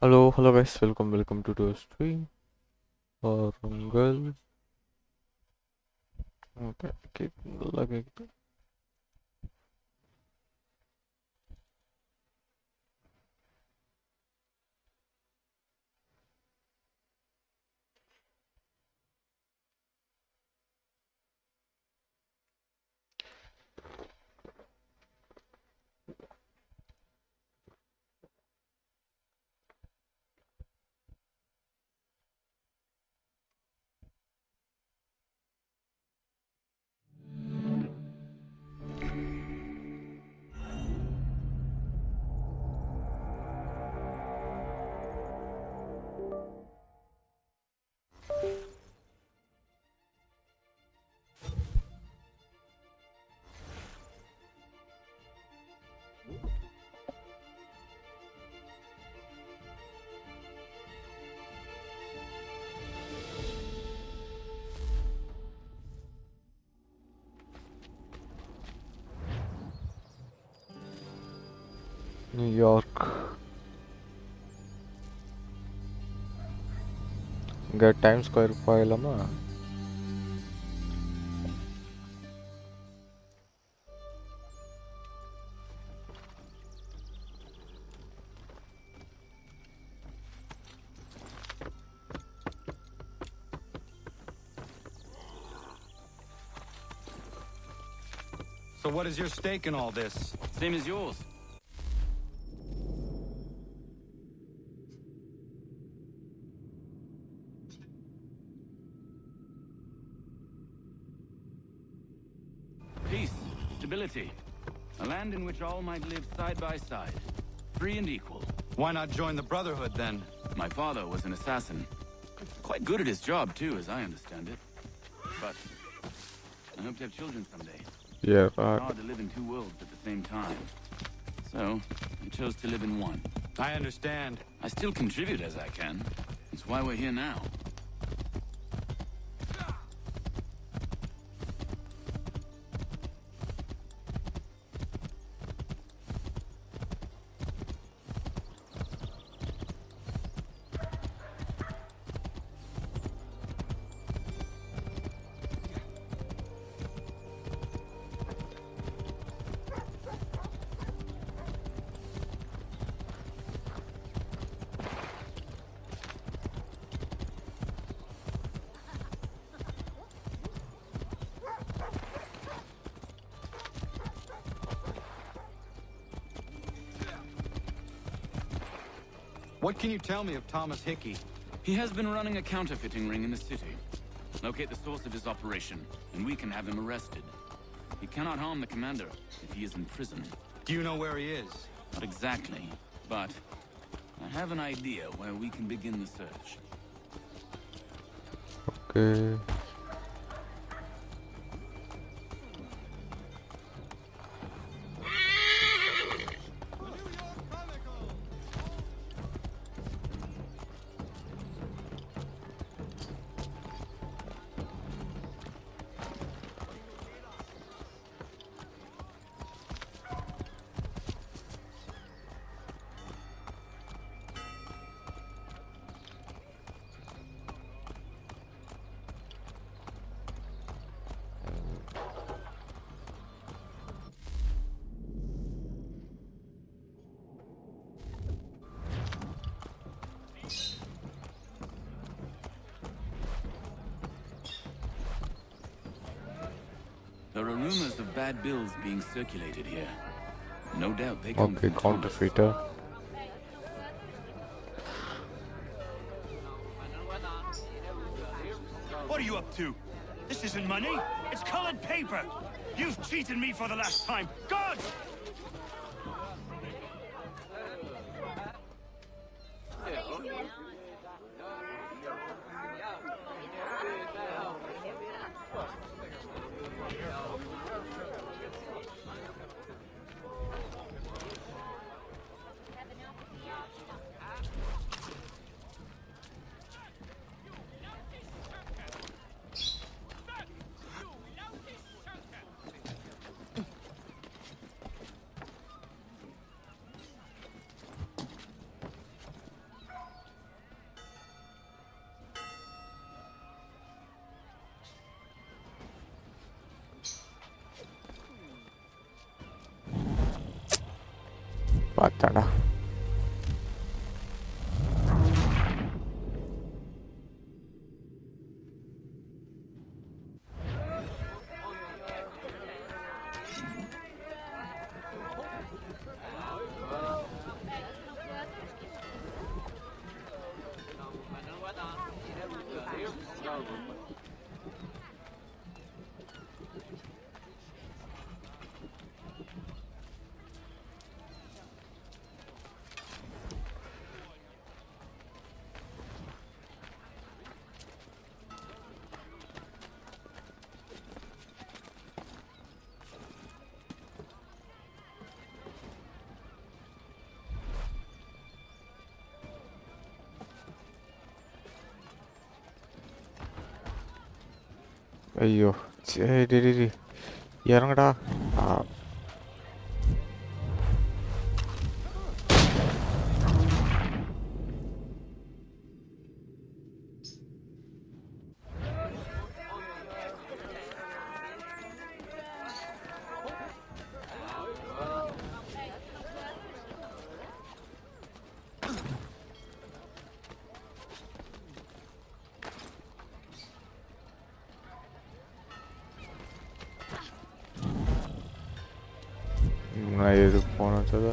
Hello guys, welcome to the stream. Rungal. Okay, keep lagi. New York. Get Times Square போயிடலாமா? So what is your stake in all this? Same as yours. Peace, stability. A land in which all might live side by side, free and equal. Why not join the Brotherhood then? My father was an assassin. Quite good at his job too, as I understand it. But I hope to have children someday. Yeah, It's hard to live in two worlds at the same time. So, I chose to live in one. I understand. I still contribute as I can. That's why we're here now. What can you tell me of Thomas Hickey? He has been running a counterfeiting ring in the city. Locate the source of his operation, and we can have him arrested. He cannot harm the commander if he is in prison. Do you know where he is? Not exactly, but I have an idea where we can begin the search. okay. There are rumors of bad bills being circulated here. No doubt they come Okay, from Thomas. counterfeiter. What are you up to? This isn't money. It's colored paper. You've cheated me for the last time. God! பார்த்தாடா. ஐயோ சரி டேய் இறங்கடா. நான் எது போனது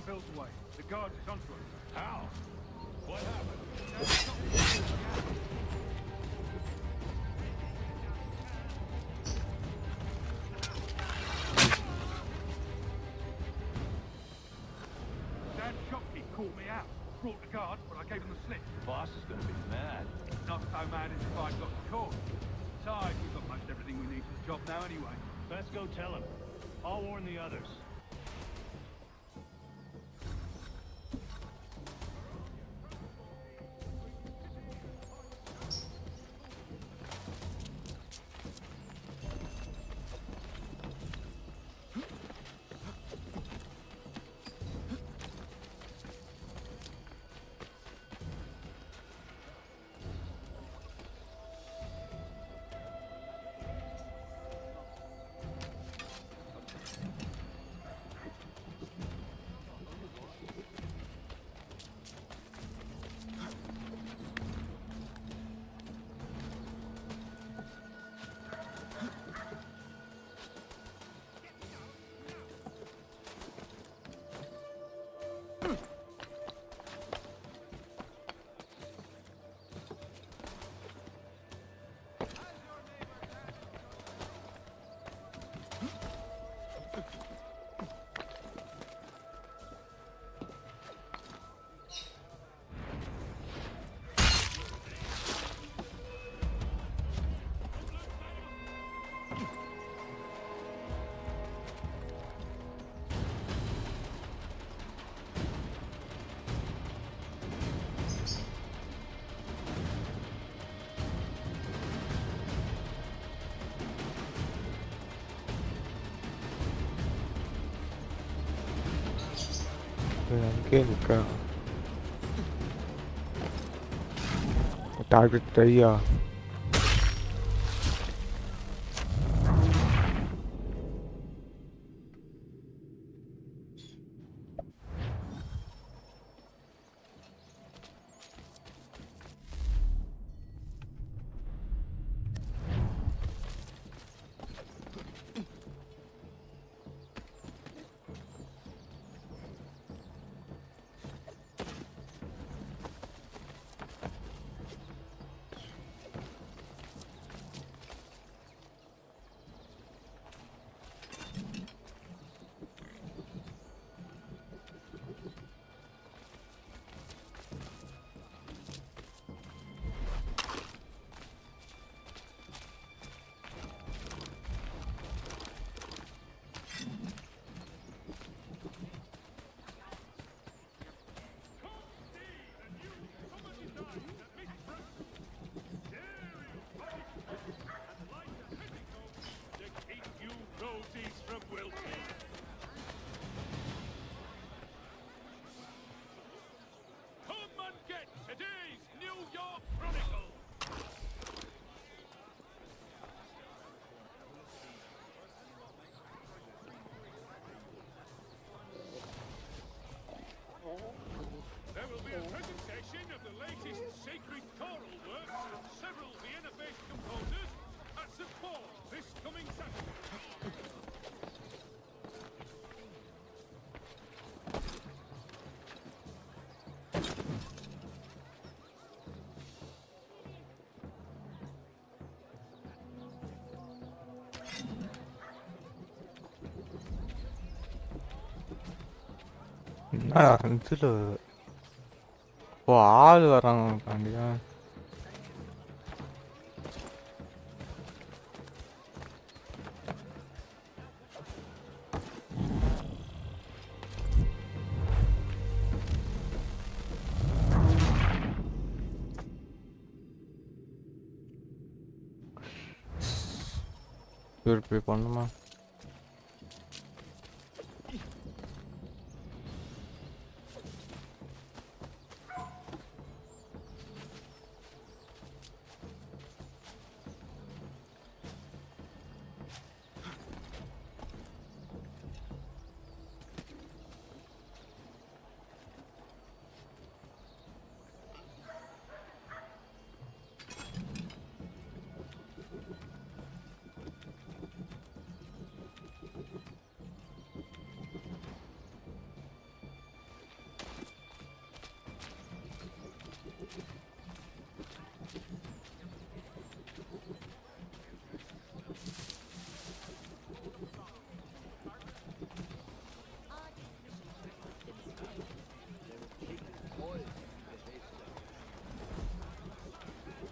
Built away. The guards is onto us. How? What happened? Dan Shopkeep called me out. Brought the guards, but I gave him the slip. Boss is gonna be mad. Not so mad as if I'd got the call. Besides, we've got most everything we need for the job now anyway. Let's go tell him. I'll warn the others. அங்கே நிற்க target ஐயா There will be a presentation of the latest sacred choral works from several Vienna-based composers at St. Paul this coming Saturday. என்னடா இதில் ஓ ஆள் வராங்கக்காண்டியா இப்படி பண்ணுமா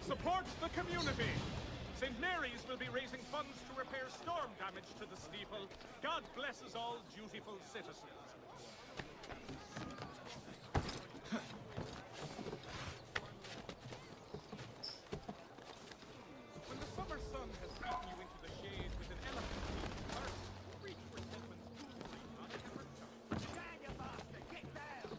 Support the community! St. Mary's will be raising funds to repair storm damage to the steeple. God blesses all dutiful citizens. When the summer sun has beaten you into the shade with an elephant-themed curse, reach for Stedman's jewelry on hammer time. Stand you bastard! Get down!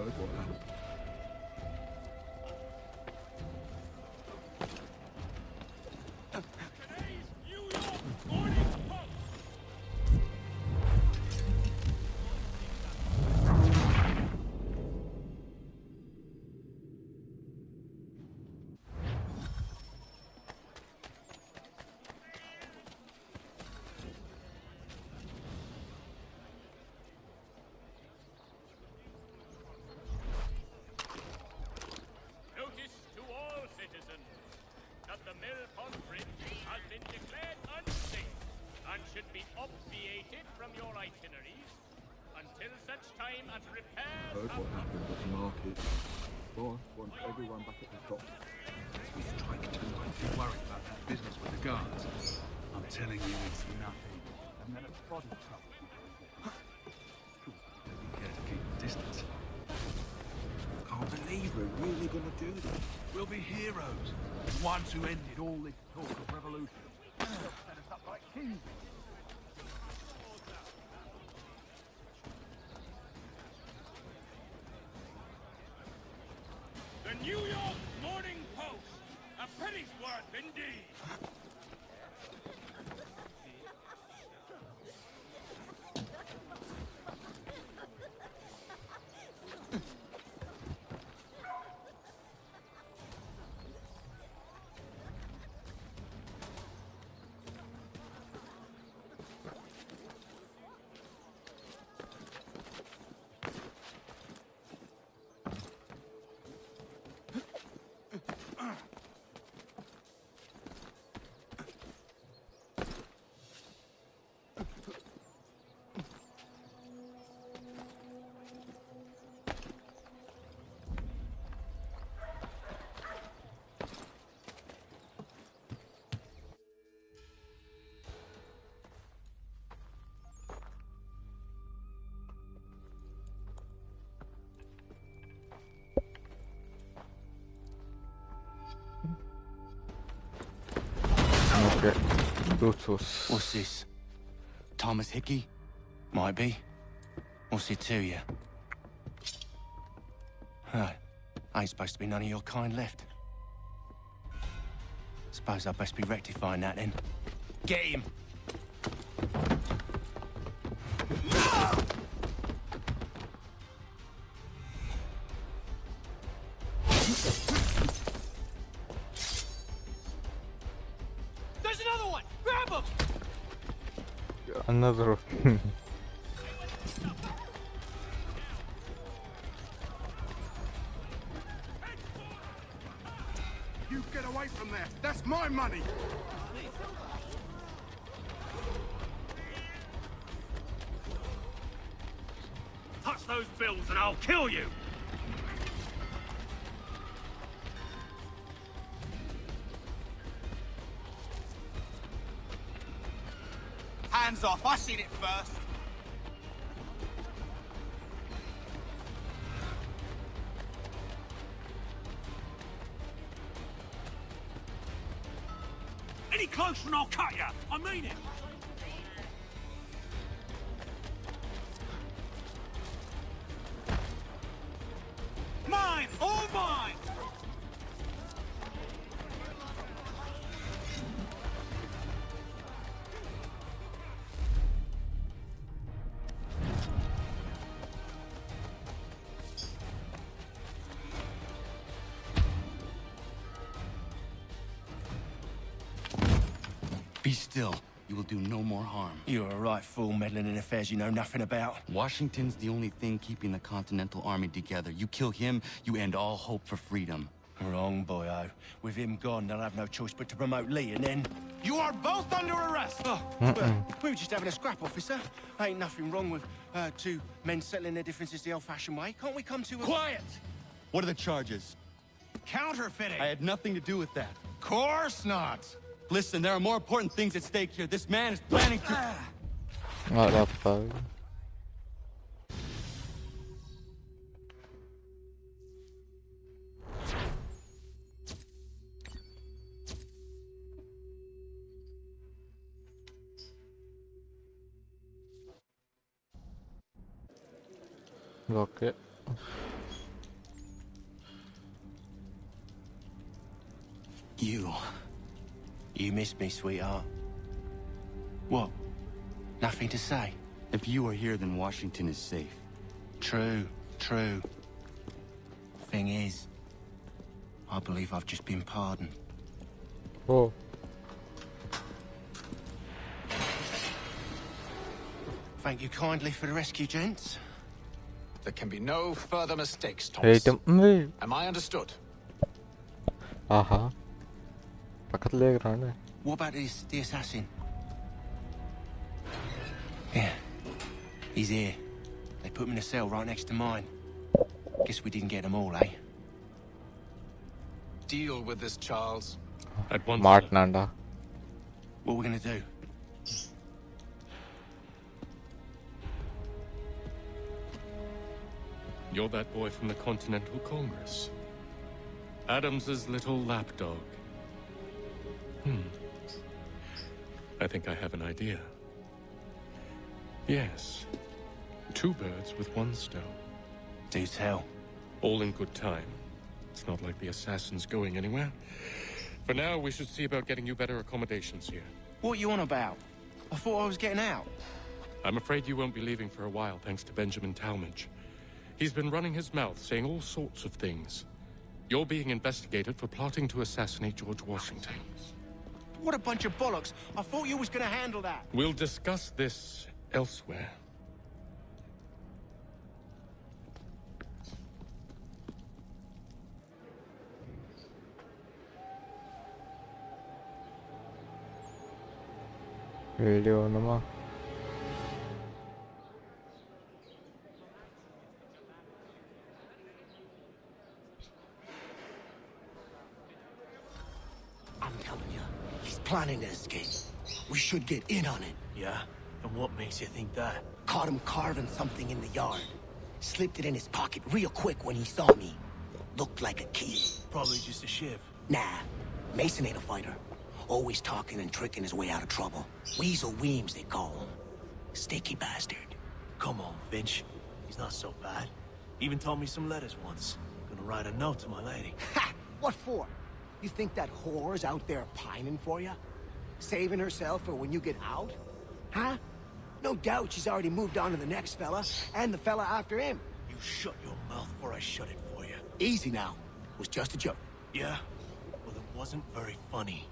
Heard what happened. Today's New York Morning Post. Notice to all citizens that the mill pond bridge has been declared unsafe and should be obviated from your itineraries until such time as repairs Heard have what happened at the market. Boss wants everyone back at the top. We strike too. I'm too worried about that business with the guards. I'm telling you, it's nothing. And then it's body trouble. Taking care to keep the distance. Can't believe we're really gonna do this. We'll be heroes. The ones who ended all this talk of revolution. Set us up like kings. The New York Morning Post. A penny's worth indeed. Okay. Bluetooth. What's this? Thomas Hickey? Might be. What's it to you? Right. Ain't supposed to be none of your kind left. Suppose I best be rectifying that then. Get him! There's another one! Grab him! Another. You get away from there. That's my money. Touch those bills and I'll kill you! Hands off, I seen it first. Any closer and I'll cut you! I mean it! Mine! All mine! Be still. You will do no more harm. You're a right fool meddling in affairs you know nothing about. Washington's the only thing keeping the Continental Army together. You kill him, you end all hope for freedom. Wrong, boyo. With him gone, they'll have no choice but to promote Lee, and then... You are both under arrest! Oh, we were just having a scrap, officer. Ain't nothing wrong with two men settling their differences the old-fashioned way. Can't we come to a... Quiet! What are the charges? Counterfeiting! I had nothing to do with that. Course not! Listen, there are more important things at stake here. This man is planning to... What the fuck? Okay. You missed me, sweetheart. What? Nothing to say? If you are here, then Washington is safe. True. Thing is, I believe I've just been pardoned. Oh. Thank you kindly for the rescue, gents. There can be no further mistakes, Hey, Thomas. Am I understood? Aha. Pakatlaya grande. What about the assassin? Yeah, he's here. They put him in a cell right next to mine. Guess we didn't get them all, eh? Deal with this, Charles. At once, Mart sir. Nanda. What we're gonna do? You're that boy from the Continental Congress. Adams's little lapdog. I think I have an idea. Yes. 2 birds with 1 stone. Do tell. All in good time. It's not like the assassin's going anywhere. For now, we should see about getting you better accommodations here. What you on about? I thought I was getting out. I'm afraid you won't be leaving for a while, thanks to Benjamin Talmadge. He's been running his mouth, saying all sorts of things. You're being investigated for plotting to assassinate George Washington. What a bunch of bollocks. I thought you was gonna handle that. We'll discuss this elsewhere. Video nama. I'm telling you, he's planning to escape. We should get in on it. Yeah? And what makes you think that? Caught him carving something in the yard. Slipped it in his pocket real quick when he saw me. Looked like a kid. Probably just a shiv. Nah, Mason ain't a fighter. Always talking and tricking his way out of trouble. Weasel Weems, they call him. Sticky bastard. Come on, Finch. He's not so bad. Even told me some letters once. Gonna write a note to my lady. Ha! What for? You think that whore's out there pining for you? Saving herself for when you get out? Huh? No doubt she's already moved on to the next fella, and the fella after him. You shut your mouth before I shut it for you. Easy now. It was just a joke. Yeah? Well, it wasn't very funny.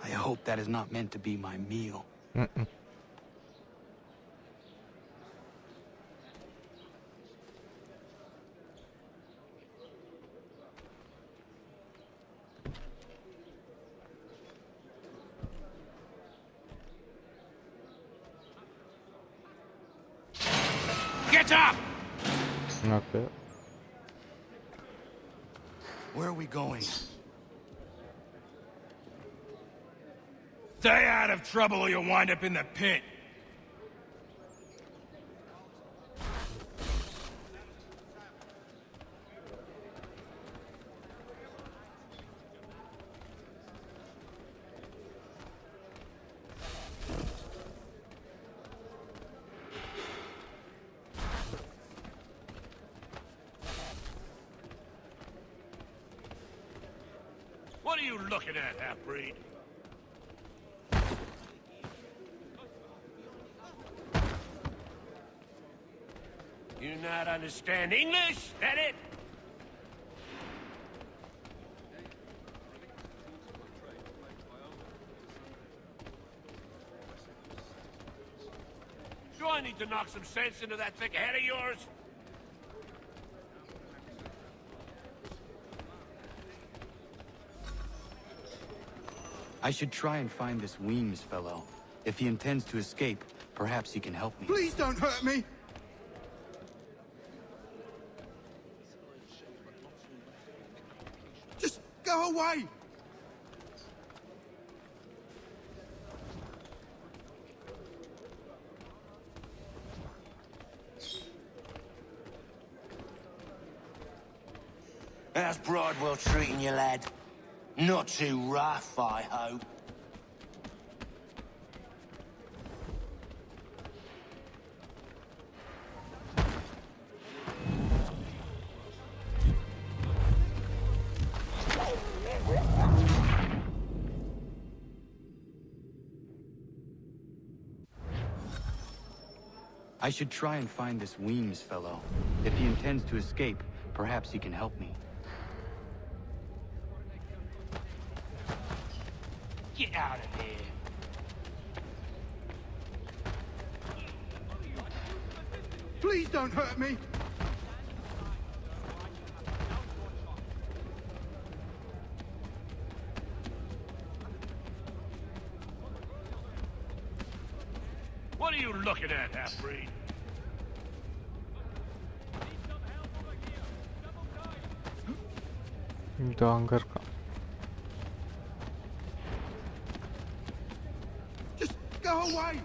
I hope that is not meant to be my meal. Get up! Okay. Where are we going? Stay out of trouble or you'll wind up in the pit. What are you looking at, half-breed? You not understand English? That it? Do I need to knock some sense into that thick head of yours? I should try and find this Weems fellow. If he intends to escape, perhaps he can help me. Please don't hurt me! Just go away! How's Broadwell treating you, lad? Not too rough, I hope. I should try and find this Weems fellow. If he intends to escape, perhaps he can help me. Get out of here. Please don't hurt me! What are you looking at, half-breed? तो hunger का Just go away!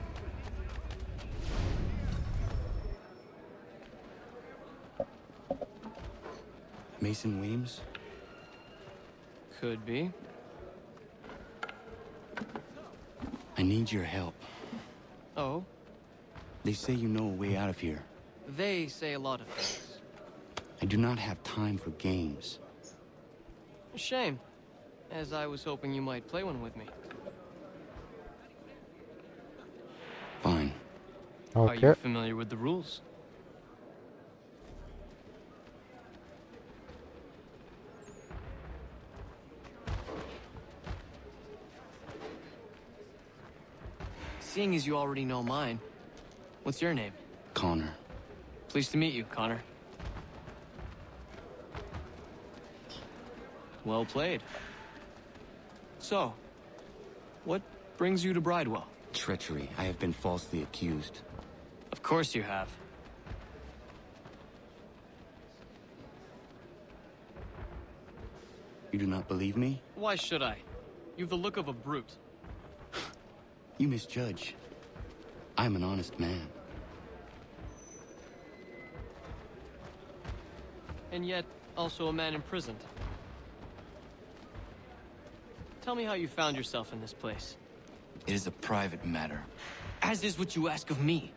Mason Weems? Could be. I need your help. Oh? They say you know a way out of here. They say a lot of things. I do not have time for games. A shame, as I was hoping you might play one with me. Fine. Are you familiar with the rules? Seeing as you already know mine, what's your name? Connor. Pleased to meet you, Connor. Well played. So, what brings you to Bridewell? Treachery. I have been falsely accused. Of course you have. You do not believe me? Why should I? You've the look of a brute. You misjudge. I'm an honest man. And yet, also a man imprisoned. Tell me how you found yourself in this place. It is a private matter. As is what you ask of me.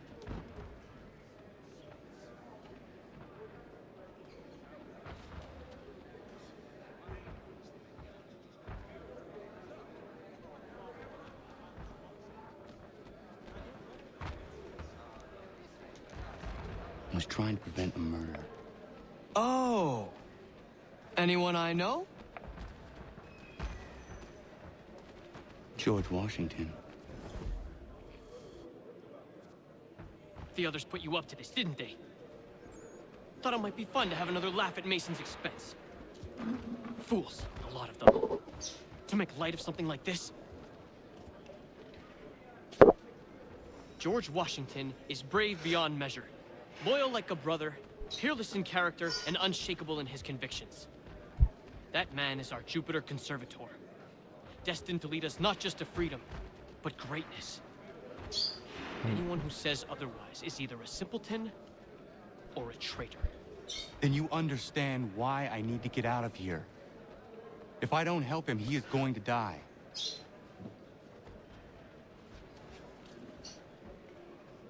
I was trying to prevent a murder. Oh! Anyone I know? George Washington. The others put you up to this, didn't they? Thought it might be fun to have another laugh at Mason's expense. Fools, a lot of them. To make light of something like this? George Washington is brave beyond measure. Loyal like a brother, peerless in character, and unshakable in his convictions. That man is our Jupiter Conservator. Destined to lead us not just to freedom, but greatness. Anyone who says otherwise is either a simpleton or a traitor. Then you understand why I need to get out of here. If I don't help him, he is going to die.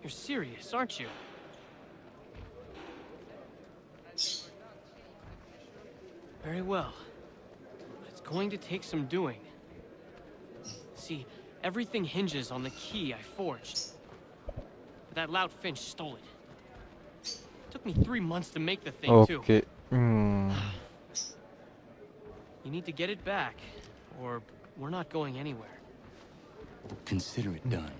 You're serious, aren't you? Very well. But it's going to take some doing. See, everything hinges on the key I forged. But that loud Finch stole it. Took me 3 months to make the thing, too. Okay. You need to get it back, or we're not going anywhere. Consider it done.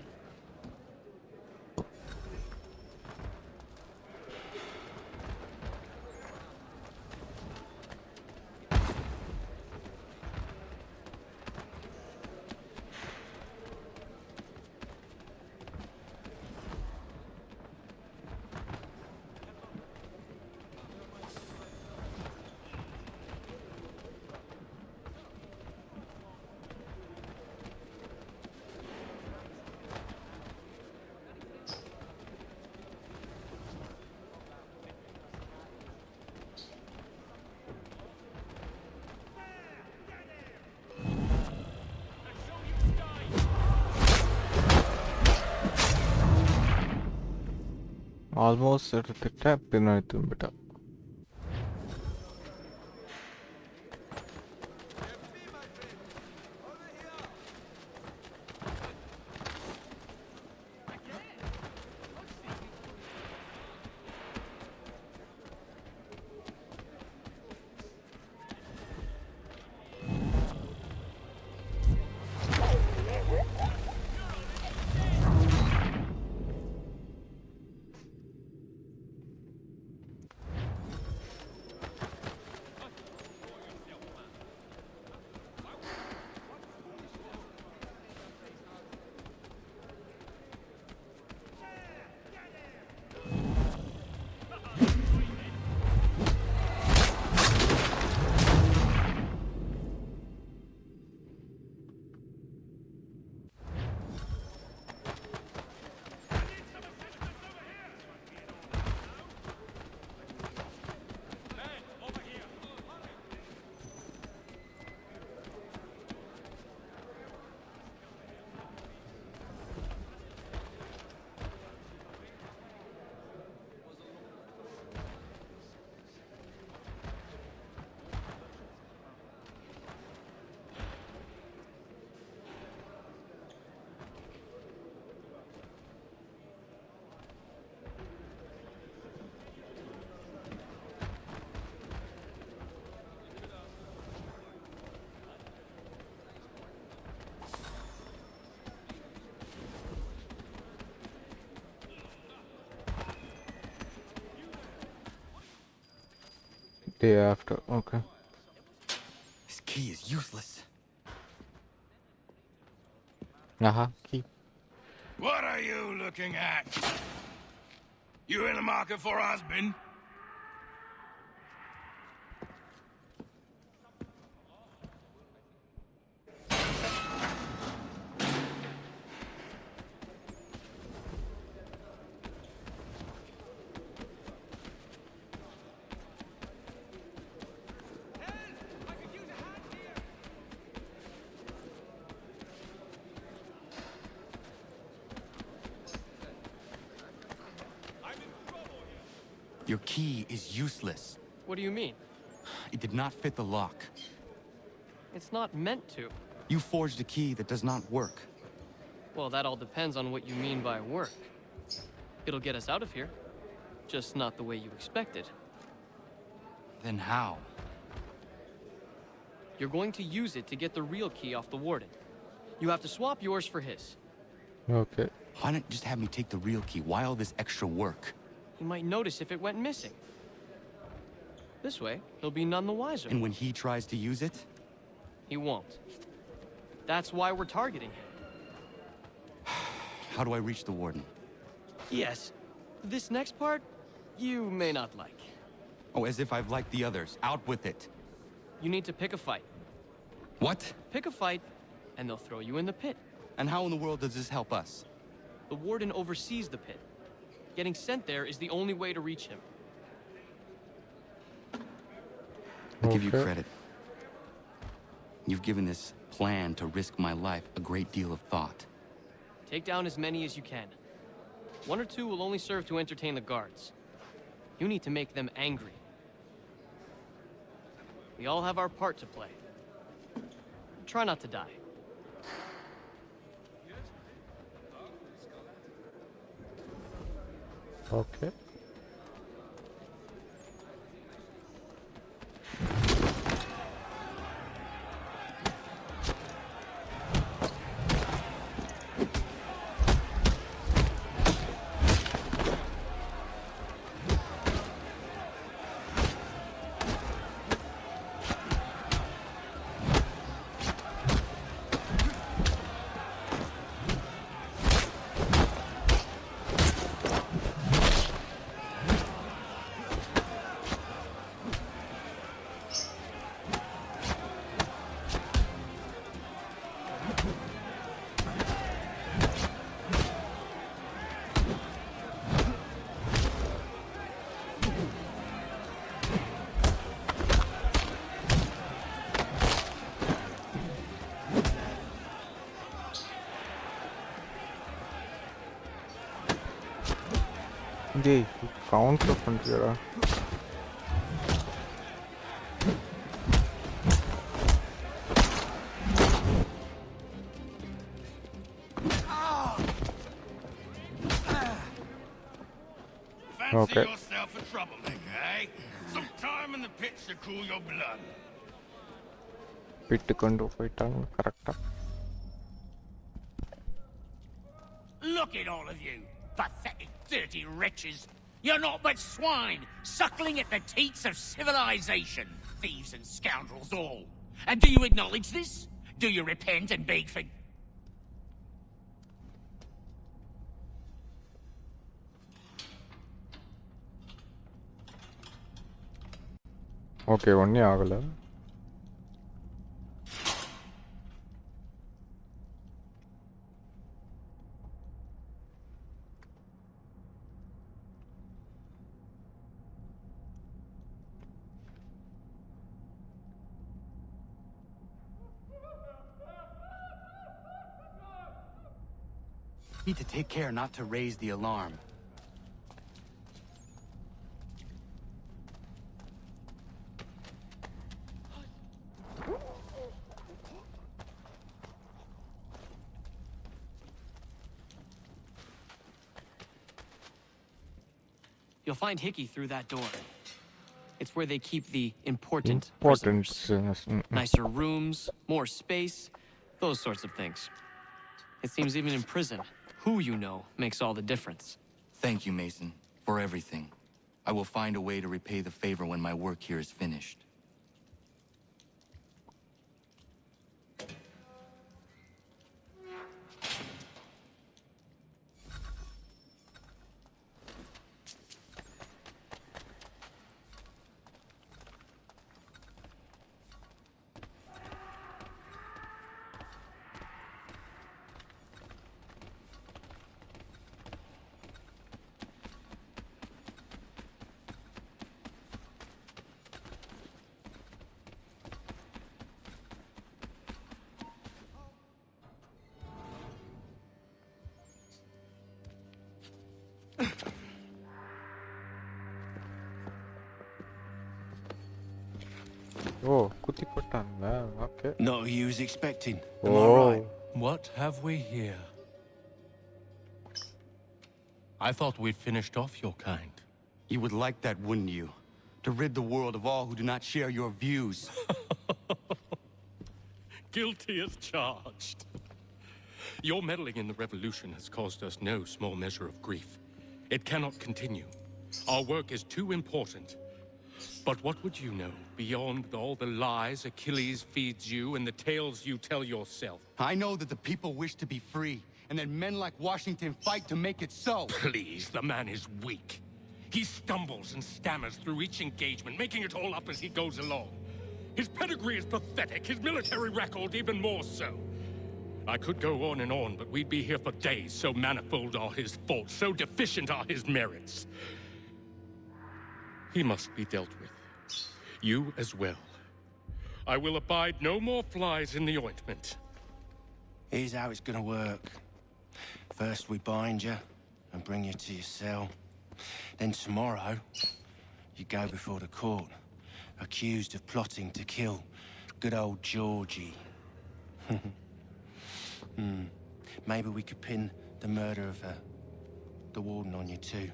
Almost at the tap pinaitu beta. Day after. Okay. This key is useless. Key. What are you looking at? You in the market for a husband? Your key is useless. What do you mean? It did not fit the lock. It's not meant to. You forged a key that does not work. Well, that all depends on what you mean by work. It'll get us out of here. Just not the way you expected. Then how? You're going to use it to get the real key off the warden. You have to swap yours for his. Okay. Why not just have me take the real key? Why all this extra work? He might notice if it went missing. This way, he'll be none the wiser. And when he tries to use it? He won't. That's why we're targeting him. How do I reach the warden? Yes. This next part, you may not like. Oh, as if I've liked the others. Out with it. You need to pick a fight. What? Pick a fight, and they'll throw you in the pit. And how in the world does this help us? The warden oversees the pit. Getting sent there is the only way to reach him. I give you credit. You've given this plan to risk my life a great deal of thought. Take down as many as you can. 1 or 2 will only serve to entertain the guards. You need to make them angry. We all have our part to play. Try not to die. Okay. டேய் counter பண்றியடா Fancy yourself a troublemaker, eh? Some time in the pits to cool your blood. பிட்டு கொண்டு போயிட்டாங்க கரெக்டா Look at all of you, pathetic, dirty wretches. You're not but swine, suckling at the teats of civilization. Thieves and scoundrels all. And do you acknowledge this? Do you repent and beg for... okay ஒண்ணே ஆகல Need to take care not to raise the alarm. You'll find Hickey through that door. It's where they keep the important prisoners. Nicer rooms, more space, those sorts of things. It seems even in prison, who you know makes all the difference. Thank you, Mason, for everything. I will find a way to repay the favor when my work here is finished. Oh, குத்தி போட்டாங்க. Okay. Not who you was expecting. Am I Oh. right? What have we here? I thought we'd finished off your kind. You would like that, wouldn't you? To rid the world of all who do not share your views. Guilty as charged. Your meddling in the revolution has caused us no small measure of grief. It cannot continue. Our work is too important. But what would you know beyond all the lies Achilles feeds you and the tales you tell yourself? I know that the people wish to be free, and that men like Washington fight to make it so. Please, the man is weak. He stumbles and stammers through each engagement, making it all up as he goes along. His pedigree is pathetic, his military record even more so. I could go on and on, but we'd be here for days, so manifold are his faults, so deficient are his merits. He must be dealt with. You as well. I will abide no more flies in the ointment. Here's how it's gonna work. First we bind you and bring you to your cell. Then tomorrow, you go before the court, accused of plotting to kill good old Georgie. Maybe we could pin the murder of the warden on you too.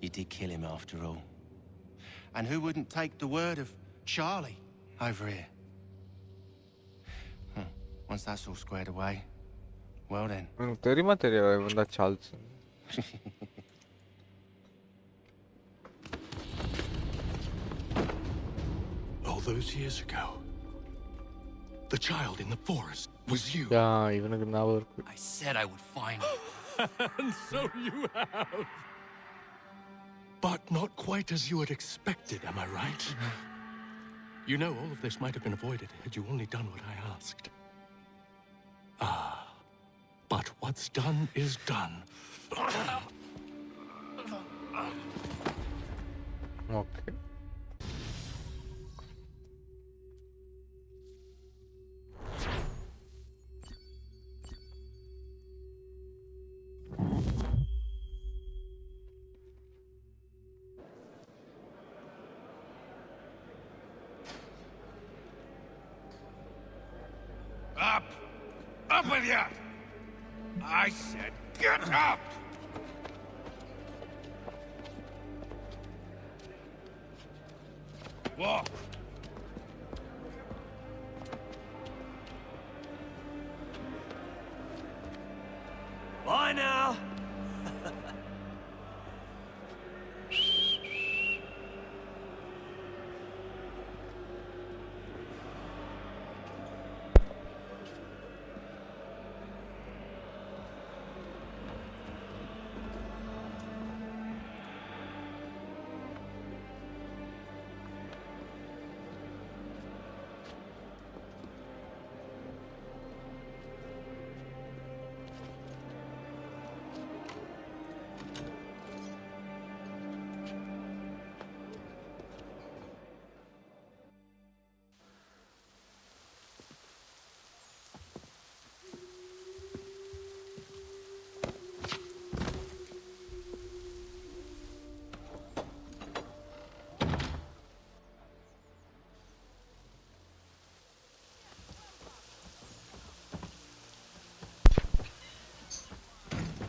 You did kill him after all. And who wouldn't take the word of Charlie over here? Once that's all squared away, well then. எனக்கு தெரியுமா தெரியாதா இவன் தான் Charles? All those years ago, the child in the forest was you. Yeah, இவனுக்கு ஞாபகம் இருக்கு. I said I would find you. And so you have. But not quite as you had expected, am I right? You know, all of this might have been avoided had you only done what I asked. But what's done is done. Okay. Up! Up with you! I said get up! Walk! Bye now!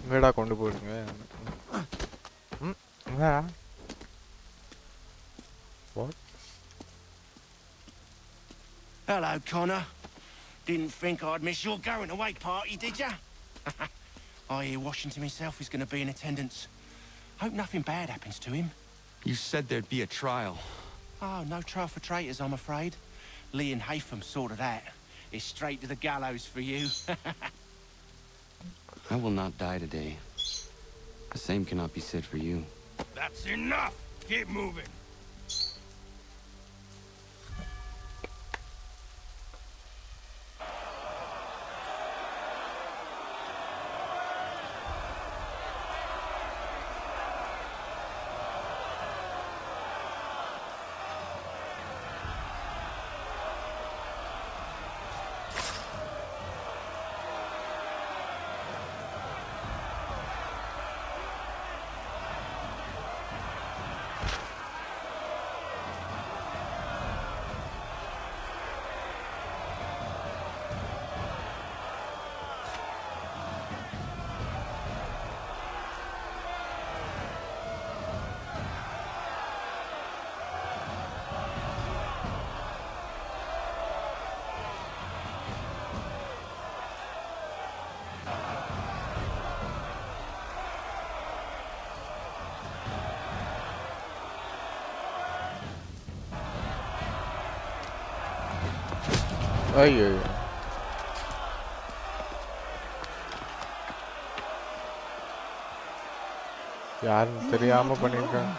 எங்கடா கொண்டு போறீங்க? What? Hello, Connor. Didn't think I'd miss your going away party, did ya? I hear Washington himself is going to be in attendance. Hope nothing bad happens to him. You said there'd be a trial. Oh, no trial for traitors, I'm afraid. Lee and Haytham sorted that. It's straight to the gallows for you. I will not die today. The same cannot be said for you. That's enough! Keep moving! ஐயோ யாருன்னு தெரியாம பண்ணிருக்காங்க.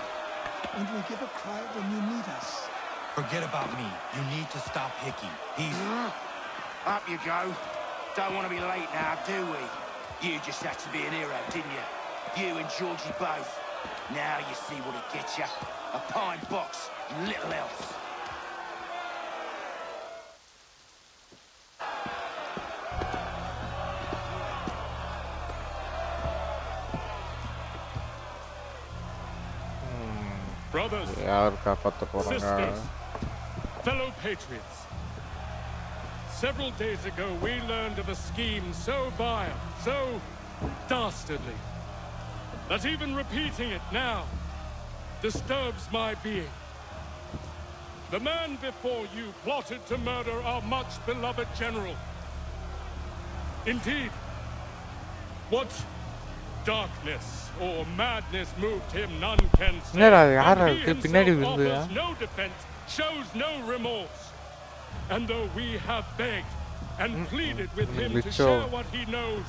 And we give a cry when you need us. Forget about me. You need to stop Hickey. He's... Up you go. Don't want to be late now, do we? You just had to be an hero, didn't you? You and Georgie both. Now you see what it gets you. A pine box and little else. Brothers, sisters, fellow patriots. Several days ago, we learned of a scheme so vile, so dastardly, that even repeating it now disturbs my being. The man before you plotted to murder our much-beloved general. Indeed, what darkness or madness moved him, none can say. And he himself offers no defense, shows no remorse. And though we have begged and pleaded with him to share what he knows,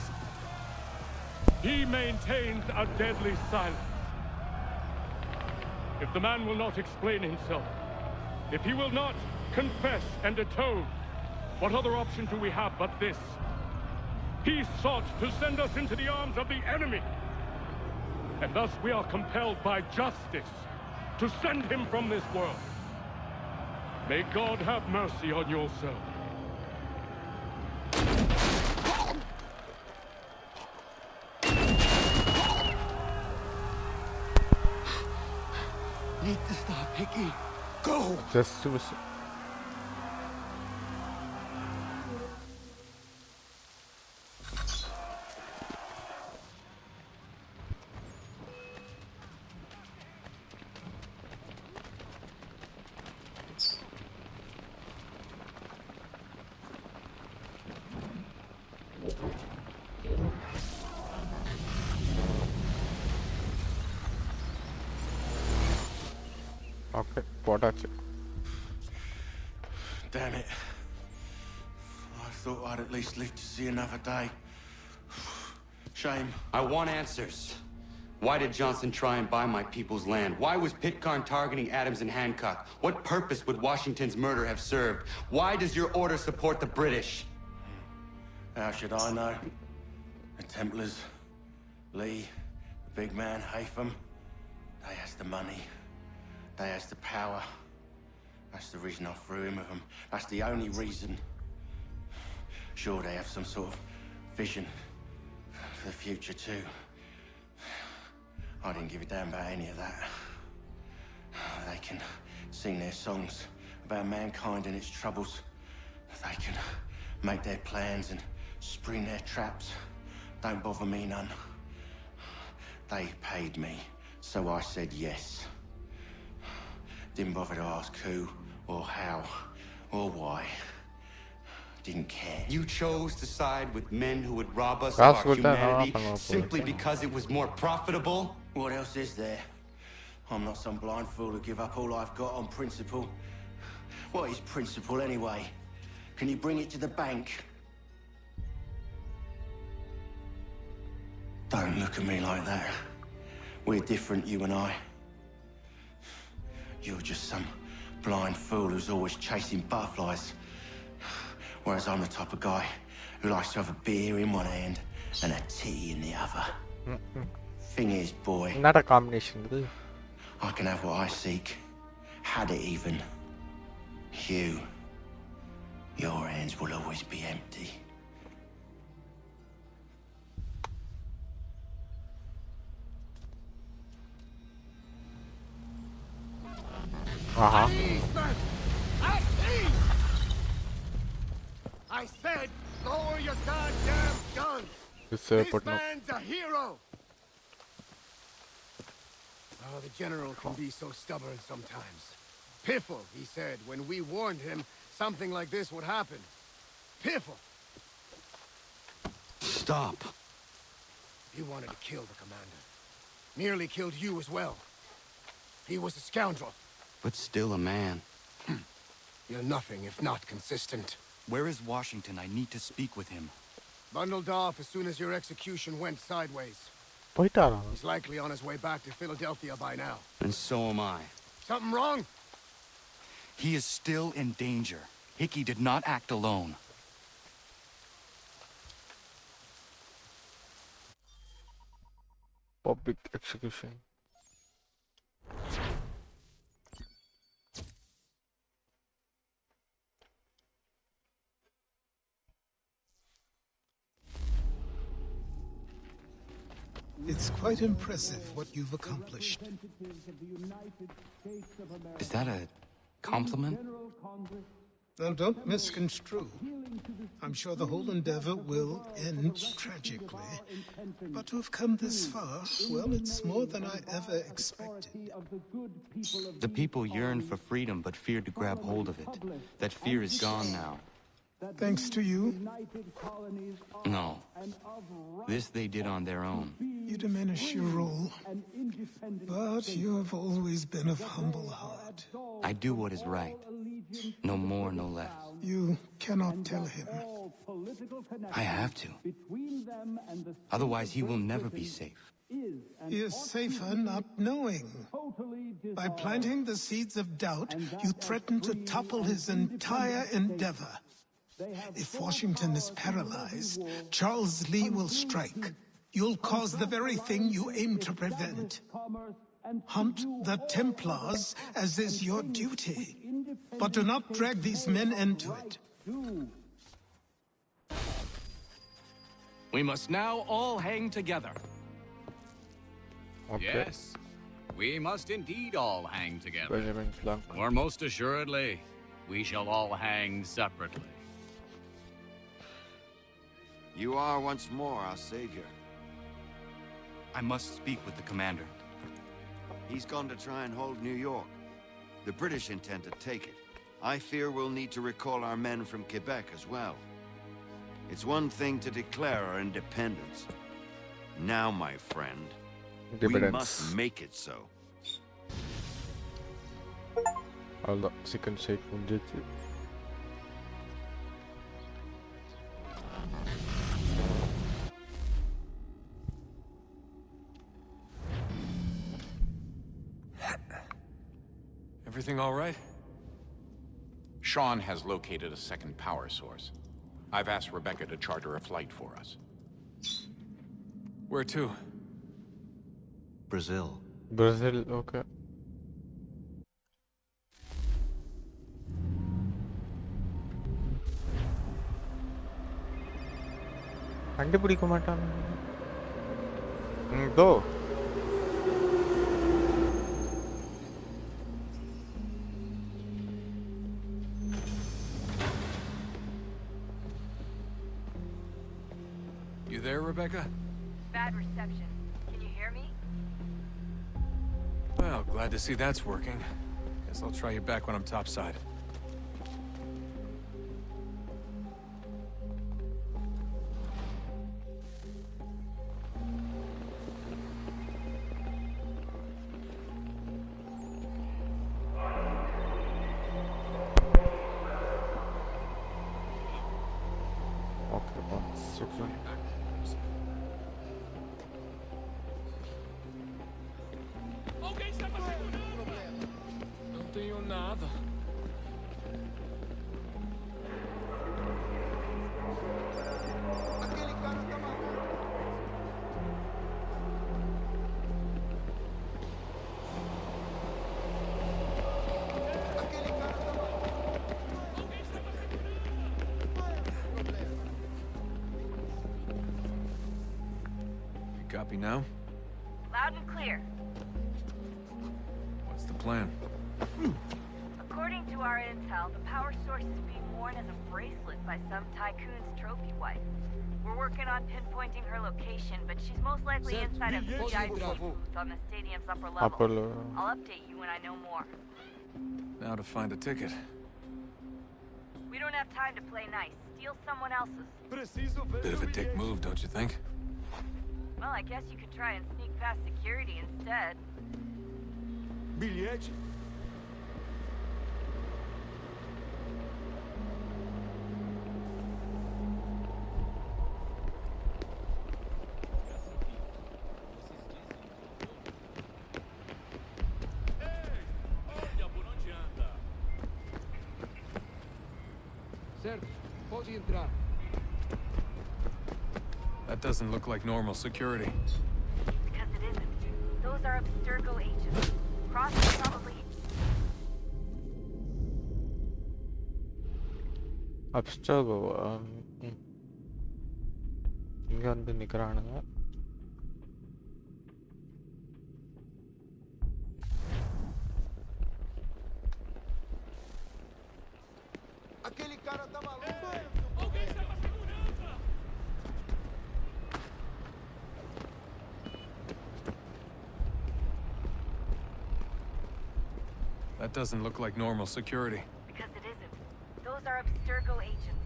he maintains a deadly silence. If the man will not explain himself, if he will not confess and atone, what other option do we have but this? He sought to send us into the arms of the enemy. And thus we are compelled by justice to send him from this world. May God have mercy on your soul. Need to stop Hickey. Go! Just suicide. Okay, போட்டாச்சு. Damn it. I thought I'd at least live to see another day. Shame. I want answers. Why did Johnson try and buy my people's land? Why was Pitcairn targeting Adams and Hancock? What purpose would Washington's murder have served? Why does your order support the British? How should I know? The Templars, Lee, the big man, Haytham, they has the money. They has the power. That's the reason I threw in with them. That's the only reason. Sure, they have some sort of vision for the future too. I didn't give a damn about any of that. They can sing their songs about mankind and its troubles. They can make their plans and spring their traps. Don't bother me none. They paid me, so I said yes. Didn't bother to ask who, or how, or why. Didn't care. You chose to side with men who would rob us of our humanity simply because it was more profitable? What else is there? I'm not some blind fool who give up all I've got on principle. What is principle anyway? Can you bring it to the bank? Don't look at me like that. We're different, you and I. You're just some blind fool who's always chasing butterflies. Whereas I'm the type of guy who likes to have a beer in one hand and a tea in the other. Thing is, boy, not a combination. I can have what I seek. Had it even. Your hands will always be empty. Please, man! At ease! I said, lower your goddamn guns! This man's a hero! Oh, the general can be so stubborn sometimes. Piffle, he said, when we warned him something like this would happen. Piffle! Stop. He wanted to kill the commander. Nearly killed you as well. He was a scoundrel. But still a man. You're nothing if not consistent. Where is Washington? I need to speak with him. Bundled off as soon as your execution went sideways. He's likely on his way back to Philadelphia by now. And so am I. Something wrong? He is still in danger. Hickey did not act alone. Public execution. It's quite impressive what you've accomplished. Is that a compliment? Now, don't misconstrue. I'm sure the whole endeavor will end tragically. But to have come this far, well, it's more than I ever expected. The people yearn for freedom but feared to grab hold of it. That fear is gone now. Thanks to you? No. This they did on their own. You diminish your role. But you have always been of humble heart. I do what is right. No more, no less. You cannot tell him. I have to. Otherwise, he will never be safe. He is safer not knowing. By planting the seeds of doubt, you threaten to topple his entire endeavor. If Washington is paralyzed, Charles Lee will strike. You'll cause the very thing you aim to prevent. Hunt the Templars, as is your duty. But do not drag these men into it. We must now all hang together. Okay. Yes, we must indeed all hang together. Benjamin Blanc. Or most assuredly, we shall all hang separately. You are once more our savior. I must speak with the commander. He's gone to try and hold New York. The British intend to take it. I fear we'll need to recall our men from Quebec as well. It's one thing to declare our independence. Now, my friend, we must make it so. Allah, second shake wounded. Everything all right? Sean has located a second power source. I've asked Rebecca to charter a flight for us. Where to? Brazil. Brazil, okay. கண்டுபிடிக்க மாட்டான். Go. You there, Rebecca? Bad reception. Can you hear me? Well, glad to see that's working. Guess I'll try you back when I'm topside. tenho nada. Copy now? Loud and clear. What's the plan? According to our intel, the power source is being worn as a bracelet by some tycoon's trophy wife. We're working on pinpointing her location, but she's most likely inside a VIP booth on the stadium's upper level. I'll update you when I know more. Now to find a ticket. We don't have time to play nice. Steal someone else's. Bit of a dick move, don't you think? Well, I guess you could try and sneak past security instead. Bilhete? Certo, pode entrar. That doesn't look like normal security. Because it isn't. Those are Abstergo agents. Cross is probably... Abstergo, இங்க வந்து நிக்கிறானுங்க. Aquele cara tá maluco. That doesn't look like normal security. Because it isn't. Those are Abstergo agents.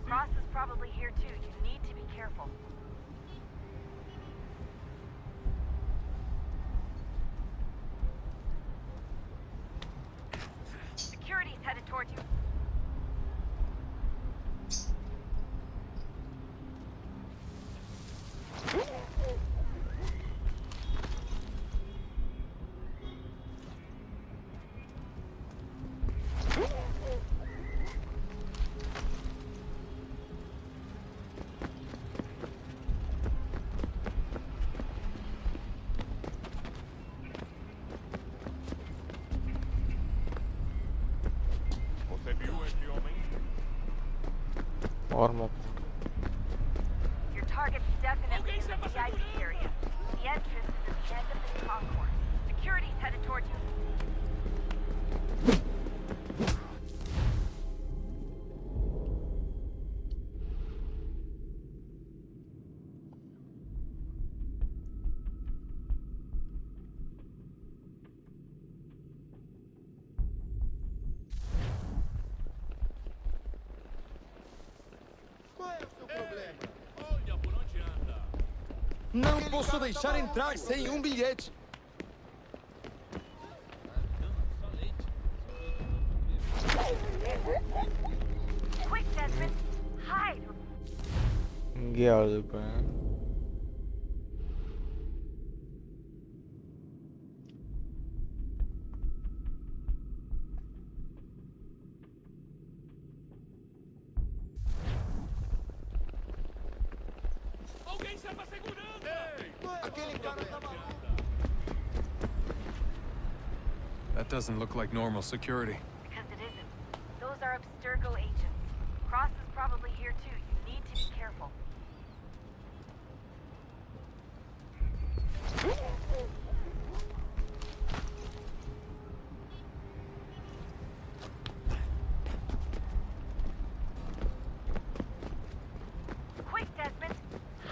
Cross is probably here too. You need to be careful. Security's headed towards you. Your target's definitely in the VIP area. The entrance is at the end of this concourse. Security's headed towards you. Não posso deixar entrar sem bilhete. Quick, Desmond! Hide! இங்கே ஆகுது இப்போ. That doesn't look like normal security. Because it isn't. Those are Abstergo agents. Cross is probably here too. You need to be careful. Quick, Desmond!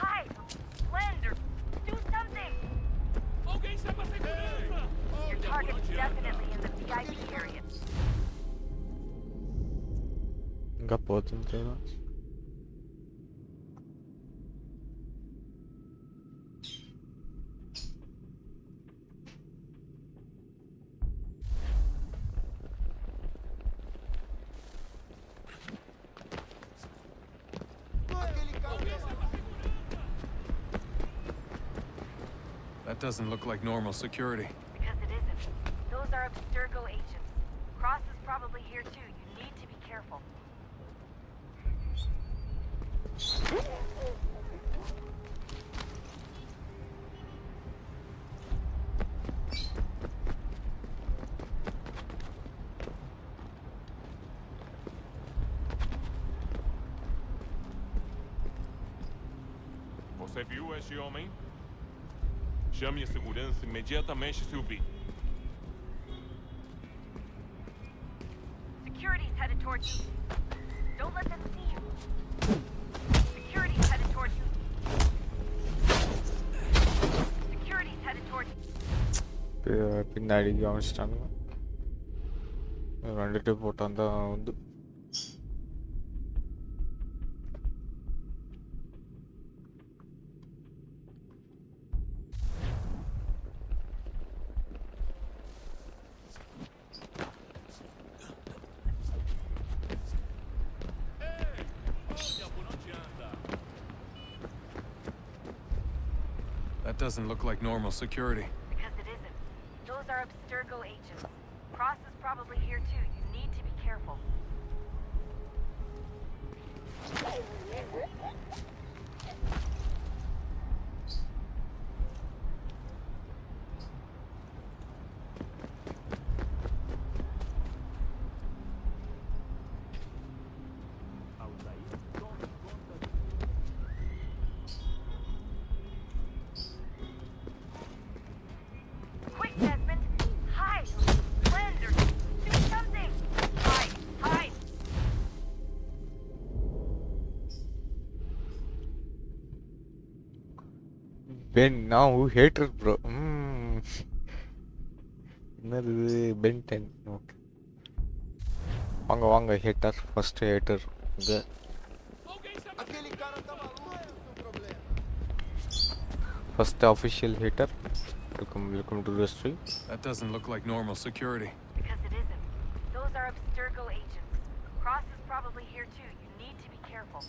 Hide! Blend or do something! Your target's definitely in the VIP area. ఇంకా పోతుంది కదా. That doesn't look like normal security. Because it isn't. Those are Abstergo agents. Cross is probably here too. You need to be careful. Você viu este homem? Chame a segurança imediatamente se o vir. Security's headed towards you. Don't let them see you. Security's headed towards you. Security's headed towards you. പിന്നാടി ഗവൺസ്റ്റാണ് രണ്ടിട്ട് പോട്ടാ ഉണ്ട്. That doesn't look like normal security. Because it isn't. Those are Abstergo agents. Cross is probably here too. You need to be careful. Quick, Desmond! Hide! Blend or do something! Hide! Hide! Ben now hater bro. என்னது Ben 10. Okay வாங்க வாங்க hater first hater இங்க first official hater. Welcome to the stream. That doesn't look like normal security. Because it isn't. Those are Abstergo agents. Cross is probably here too. You need to be careful.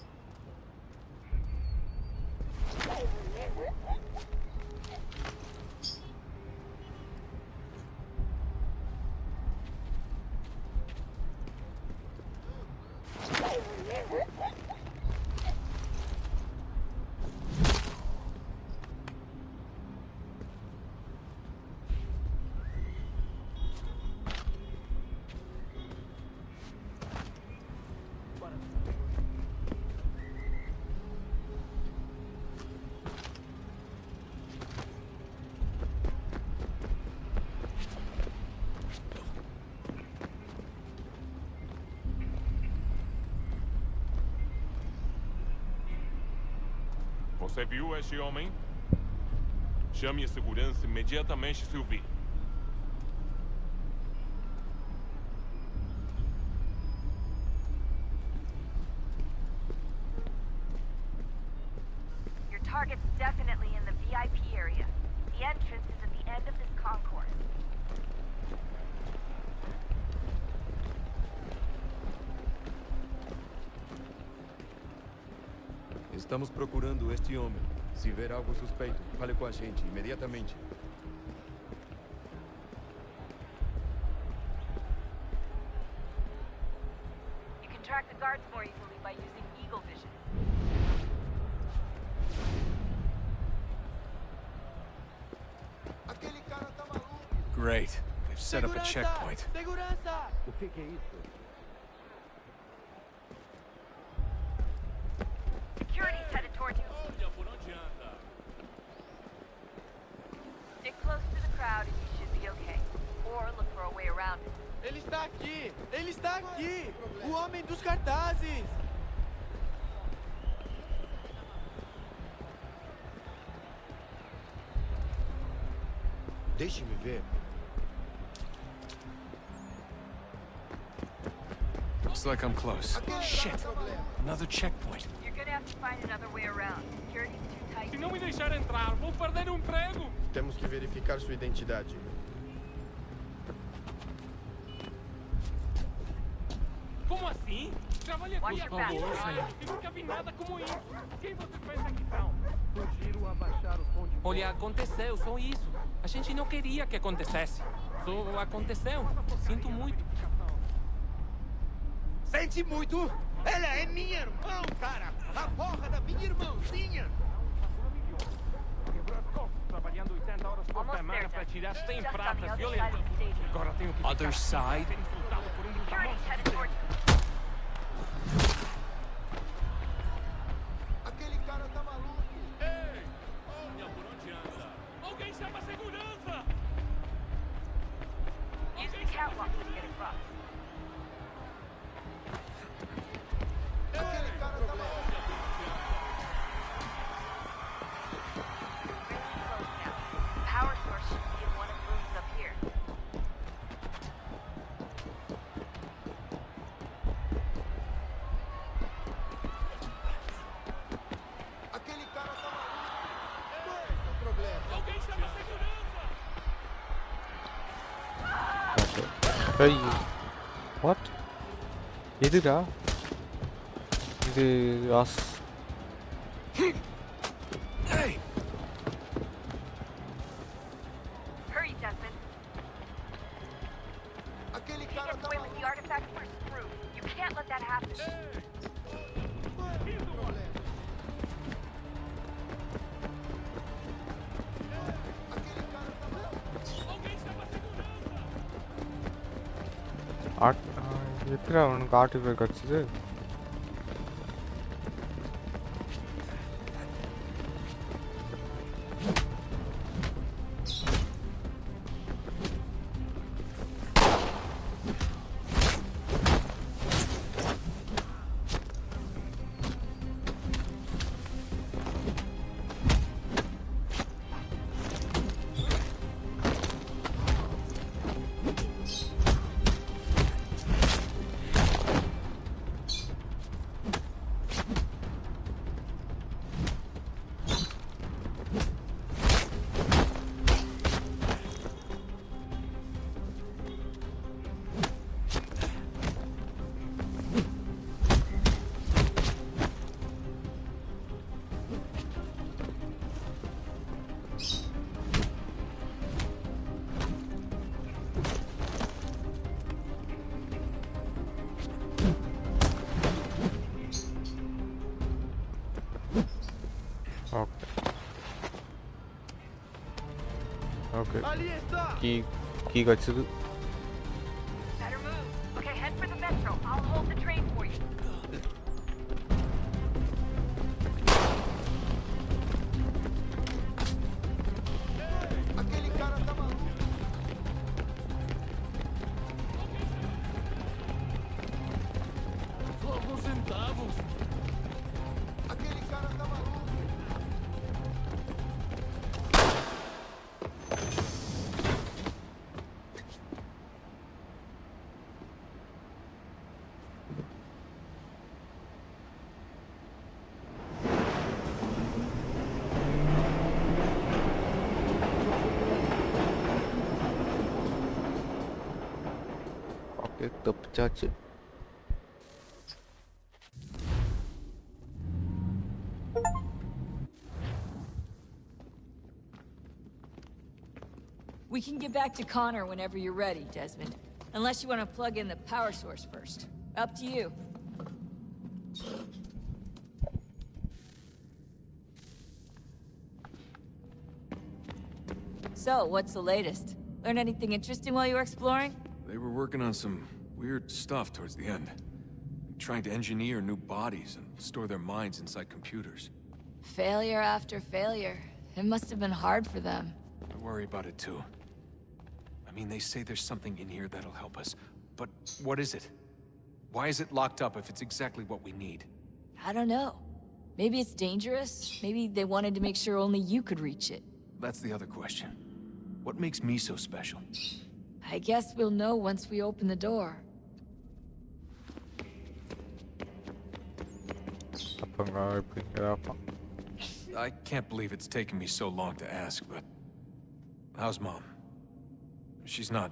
Você viu este homem? Chame a segurança imediatamente se o vir. Your target's definitely in the VIP area. The entrance is at the end of this concourse. Estamos procurando este homem. Se ver algo suspeito, fale com a gente imediatamente. You can track the guards more easily by using Eagle Vision. Great. They've set up a checkpoint. Segurança! O que é isso? Security's headed towards you. Stick close to the crowd and you should be okay. Or look for a way around it. Ele está aqui! Ele está aqui! O homem dos cartazes! Deixe-me ver. Looks like I'm close. Shit. Another checkpoint. You're gonna have to find another way around. Security's too tight. Se não me deixar entrar, vou perder o emprego. Temos que verificar sua identidade. Como assim? Trabalha aqui há 4 anos e nunca vi nada como isso. Quem você pensa que são? Sugiro abaixar os pontos. Olha, aconteceu, só isso. A gente não queria que acontecesse. Só aconteceu. Sinto muito. Sente muito? Ela é minha irmã, cara! A porra da minha irmãzinha! Trabalhando 80 horas por semana para tirar 100 pratas violentas. Agora tenho que Other side? ser insultado por brutamonte. Aquele cara tá maluco! Ei! Olha por onde anda! Alguém chama a segurança! Use the catwalk to get across. Aquele cara tá maluco! Power source should be in one of the rooms up here. Aquele cara tá maluco! Qual é o seu problema? Alguém chama a segurança! Hey. What? எதுடா இது Hey! Hurry, Desmond. Aquele If he cara gets tá away with the artifact, we're screwed. You can't let that happen. Qual é o seu problema? Aquele cara tá maluco! Alguém chama a segurança! எத்தனை அவனுக்கு artifact கிடச்சிது Okay. Key kaçırdı. Better move. Okay, head for the metro. I'll hold the train for you. Aquele cara tá maluco! Só alguns centavos. Aquele cara tá maluco! Okay, topçaçı. We can get back to Connor whenever you're ready, Desmond. Unless you want to plug in the power source first. Up to you. So, what's the latest? Learn anything interesting while you were exploring? They were working on some weird stuff towards the end. Trying to engineer new bodies and store their minds inside computers. Failure after failure. It must have been hard for them. I worry about it too. I mean, they say there's something in here that'll help us. But what is it? Why is it locked up if it's exactly what we need? I don't know. Maybe it's dangerous. Maybe they wanted to make sure only you could reach it. That's the other question. What makes me so special? I guess we'll know once we open the door. I can't believe it's taken me so long to ask, but... How's Mom? She's not...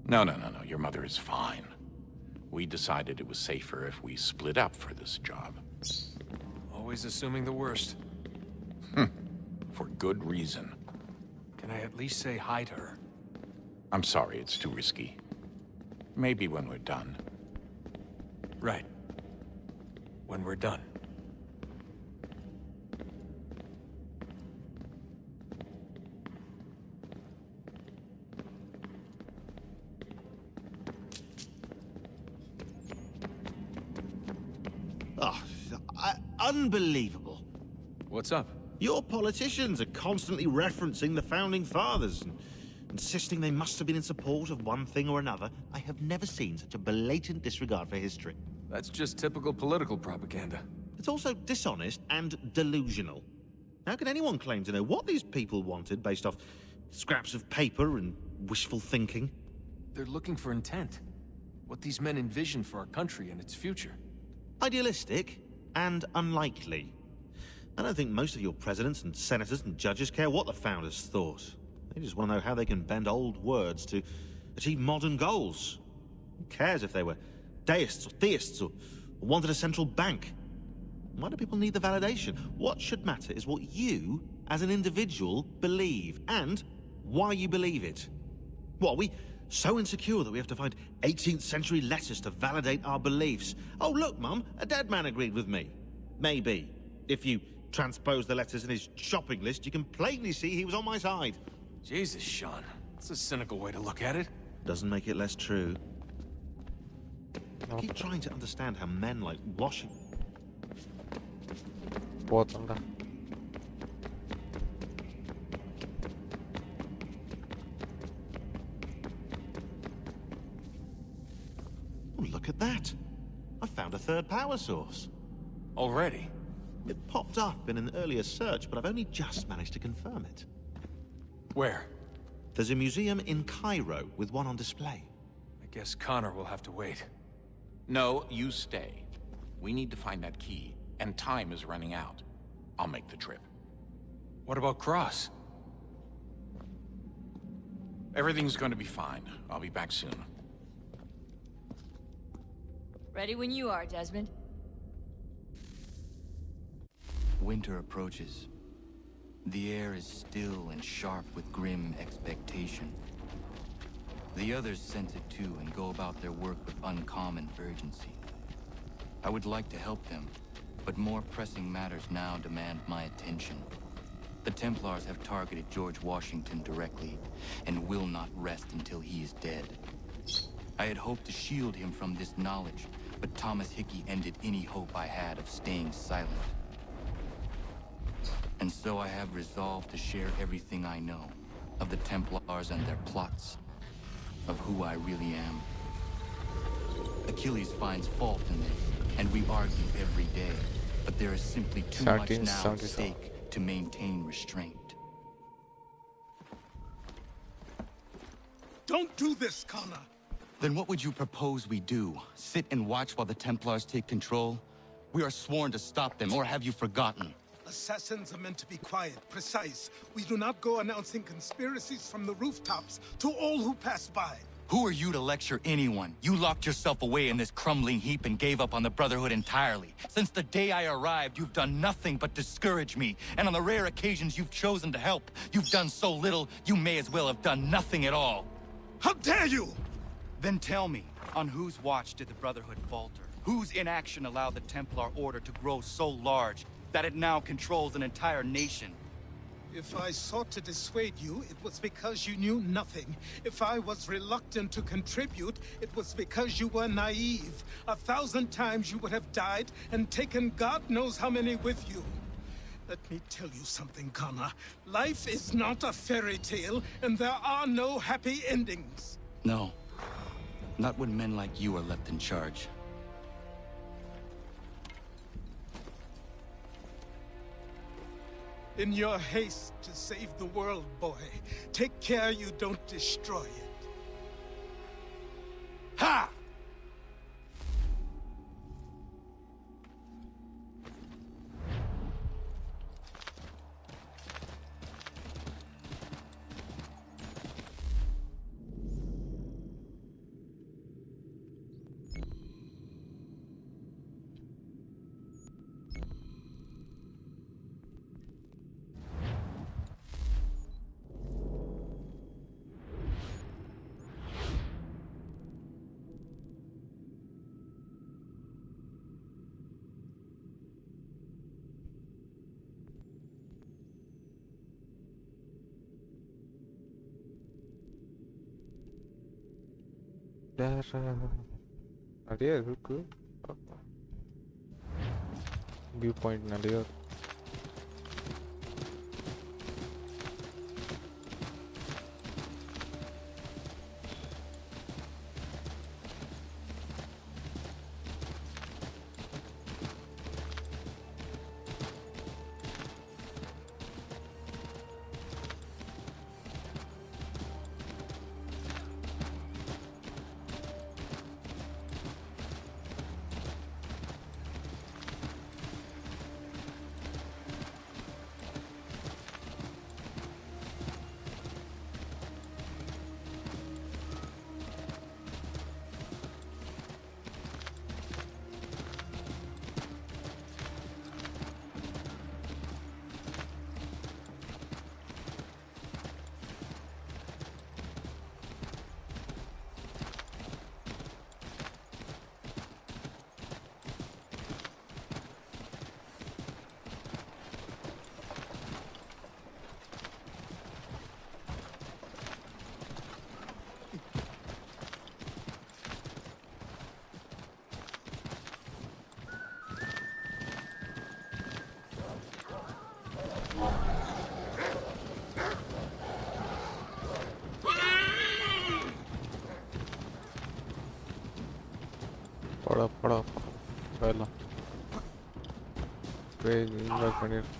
No. Your mother is fine. We decided it was safer if we split up for this job. Always assuming the worst. For good reason. Can I at least say hi to her? I'm sorry, it's too risky. Maybe when we're done. Right. When we're done. Oh, unbelievable. What's up? Your politicians are constantly referencing the Founding Fathers and insisting they must have been in support of one thing or another. I have never seen such a blatant disregard for history. That's just typical political propaganda. It's also dishonest and delusional. How can anyone claim to know what these people wanted based off scraps of paper and wishful thinking? They're looking for intent. What these men envision for our country and its future. Idealistic and unlikely. I don't think most of your presidents and senators and judges care what the founders thought. They just want to know how they can bend old words to achieve modern goals. Who cares if they were deists or theists or wanted a central bank? Why do people need the validation? What should matter is what you, as an individual, believe, and why you believe it. What, are we so insecure that we have to find 18th century letters to validate our beliefs? Oh, look, Mum, a dead man agreed with me. Maybe. If you transpose the letters in his shopping list, you can plainly see he was on my side. Jesus, Sean. That's a cynical way to look at it. Doesn't make it less true. I keep trying to understand how men like Washington... పోతుందా Oh, look at that. I found a third power source. Already? It popped up in an earlier search, but I've only just managed to confirm it. Where? There's a museum in Cairo with one on display. I guess Connor will have to wait. No, you stay. We need to find that key, and time is running out. I'll make the trip. What about Cross? Everything's going to be fine. I'll be back soon. Ready when you are, Desmond. Winter approaches. The air is still and sharp with grim expectation. The others sense it too and go about their work with uncommon urgency. I would like to help them, but more pressing matters now demand my attention. The Templars have targeted George Washington directly, and will not rest until he is dead. I had hoped to shield him from this knowledge, but Thomas Hickey ended any hope I had of staying silent. And so I have resolved to share everything I know of the Templars and their plots, of who I really am. Achilles finds fault in this, and we argue every day, but there is simply too much now at stake to maintain restraint. Don't do this, Connor! Then what would you propose we do? Sit and watch while the Templars take control? We are sworn to stop them, or have you forgotten? Assassins are meant to be quiet, precise. We do not go announcing conspiracies from the rooftops to all who pass by. Who are you to lecture anyone? You locked yourself away in this crumbling heap and gave up on the Brotherhood entirely. Since the day I arrived, you've done nothing but discourage me. And on the rare occasions you've chosen to help, you've done so little, you may as well have done nothing at all. How dare you! Then tell me, on whose watch did the Brotherhood falter? Whose inaction allowed the Templar Order to grow so large that it now controls an entire nation? If I sought to dissuade you, it was because you knew nothing. If I was reluctant to contribute, it was because you were naive. 1,000 times you would have died and taken God knows how many with you. Let me tell you something, Connor. Life is not a fairy tale, and there are no happy endings. No. Not when men like you are left in charge. In your haste to save the world, boy, take care you don't destroy it. Ha! வேற நிறைய இருக்கு. View point நிறைய இருக்கு. படா போயிடலாம். போய் invite பண்ணிடு.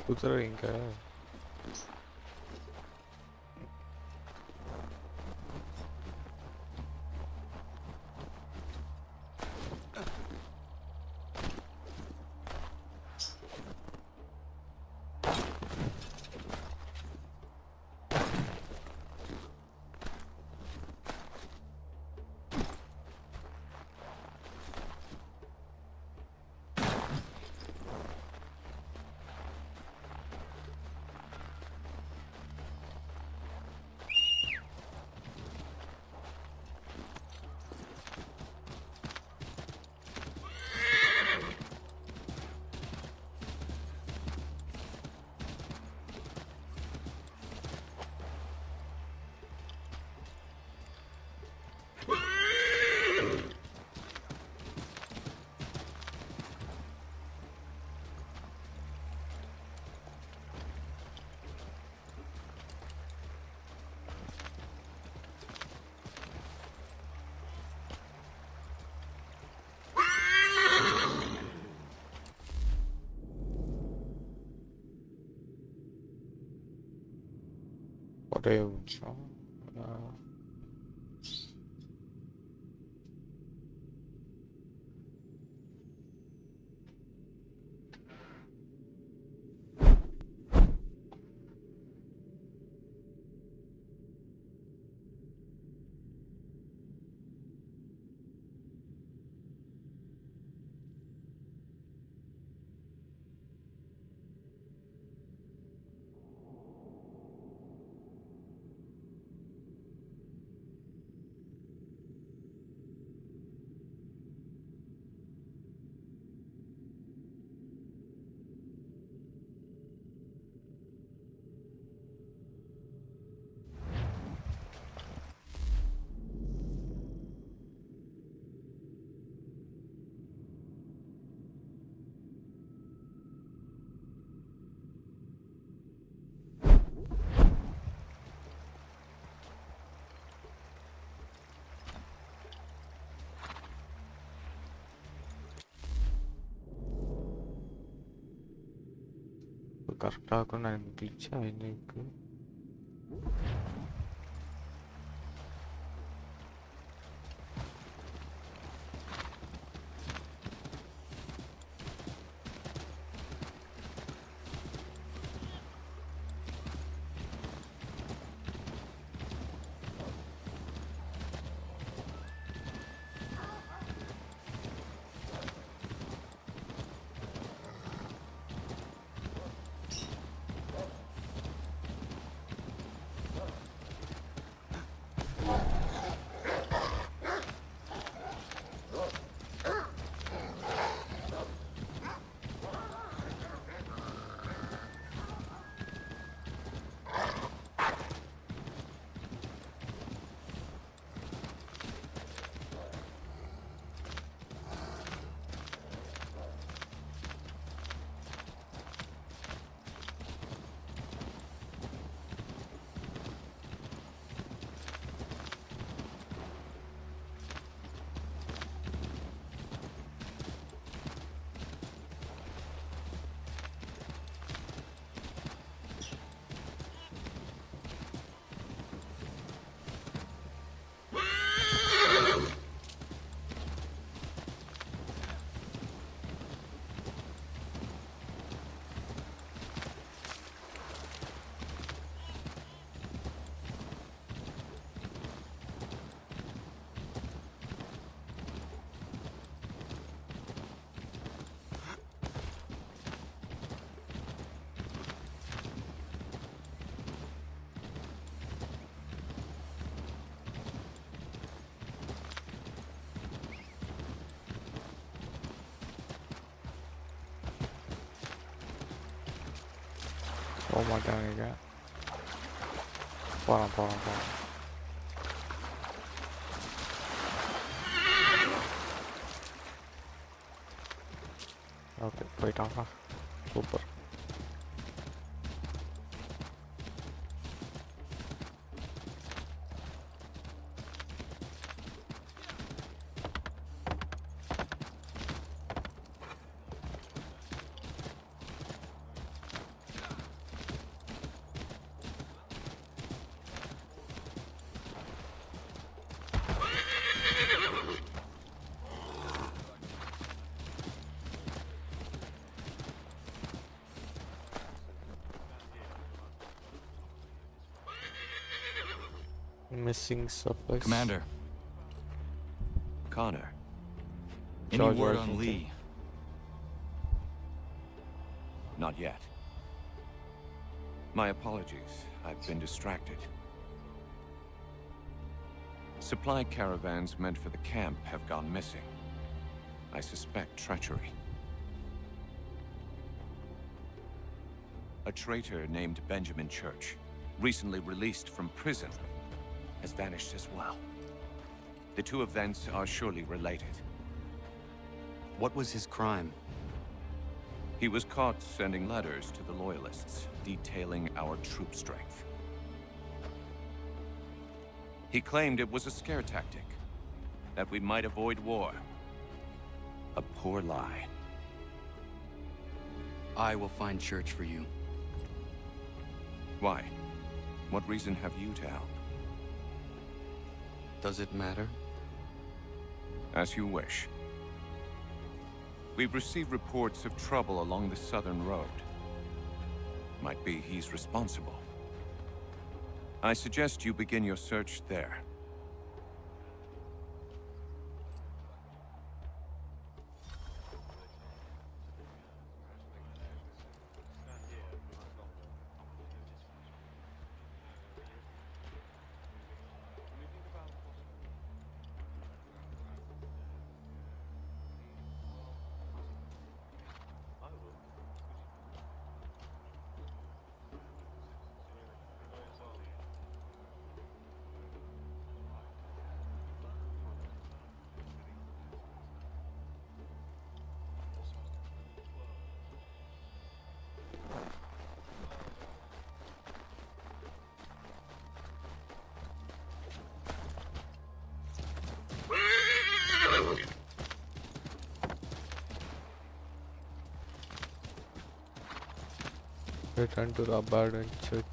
குதிரை இங்க ஒரே நிமிஷம் கரெக்டாக இருக்கும் நான் கிளிச்சா எனக்கு போக மாட்டாங்க போகலாம் போகலாம் போகலாம் ஓகே போயிட்டாங்களா super Missing supplies. Commander. Connor. Any George word on Washington. Lee? Not yet. My apologies. I've been distracted. Supply caravans meant for the camp have gone missing. I suspect treachery. A traitor named Benjamin Church, recently released from prison, has vanished as well. The two events are surely related. What was his crime? He was caught sending letters to the Loyalists, detailing our troop strength. He claimed it was a scare tactic, that we might avoid war. A poor lie. I will find Church for you. Why? What reason have you to help? Does it matter? As you wish. We've received reports of trouble along the southern road. Might be he's responsible. I suggest you begin your search there. Return to the abandoned church.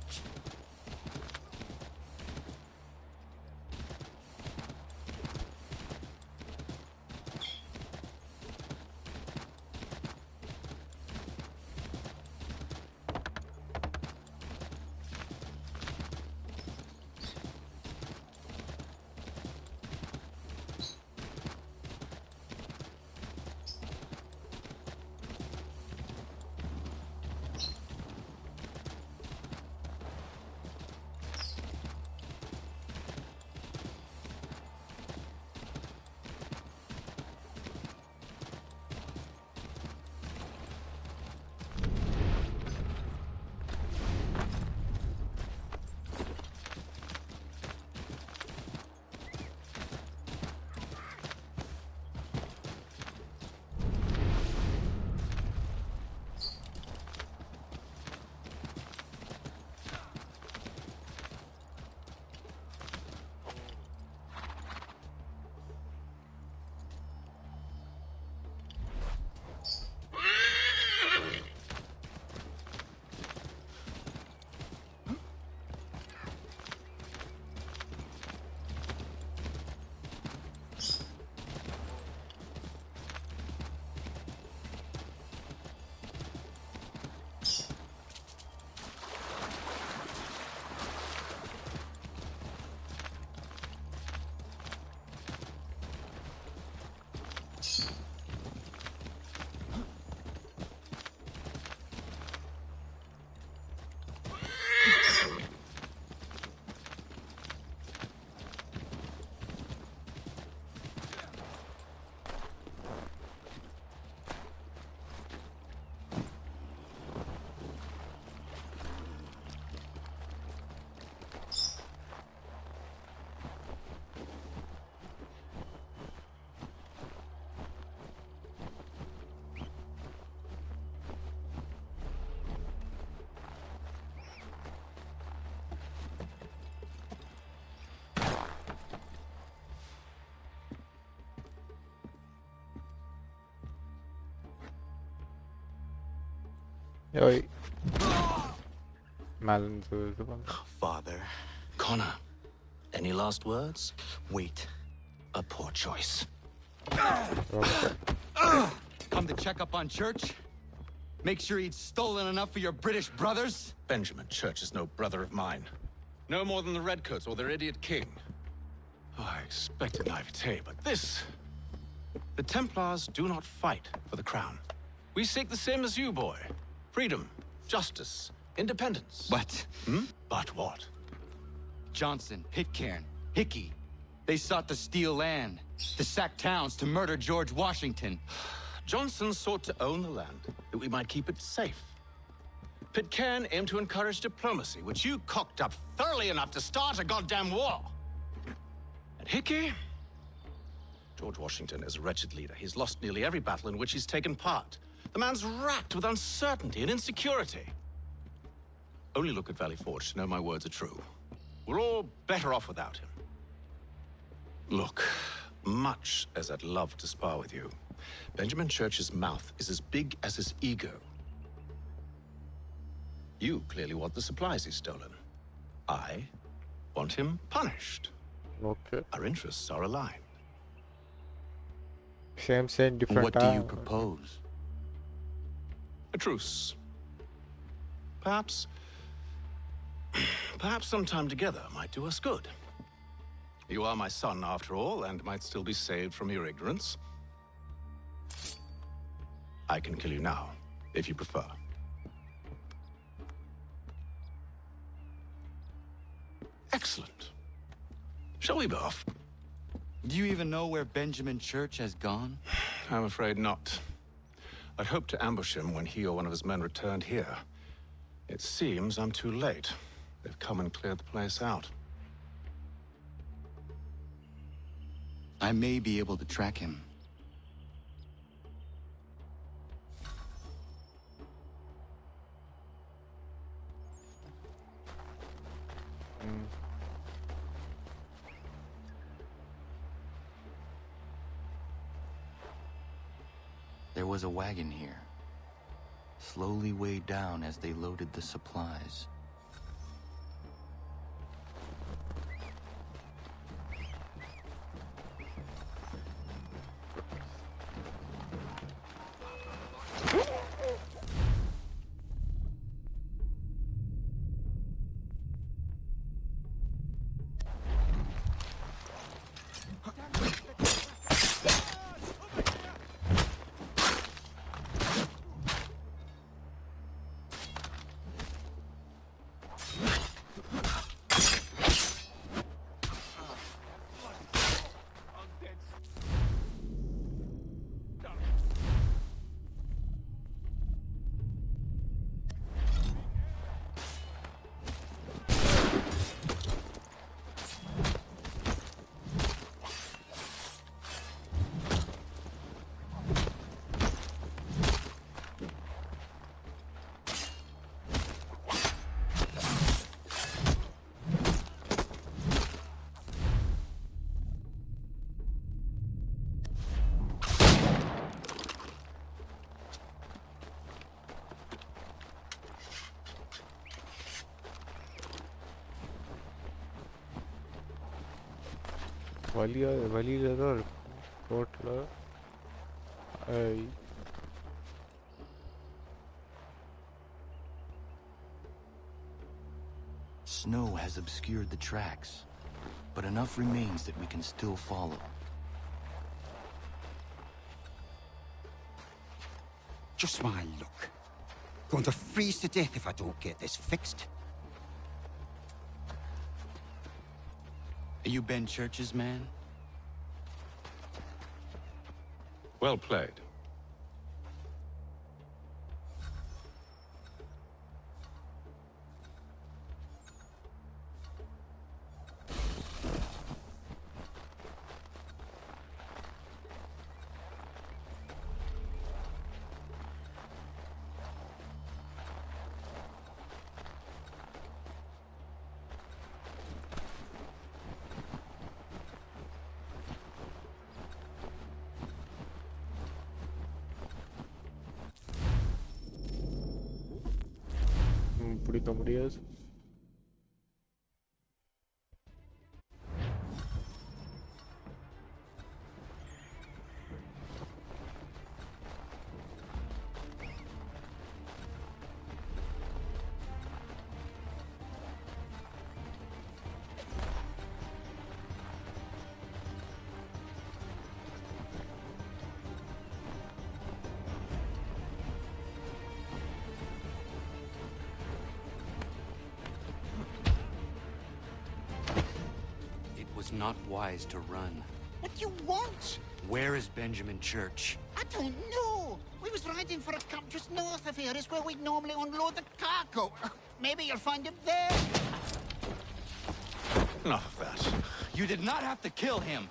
Oi. Father. Connor, any last words? Wait. A poor choice. Okay. Come to check up on Church? Make sure he'd stolen enough for your British brothers? Benjamin Church is no brother of mine. No more than the Redcoats or their idiot king. Oh, I expected naivete, but this... The Templars do not fight for the crown. We seek the same as you, boy. Freedom, justice, independence. But... But what? Johnson, Pitcairn, Hickey. They sought to steal land, to sack towns, to murder George Washington. Johnson sought to own the land, that we might keep it safe. Pitcairn aimed to encourage diplomacy, which you cocked up thoroughly enough to start a goddamn war. And Hickey? George Washington is a wretched leader. He's lost nearly every battle in which he's taken part. The man's racked with uncertainty and insecurity. Only look at Valley Forge to know my words are true. We're all better off without him. Look, much as I'd love to spar with you, Benjamin Church's mouth is as big as his ego. You clearly want the supplies he's stolen. I want him punished. Okay. Our interests are aligned. Same, different. What do you propose? A truce. Perhaps some time together might do us good. You are my son, after all, and might still be saved from your ignorance. I can kill you now, if you prefer. Excellent. Shall we be off? Do you even know where Benjamin Church has gone? I'm afraid not. I'd hoped to ambush him when he or one of his men returned here. It seems I'm too late. They've come and cleared the place out. I may be able to track him. There was a wagon here, slowly weighed down as they loaded the supplies. வழியில தான் இருக்கும் ரோட்ல. Snow has obscured the tracks, but enough remains that we can still follow. Just my luck. Going to freeze to death if I don't get this fixed. Are you Ben Church's man? Well played. பிடிக்க முடியாது. not wise to run. What do you want? Where is Benjamin Church? I don't know. We was riding for a camp just north of here. It's where we'd normally unload the cargo. Maybe you'll find him there. Enough of that. You did not have to kill him.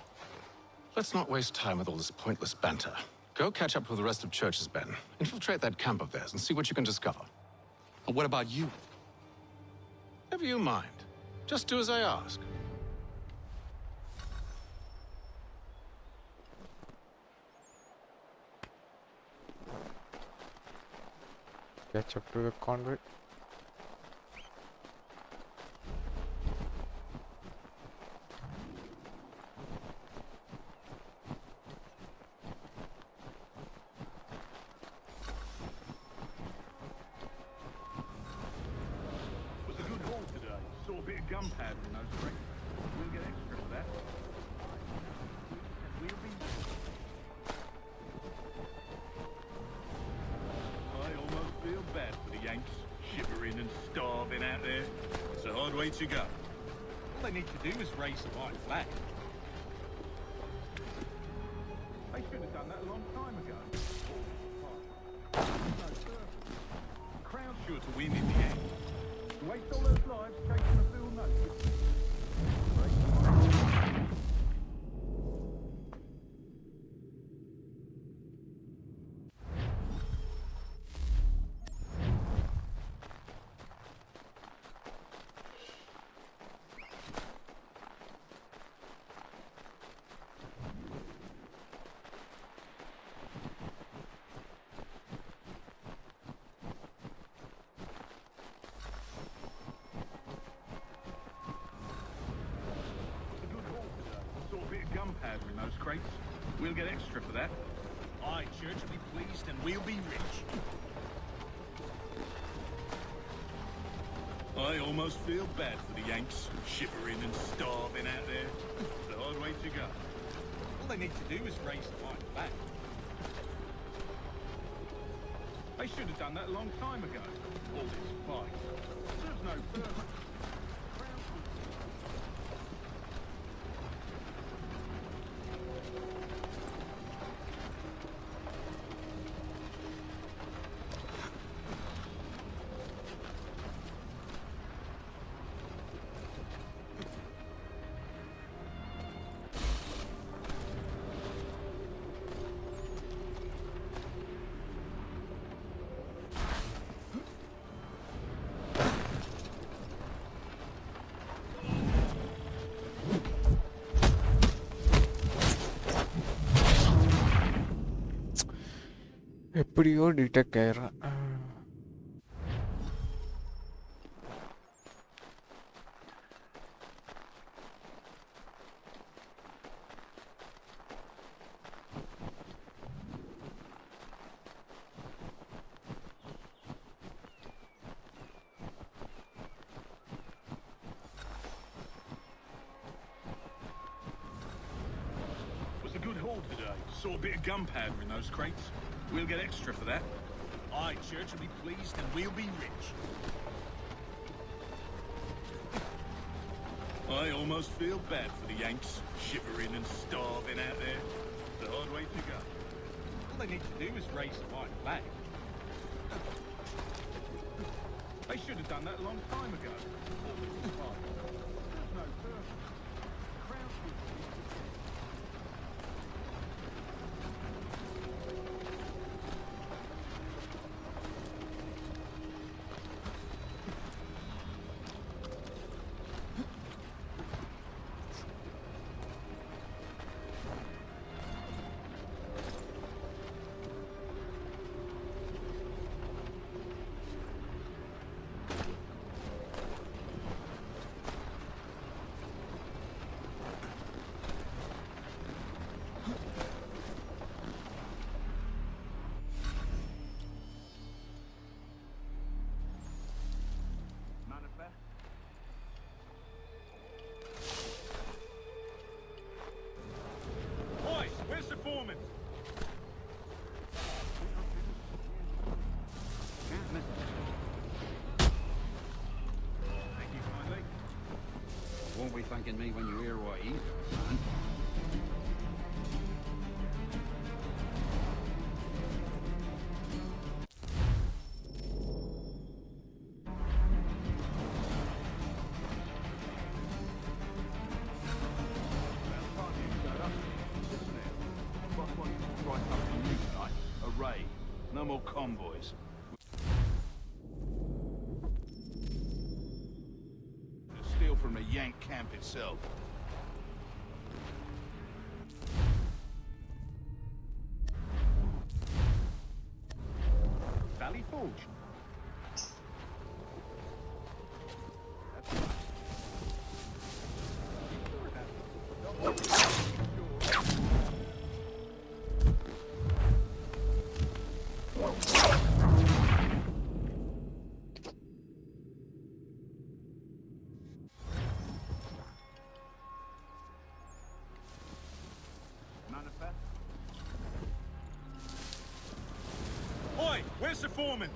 Let's not waste time with all this pointless banter. Go catch up with the rest of Church's men. Infiltrate that camp of theirs and see what you can discover. And what about you? Never you mind. Just do as I ask. Catch up to the convoy. Was a good haul today. Saw a bit of gunpowder in those crates. We'll get extra for that. We'll be... I almost feel bad for the Yanks, shivering and starving out there. It's a hard way to go. All they need to do is raise the white flag. They should have done that a long time ago. The crowd's sure to win in the end. Waste all those lives chasing a fool notice. Gunpowder in those crates. We'll get extra for that. Aye, Church will be pleased and we'll be rich. I almost feel bad for the Yanks, shivering and starving out there. It's a hard way to go. All they need to do is raise the white flag. They should have done that a long time ago. All this fight. Serves no purpose. எப்படியோ detect ஆயிடுறான். Was a good haul today. Saw a bit of gunpowder in those crates. We'll get extra for that. Aye, Church will be pleased and we'll be rich. I almost feel bad for the Yanks, shivering and starving out there. It's a hard way to go. All they need to do is raise the white flag. They should have done that a long time ago. All this fight. There's no purpose. The crowd should be... thanking me when you hear what he's done. Array. No more convoys. Steal from the Yank camp itself. Valley Forge. Oi, where's the foreman?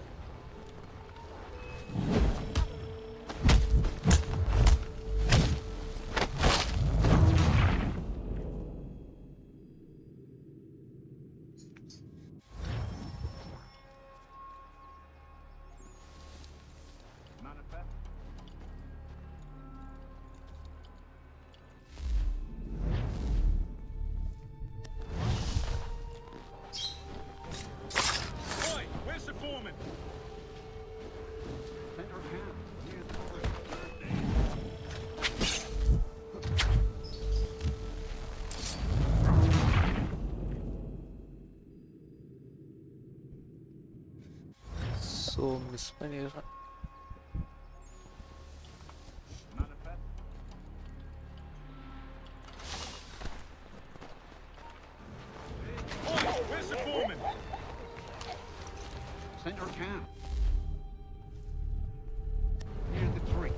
So miss பண்ணிடுறேன். Where's the foreman? Center camp. Here's the tree.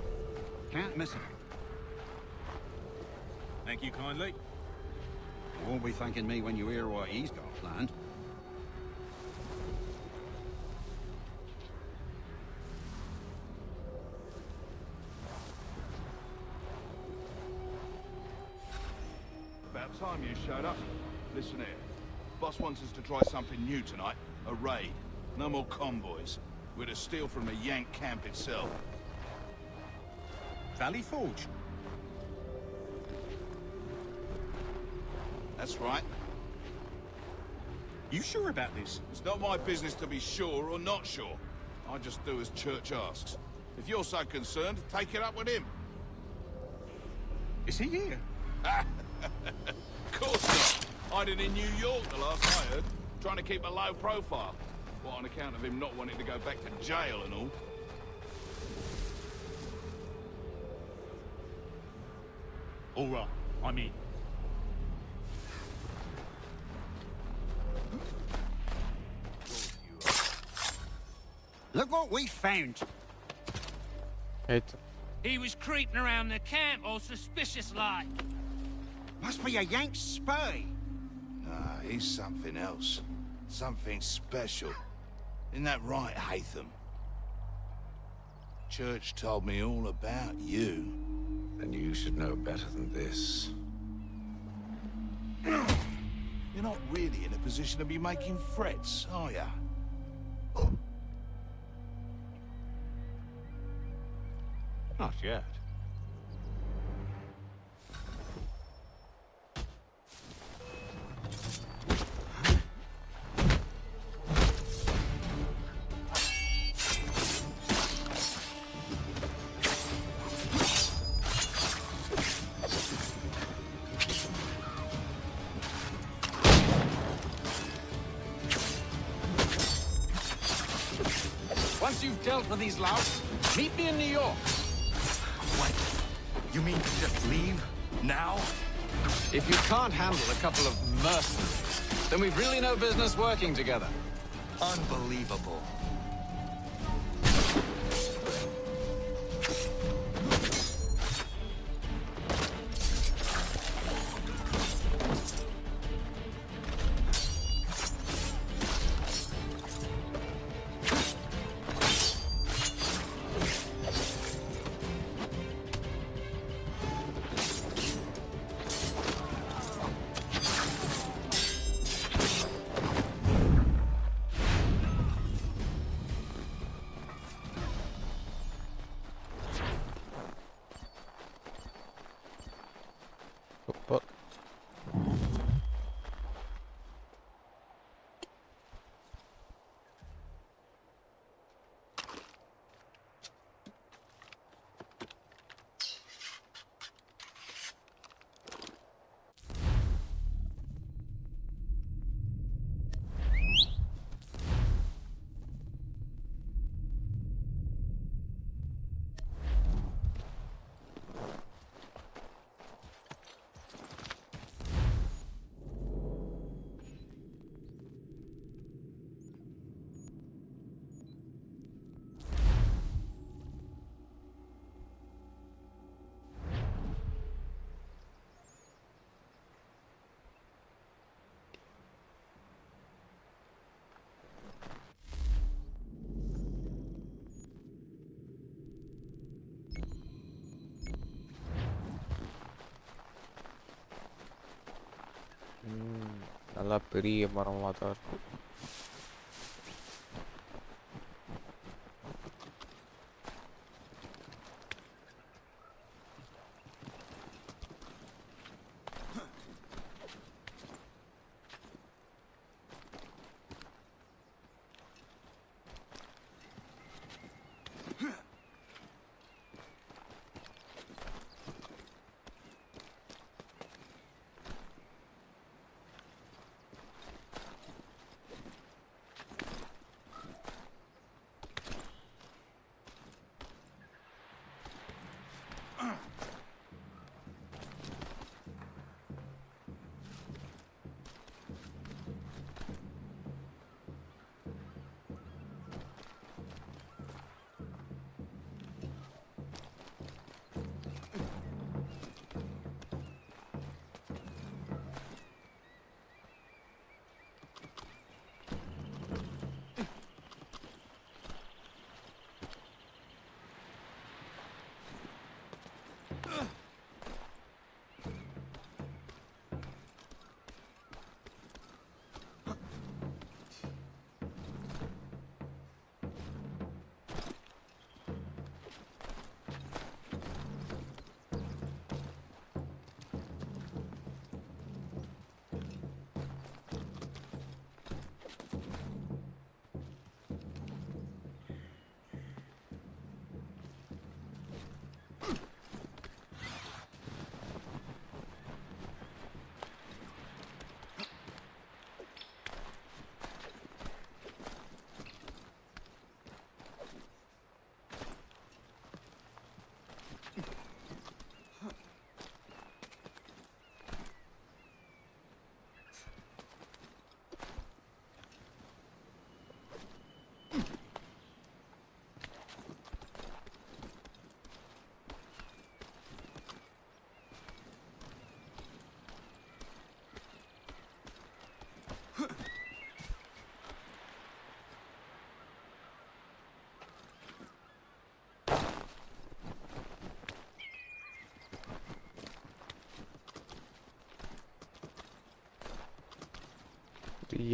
Can't miss it. Thank you kindly. You won't be thanking me when you hear what he's got planned. About time you showed up. Listen here. Boss wants us to try something new tonight. A raid. No more convoys. We're to steal from the Yank camp itself. Valley Forge? That's right. You sure about this? It's not my business to be sure or not sure. I just do as Church asks. If you're so concerned, take it up with him. Is he here? Of course not. Hiding in New York, the last I heard. Trying to keep a low profile. What, on account of him not wanting to go back to jail and all? All right, I'm in. Look what we found. He was creeping around the camp all suspicious like. Must be a Yank spy. Nah, he's something else. Something special. Isn't that right, Hatham? Church told me all about you. Then you should know better than this. You're not really in a position to be making threats, are ya? Not yet. Once you've dealt with these louts, meet me in New York. What? You mean to just leave? Now? If you can't handle a couple of mercenaries, then we've really no business working together. Unbelievable. நல்லா பெரிய மரமாக தான் இருக்கும்.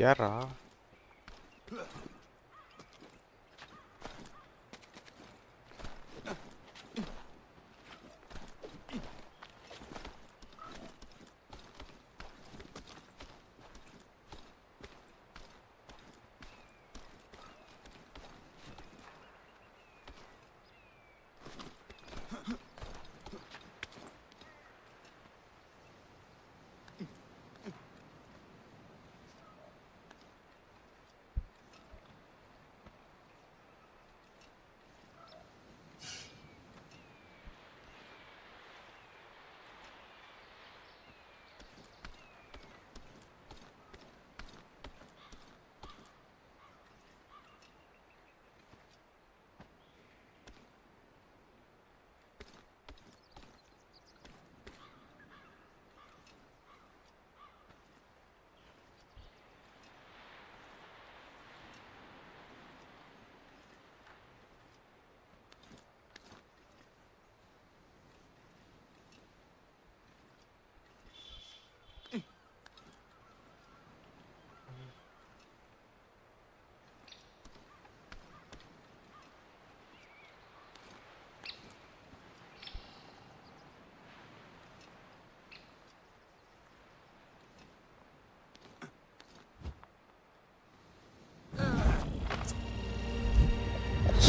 யாரா?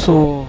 So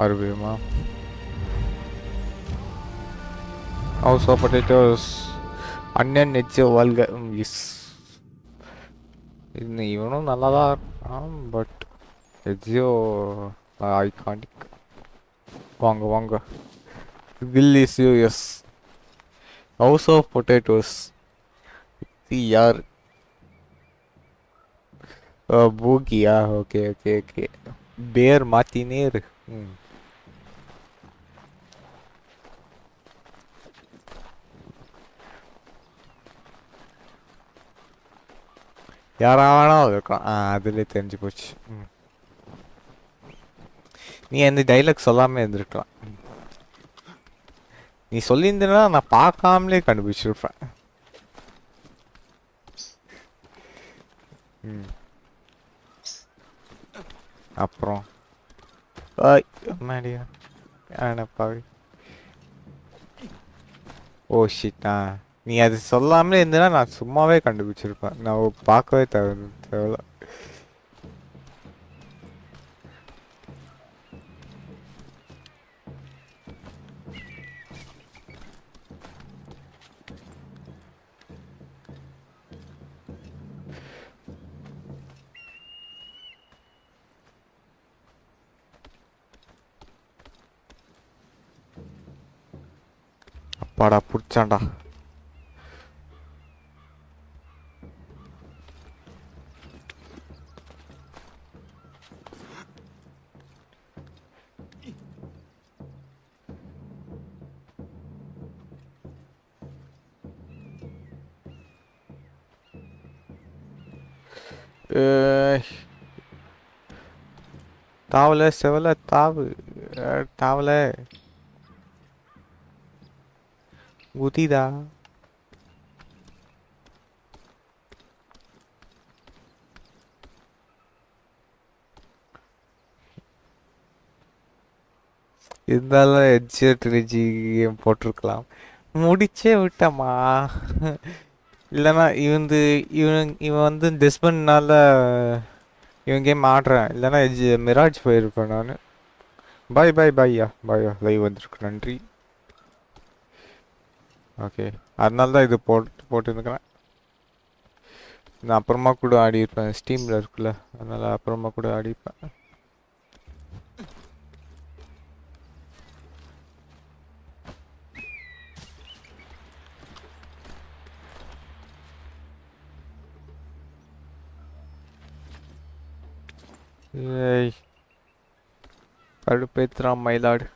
மறுபடியுமா? House of potatoes. Onion Ezio வாழ்க. S. இவனும் நல்லா தான் இருக்கான். But Ezio iconic. வாங்க வாங்க. Will is you, yes. House of potatoes. யார்? பூகியா? Okay okay okay. பேர் மாத்தினே இருக்கு. யாராவது இருக்கான். அதுலேயே தெரிஞ்சு போச்சு. நீ அந்த டைலாக் சொல்லாமல் இருந்திருக்கலாம். நீ சொல்லியிருந்தனா நான் பார்க்காமலே கண்டுபிடிச்சிருப்பேன். அப்புறம் மாடியா ஆனப்பாவி. ஓ ஷிட்டா, நீ அது சொல்லாமலே இருந்தனா நான் சும்மாவே கண்டுபிடிச்சிருப்பேன். நான் பார்க்கவே தேவையில்ல. அப்பாடா புடிச்சான்டா. தாவல செவல தாவு தாவல குதிதா. இருந்தாலும் எட்ஜ் ட்ரிஜி கேம் போட்டிருக்கலாம். முடிச்சே விட்டமா. இல்லைன்னா இவன் வந்து டெஸ்பன்னால இவன் கேம் ஆடுறேன். இல்லைன்னா எட்ஜ் மிராஜ் போயிருப்பேன் நான். பாய் பாய் பாய்யா பாய்யா. லைவ் வந்திருக்கு, நன்றி. ஓகே, அதனால தான் இது போட்டுருக்கிறேன். நான் அப்புறமா கூட ஆடியிருப்பேன். ஸ்டீமில் இருக்குல்ல, அதனால் அப்புறமா கூட ஆடியிருப்பேன். ஏய் கடுப்பேத்துறான் மயிலாடு.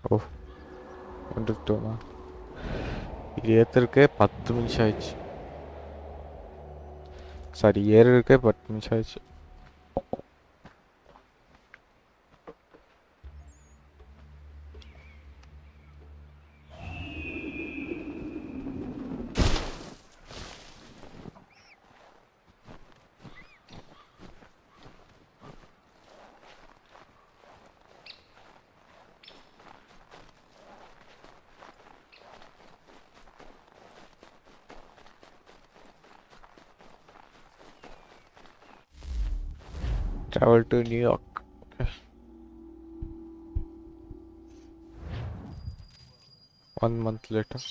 ஓ வந்துட்டோமா? இது ஏற்றுறக்கே 10 நிமிஷம் ஆயிடுச்சு. சாரி, ஏறுறதுக்கே 10 நிமிஷம் ஆயிடுச்சு. Travel to New York. Okay. 1 month later.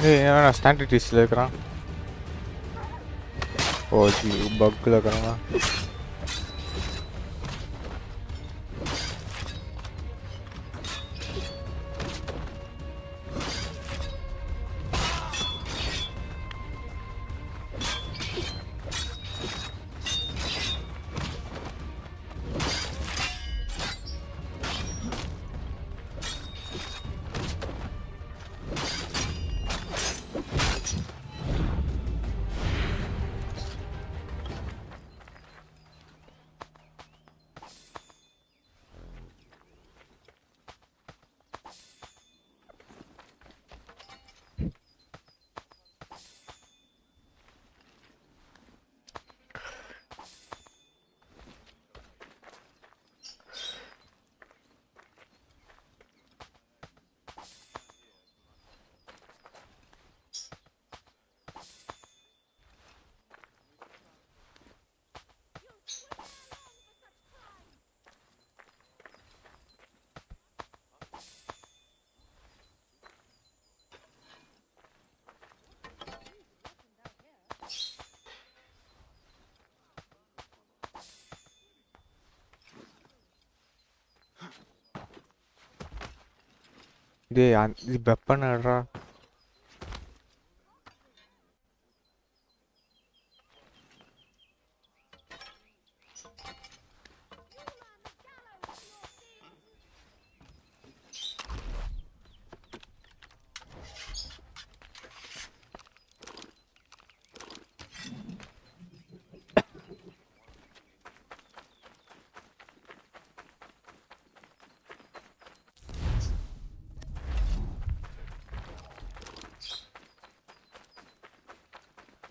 ஏய் என்ன ஸ்டாண்டர்ட் டீஸ்ல இருக்கறான் ஓ ஜி பக்ல இருக்கறான் டேய் இது வெப்பனடா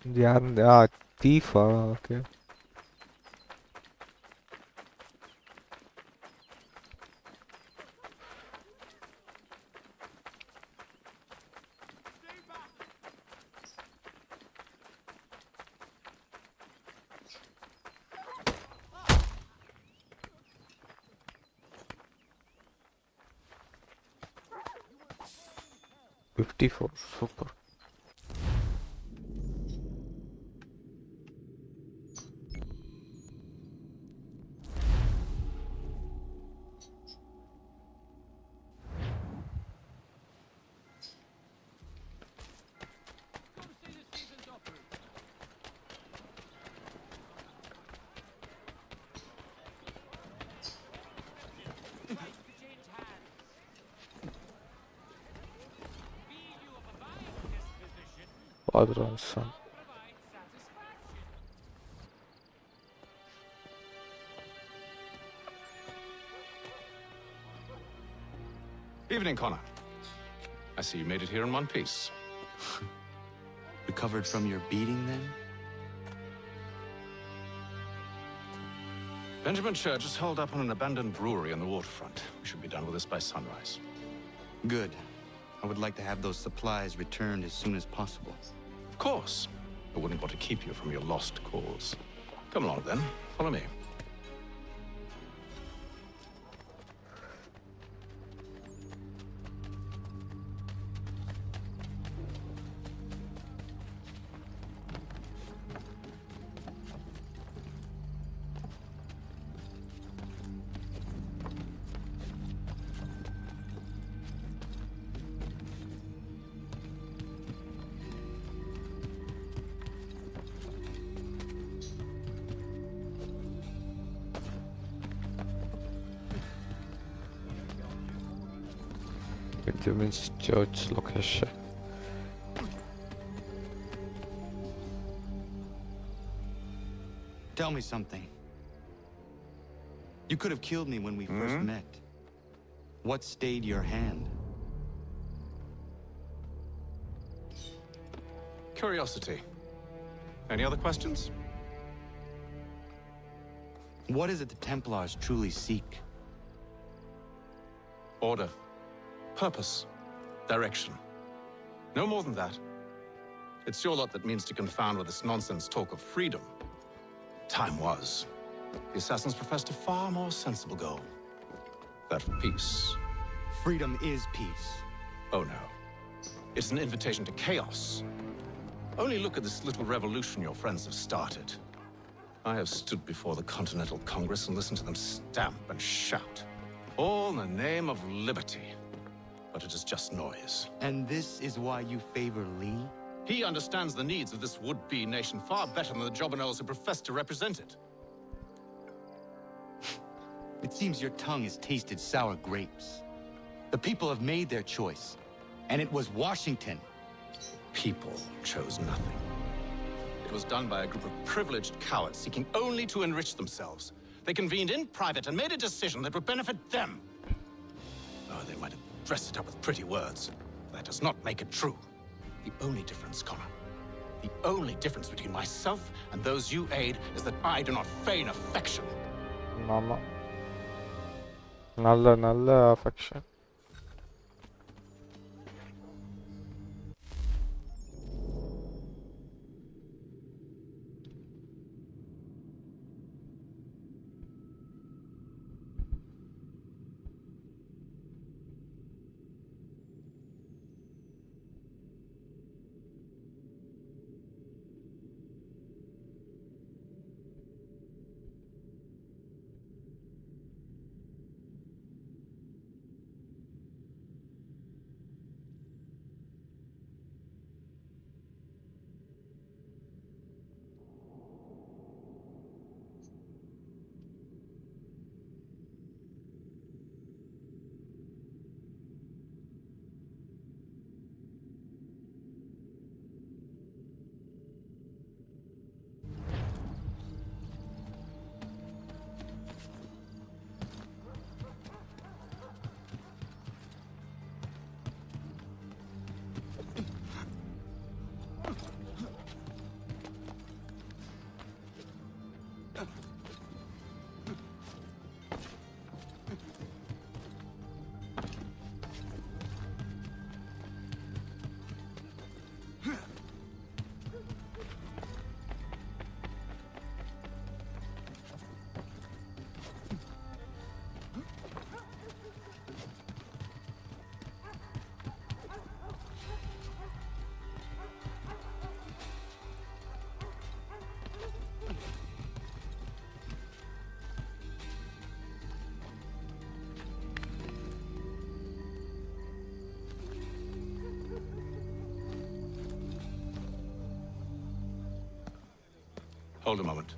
இது யாருந்த தீஃபா okay $54 super father and son. Evening, Connor. I see you made it here in one piece. Recovered from your beating, then? Benjamin Church is holed up on an abandoned brewery on the waterfront. We should be done with this by sunrise. Good. I would like to have those supplies returned as soon as possible. Of course. I wouldn't want to keep you from your lost cause. Come along, then. Follow me. Benjamin's Church location. Tell me something. You could have killed me when we first met. What stayed your hand? Curiosity. Any other questions? What is it the Templars truly seek? Order. Purpose. Direction. No more than that. It's your lot that means to confound with this nonsense talk of freedom. Time was. The assassins professed a far more sensible goal. That of peace. Freedom is peace. Oh no. It's an invitation to chaos. Only look at this little revolution your friends have started. I have stood before the Continental Congress and listened to them stamp and shout. All in the name of liberty. But it is just noise. And this is why you favor Lee? He understands the needs of this would-be nation far better than the jobberknolls who profess to represent it. It seems your tongue has tasted sour grapes. The people have made their choice, and it was Washington. People chose nothing. It was done by a group of privileged cowards seeking only to enrich themselves. They convened in private and made a decision that would benefit them. Oh, they might have dressed it up with pretty words. That does not make it true. The only difference, Connor, the only difference between myself and those you aid is that I do not feign affection. Mama. Nalla affection. Hold a moment.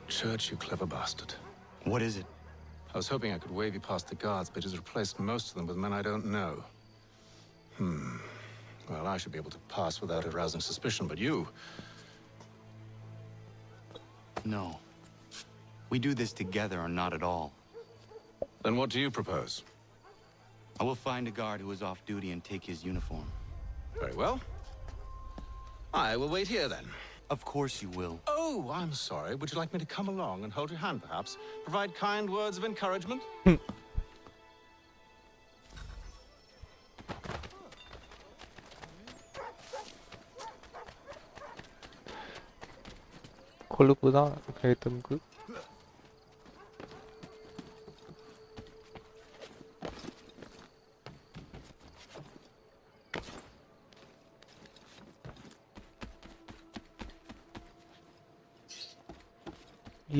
Church, you clever bastard. What is it? I was hoping I could wave you past the guards, but he's replaced most of them with men I don't know. Well, I should be able to pass without arousing suspicion, but you... No. We do this together or not at all. Then what do you propose? I will find a guard who is off duty and take his uniform. Very well. I will wait here, then. Of course you will. Oh, I'm sorry. Would you like me to come along and hold your hand, perhaps? Provide kind words of encouragement? கொழுப்புதான் கைத்தமுக்கு.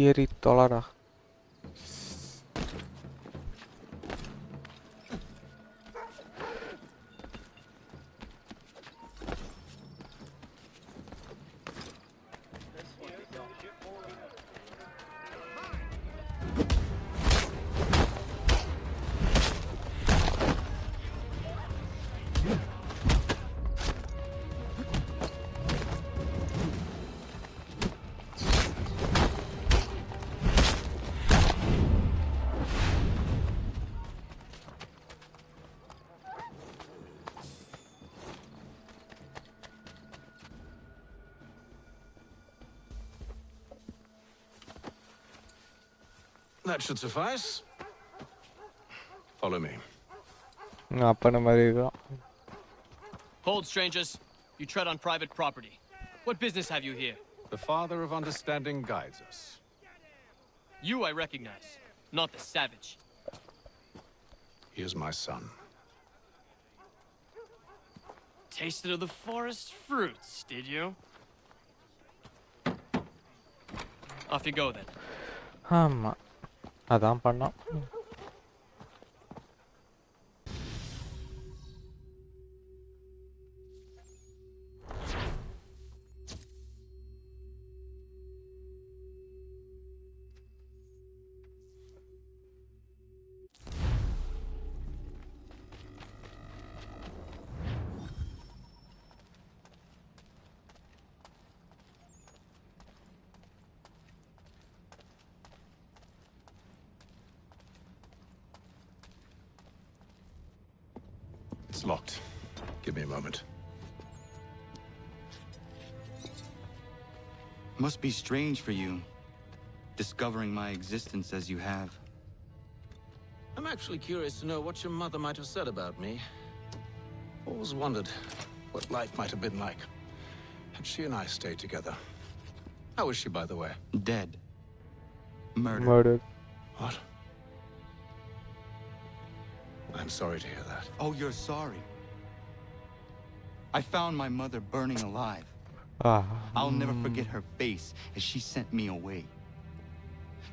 ஏறி தொலைடா. That should suffice. Follow me. அப்பன மாதிரி இருக்கான். Hold, strangers. You tread on private property. What business have you here? The father of understanding guides us. You I recognize, not the savage. Here's my son. Tasted of the forest fruits, did you? Off you go then. ஆமா அதான் பண்ணோம். It's locked. Give me a moment. Must be strange for you, discovering my existence as you have. I'm actually curious to know what your mother might have said about me. Always wondered what life might have been like had she and I stayed together. How is she, by the way? Dead. Murdered. Murdered. What? I'm sorry to hear that. Oh, you're sorry. I found my mother burning alive. I'll never forget her face as she sent me away.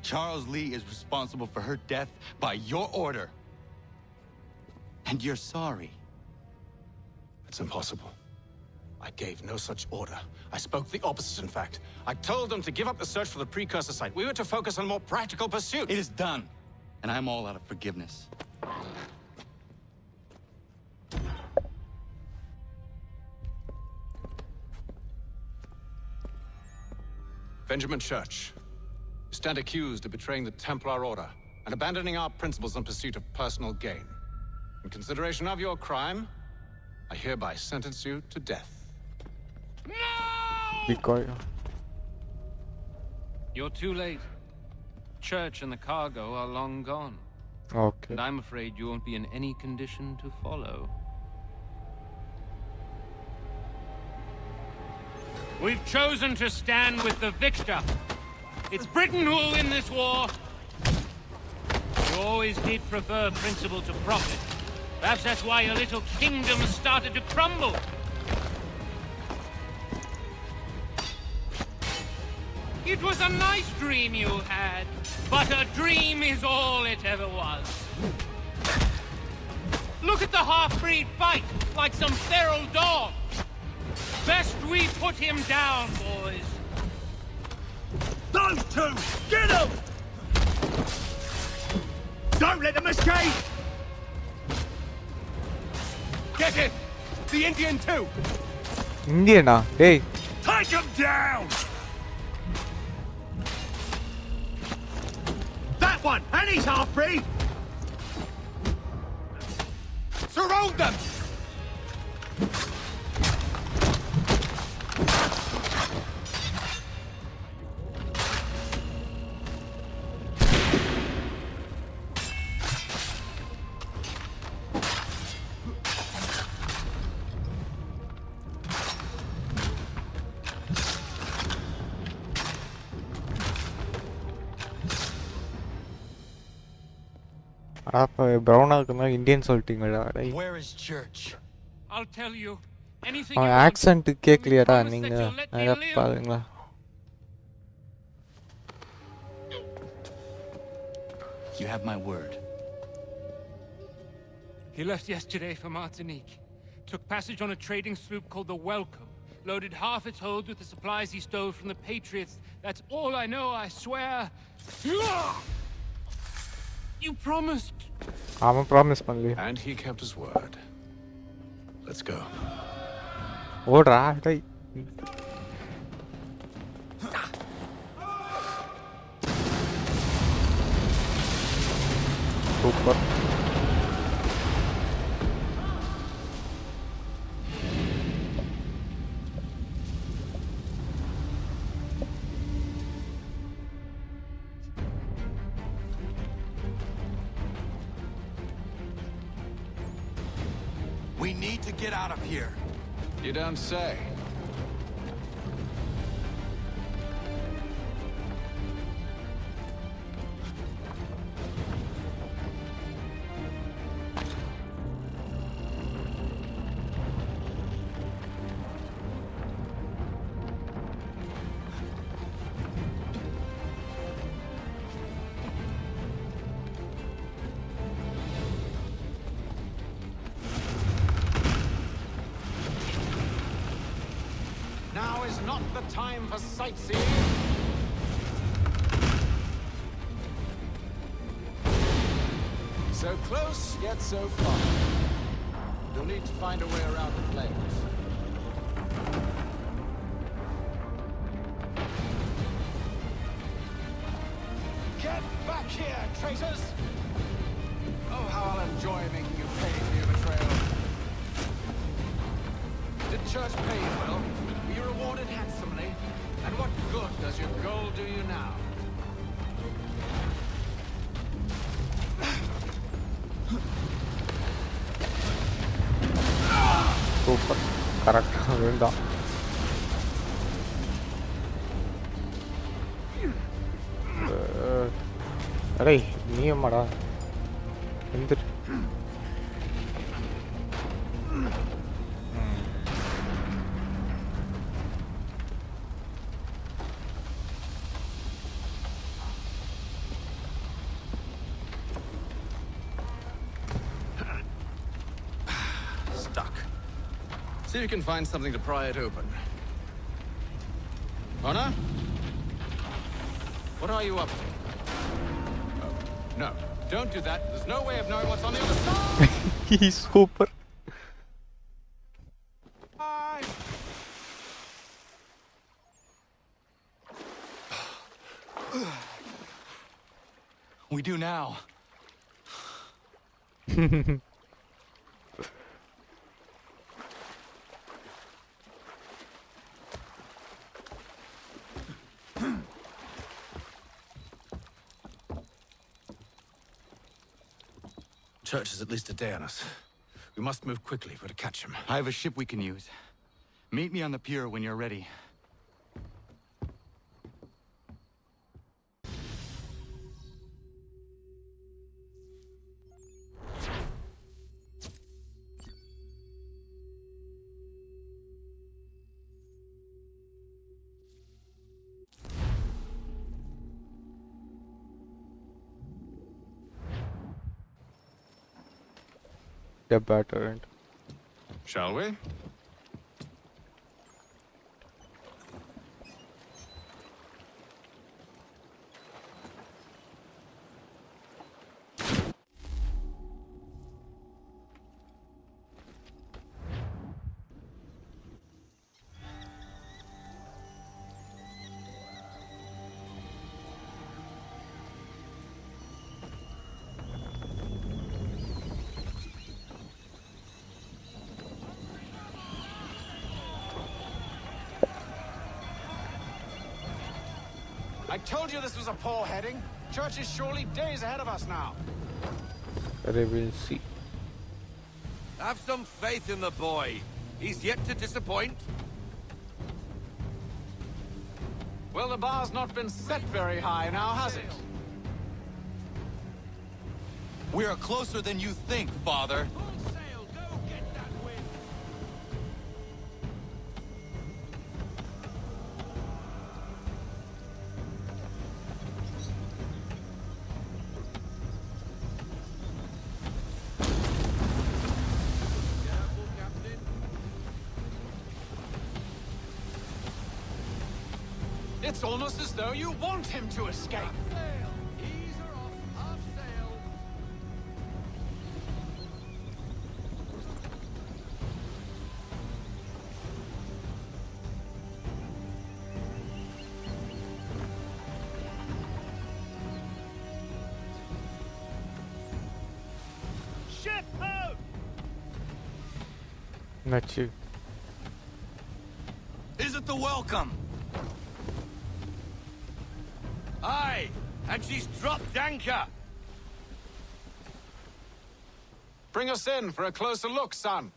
Charles Lee is responsible for her death by your order. And you're sorry. It's impossible. I gave no such order. I spoke the opposite, in fact. I told them to give up the search for the precursor site. We were to focus on more practical pursuits. It is done, and I'm all out of forgiveness. Benjamin Church, you stand accused of betraying the Templar Order and abandoning our principles in pursuit of personal gain. In consideration of your crime, I hereby sentence you to death. Because You're too late. Church and the cargo are long gone. Okay. And I'm afraid you won't be in any condition to follow. We've chosen to stand with the victor. It's Britain who will win this war. You always did prefer principle to profit. Perhaps that's why your little kingdom started to crumble. It was a nice dream you had, but a dream is all it ever was. Look at the half-breed fight like some feral dog. Best we put him down, boys. Those two! Get them! Don't let them escape! Get it! The Indian too! Indiana, hey. Take him down! That one! And he's half-breed! Surround them! அப்ப பிரவுனா இருக்குனா Indian சொல்லிட்டீங்கடா. Where is Church? I'll tell you. Anything அவன் accent கேட்கலையாடா நீங்க? அத பாருங்களா. You have my word. He left yesterday for Martinique. Took passage on a trading sloop called the Welcome. Loaded half its hold with the supplies he stole from the Patriots. That's all I know, I swear. You promised. அவன் promise பண்ணல. And he kept his word. Let's go. ஓடுறா டேய். Super. We need to get out of here. You don't say. not the time for sightseeing. So close, yet so far. You'll need to find a way around the flames. Get back here, traitors! Oh, how I'll enjoy making you pay for your betrayal. Did Church pay you well? Were you rewarded handsomely? And what good does your gold do you now? Super. Correct. வேண்டாம். அடே நீயமாடா எந்திரு. Stuck. See if you can find something to pry it open. Honor? What are you up to? Oh, no. Don't do that. There's no way of knowing what's on the other side! He's super. We do now. Church is at least a day on us. We must move quickly if we're to catch him. I have a ship we can use. Meet me on the pier when you're ready. The better. Shall we? I told you this was a poor heading. Church is surely days ahead of us now. We will see. Have some faith in the boy. He's yet to disappoint. Well, the bar's not been set very high now, has it? We are closer than you think, Father. It's almost as though you want him to escape. Ship out! Not you. Is it the welcome? Aye, and she's dropped anchor. Bring us in for a closer look, son.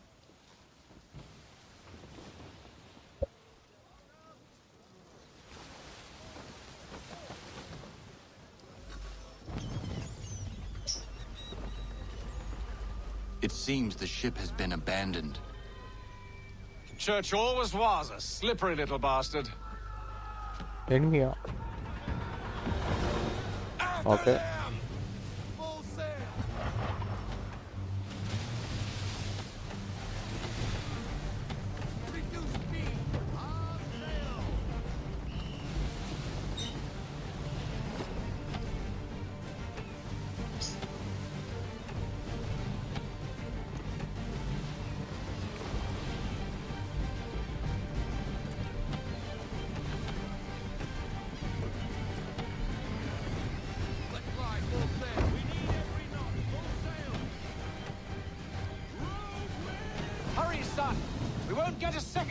It seems the ship has been abandoned. Church always was a slippery little bastard. Enemy. Okay.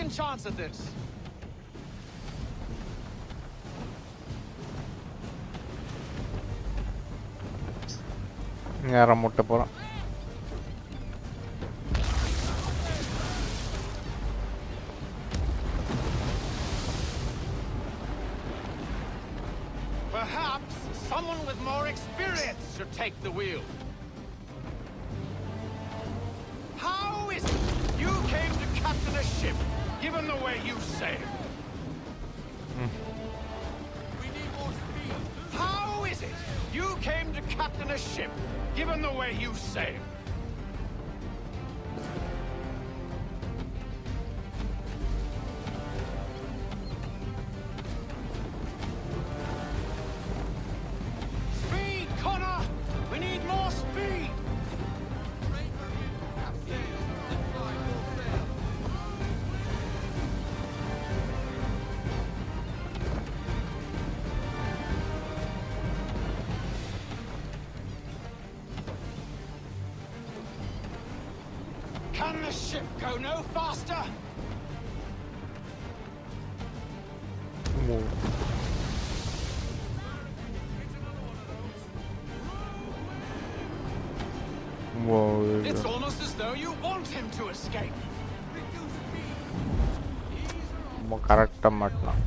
second chance at this. நேரம் முட்ட போறான். Perhaps someone with more experience should take the wheel. How is it you came to captain a ship, given the way you sailed? We need more speed. How is it you came to captain a ship, given the way you sailed? Speed, Connor! We need more speed! Can the ship go no faster? Whoa. It's almost as though you want him to escape. கரெக்டா மாட்டலாம்.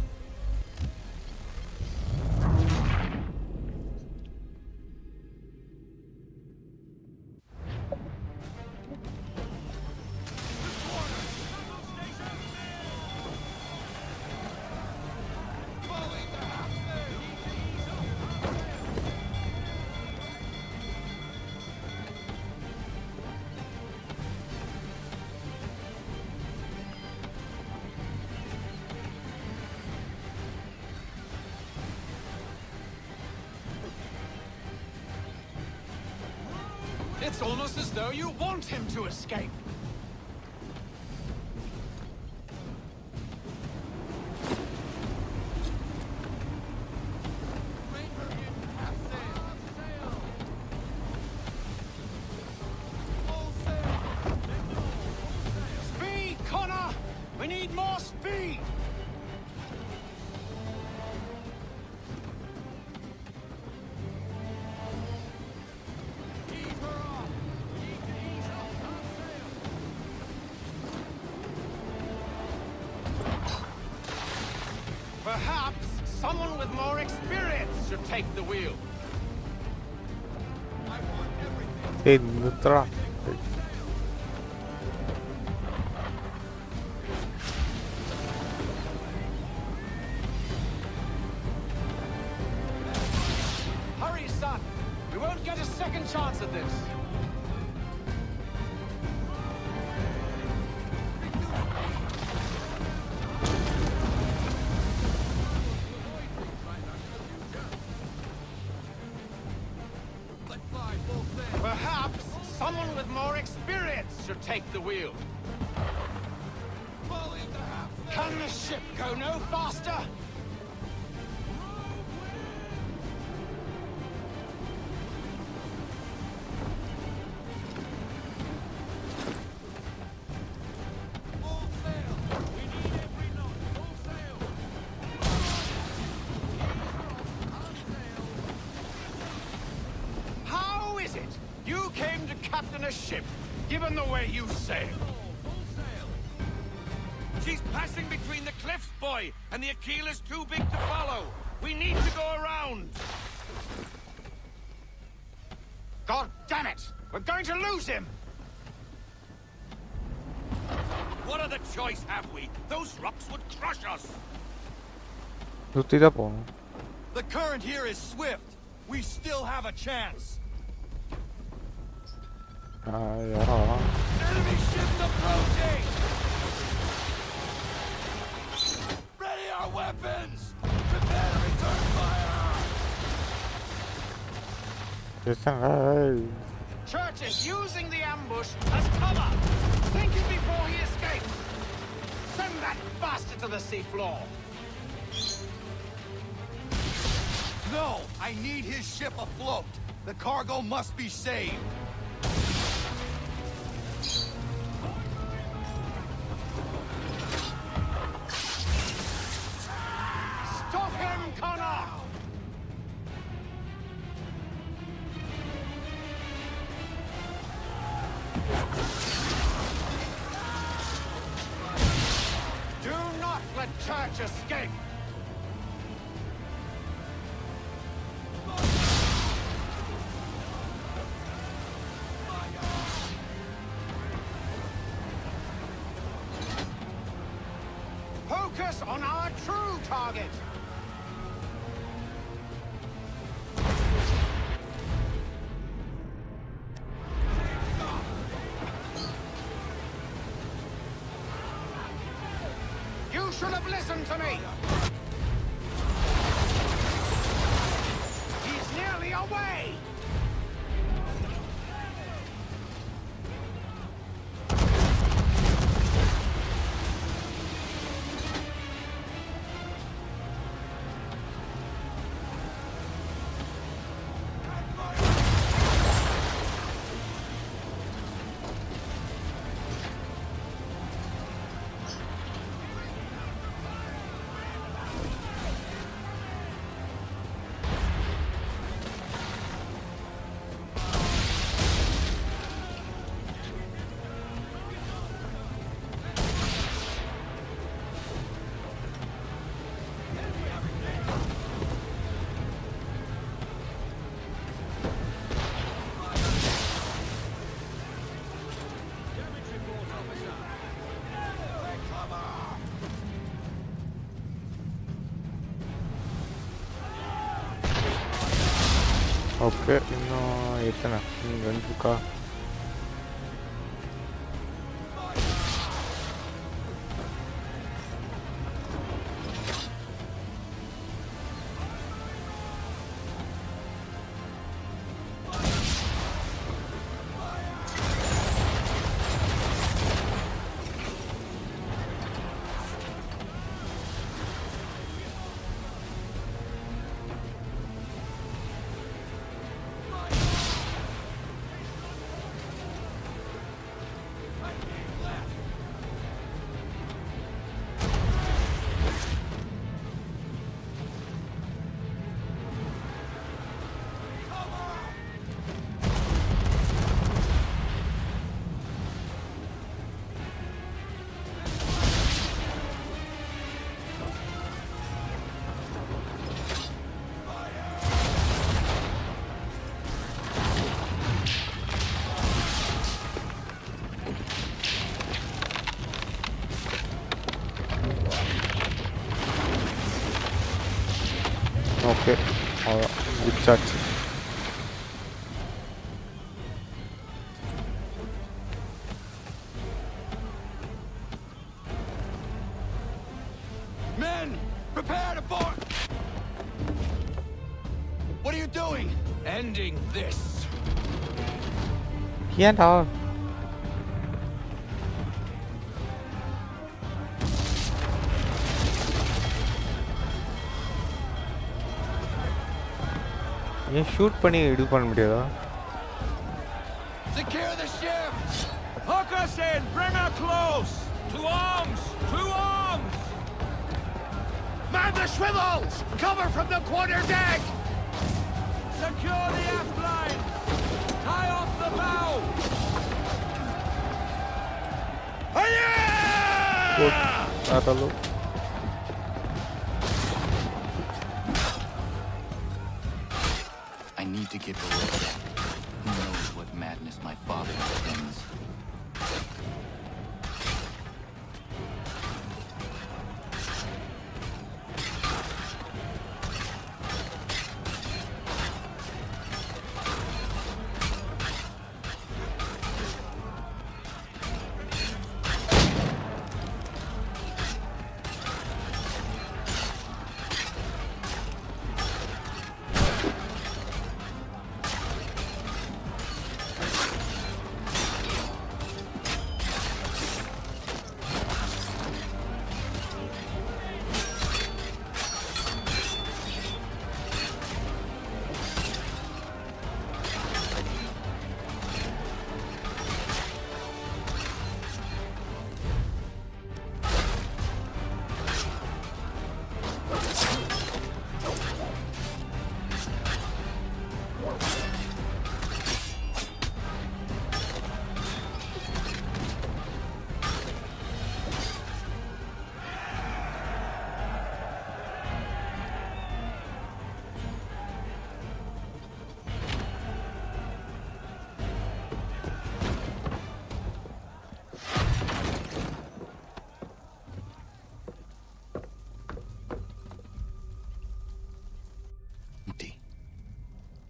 It's almost as though you want him to escape. Speed, Connor! We need more speed! Perhaps someone with more experience should take the wheel. Hey, Nutra. Hurry, son! We won't get a second chance at this. Perhaps someone with more experience should take the wheel. Can the ship go no faster? How is it you came to captain a ship, given the way you sail? She's passing between the cliffs, boy, and the Aquila's too big to follow. We need to go around. God damn it! We're going to lose him! What other choice have we? Those rocks would crush us. சுத்திதான் போகணும். The current here is swift. We still have a chance. யாரா? Enemy ships approaching! Ready our weapons! Prepare to return fire! Church is using the ambush as cover! Think it before he escapes! Send that bastard to the seafloor! No! I need his ship afloat! The cargo must be saved! let Church escape! Focus on our true target! You should have listened to me! He's nearly away! Okay இன்னும் எத்தனை 2 இருக்கா? Okay முடிச்சாச்சு. Men, prepare to board! What are you doing? Ending this. ஏன்டா? ஏன் shoot பண்ணி இது பண்ண முடியாதா? Secure the ship! Hook us in! Bring her close! To arms! To arms! Man the swivels! Cover from the quarter deck! Secure the aft line! Tie off the bow! Hello. I need to get below that. Who knows what madness my father intends?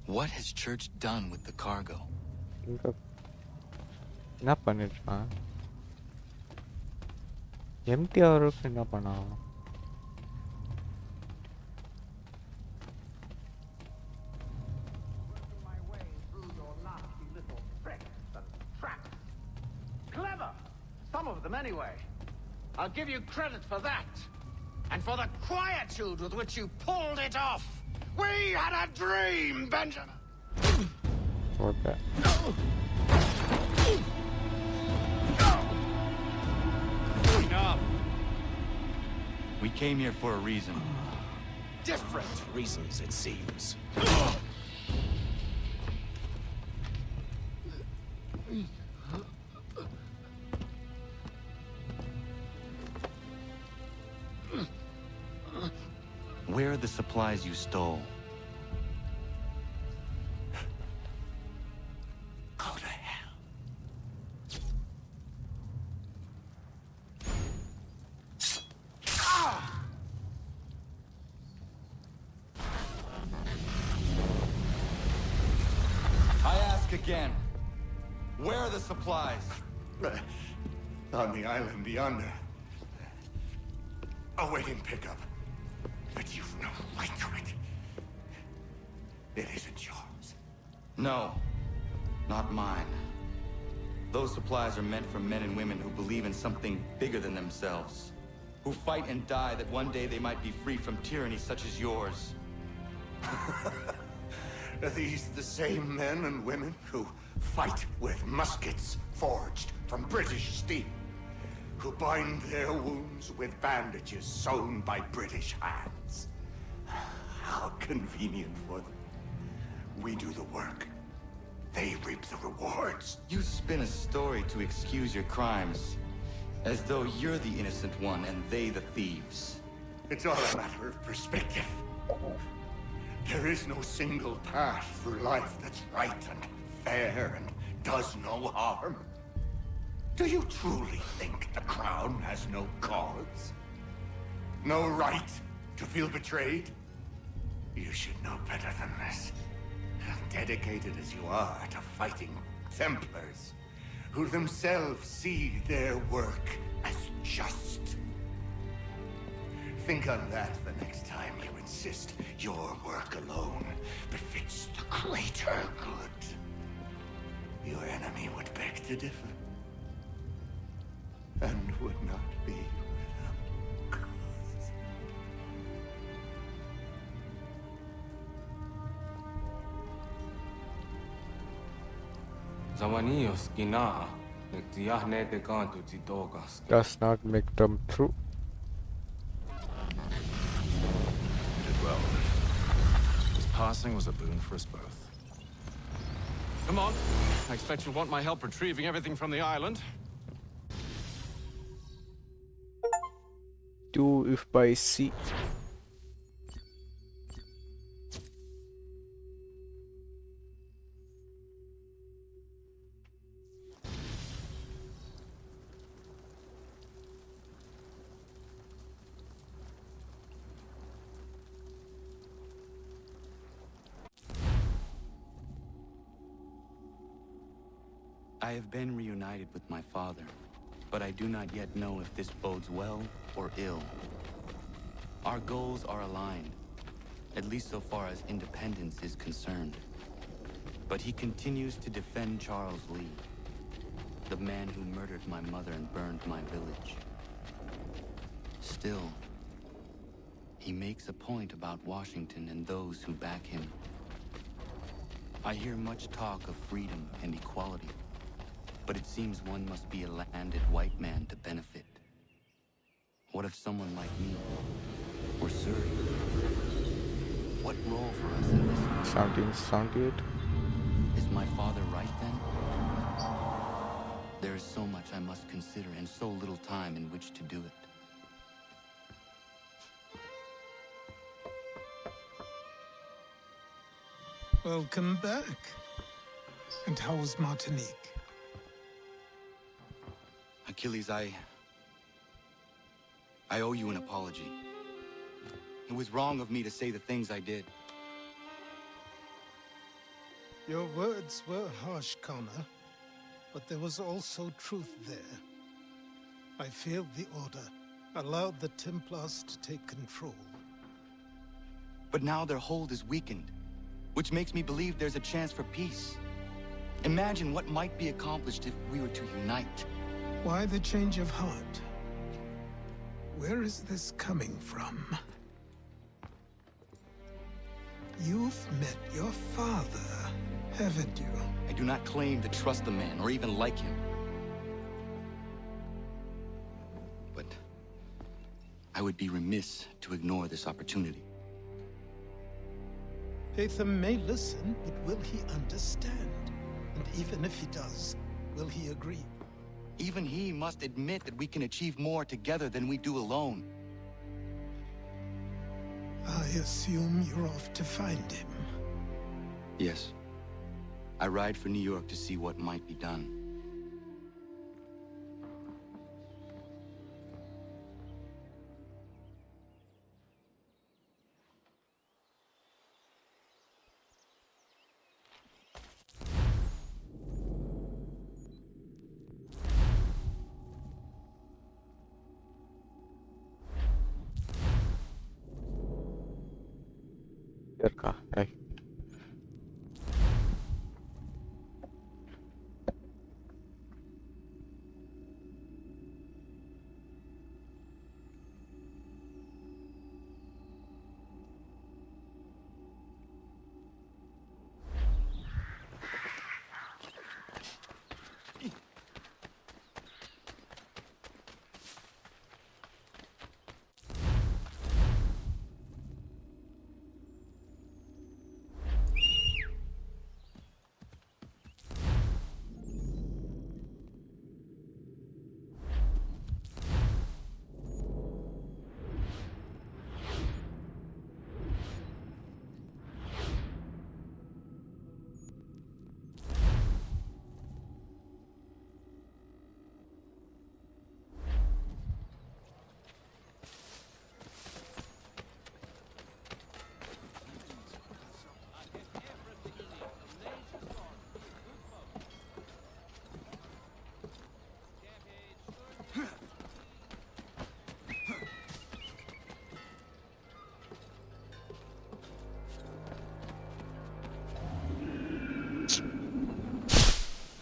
What has Church done with the cargo? என்ன பண்ணிருக்கான்? Empty ஆவருக்கு என்ன பண்ணான்? Clever! Some of them anyway. I'll give you credit for that. And for the quietude with which you pulled it off. We had a dream, Benjamin! Okay. Enough! We came here for a reason. Different reasons, it seems. Where are the supplies you stole? Go to hell. I ask again. Where are the supplies? On the island yonder. Awaiting pickup. But you've no right to it. It isn't yours. No, not mine. Those supplies are meant for men and women who believe in something bigger than themselves. Who fight and die that one day they might be free from tyranny such as yours. Are these the same men and women who fight with muskets forged from British steel? Who bind their wounds with bandages sewn by British hands? How convenient for them. We do the work. They reap the rewards. You spin a story to excuse your crimes, as though you're the innocent one and they the thieves. It's all a matter of perspective. There is no single path through life that's right and fair and does no harm. Do you truly think the Crown has no cause? No right to feel betrayed? You should know better than this. Dedicated as you are to fighting Templars, who themselves see their work as just. Think on that the next time you insist your work alone befits the greater good. Your enemy would beg to differ, and would not be without cause. Does not make them true. You did well. This passing was a boon for us both. Come on. I expect you'll want my help retrieving everything from the island. Do if by sea. I have been reunited with my father, but I do not yet know if this bodes well or ill. Our goals are aligned, at least so far as independence is concerned. But he continues to defend Charles Lee, the man who murdered my mother and burned my village. Still, he makes a point about Washington and those who back him. I hear much talk of freedom and equality, but it seems one must be a landed white man to benefit. What if someone like me were Surrey? What role for us in this? 1778. Is my father right then? There is so much I must consider and so little time in which to do it. Welcome back. And how was Martinique? Achilles, I owe you an apology. It was wrong of me to say the things I did. Your words were harsh, Connor, but there was also truth there. I failed the Order, allowed the Templars to take control. But now their hold is weakened, which makes me believe there's a chance for peace. Imagine what might be accomplished if we were to unite. Why the change of heart? Where is this coming from? You've met your father, haven't you? I do not claim to trust the man or even like him. But I would be remiss to ignore this opportunity. Hatham may listen, but will he understand? And even if he does, will he agree? Even he must admit that we can achieve more together than we do alone. I assume you're off to find him. Yes. I ride for New York to see what might be done. இருக்கா டேய்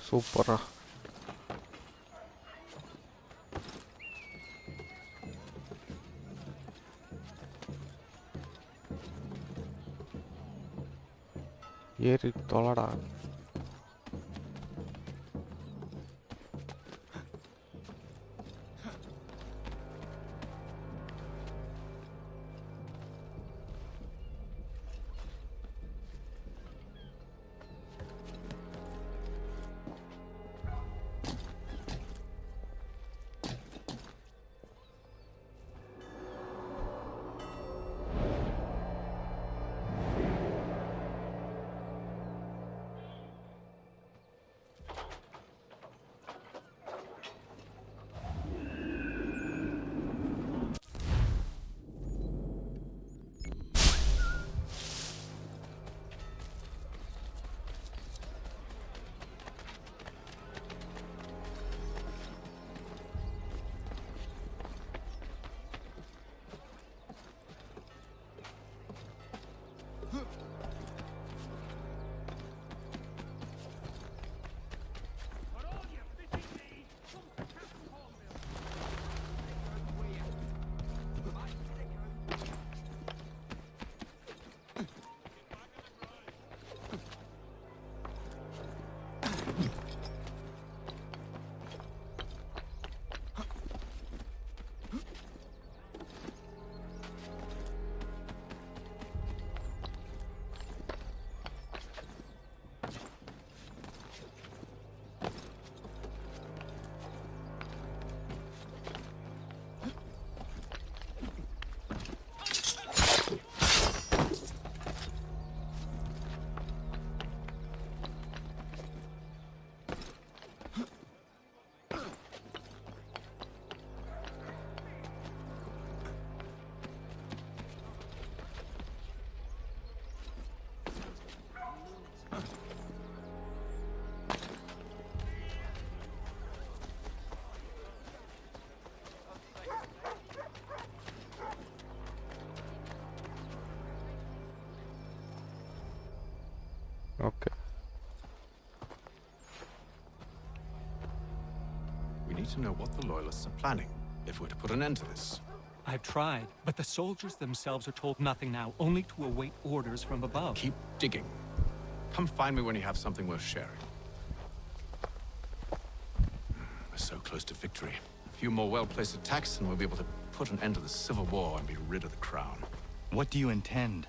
சூப்பரா ஏறி தொலைடா Okay. We need to know what the Loyalists are planning, if we're to put an end to this. I've tried, but the soldiers themselves are told nothing now, only to await orders from above. Keep digging. Come find me when you have something worth sharing. We're so close to victory. A few more well-placed attacks and we'll be able to put an end to the Civil War and be rid of the crown. What do you intend?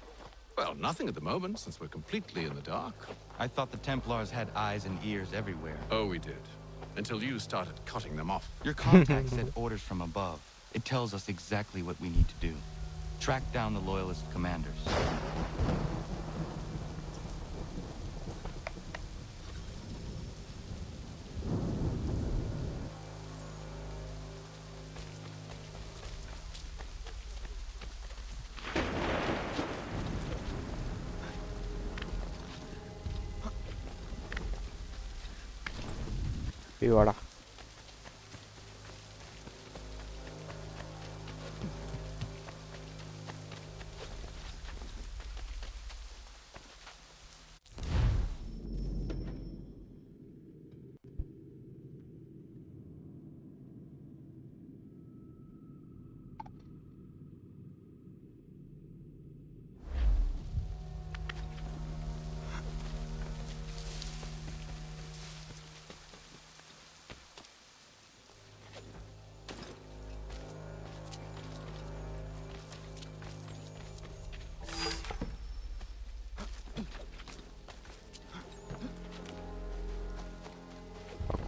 Well, nothing at the moment, since we're completely in the dark. I thought the Templars had eyes and ears everywhere. Oh, we did. Until you started cutting them off. Your contact said orders from above. It tells us exactly what we need to do. Track down the Loyalist commanders. Hey, vada.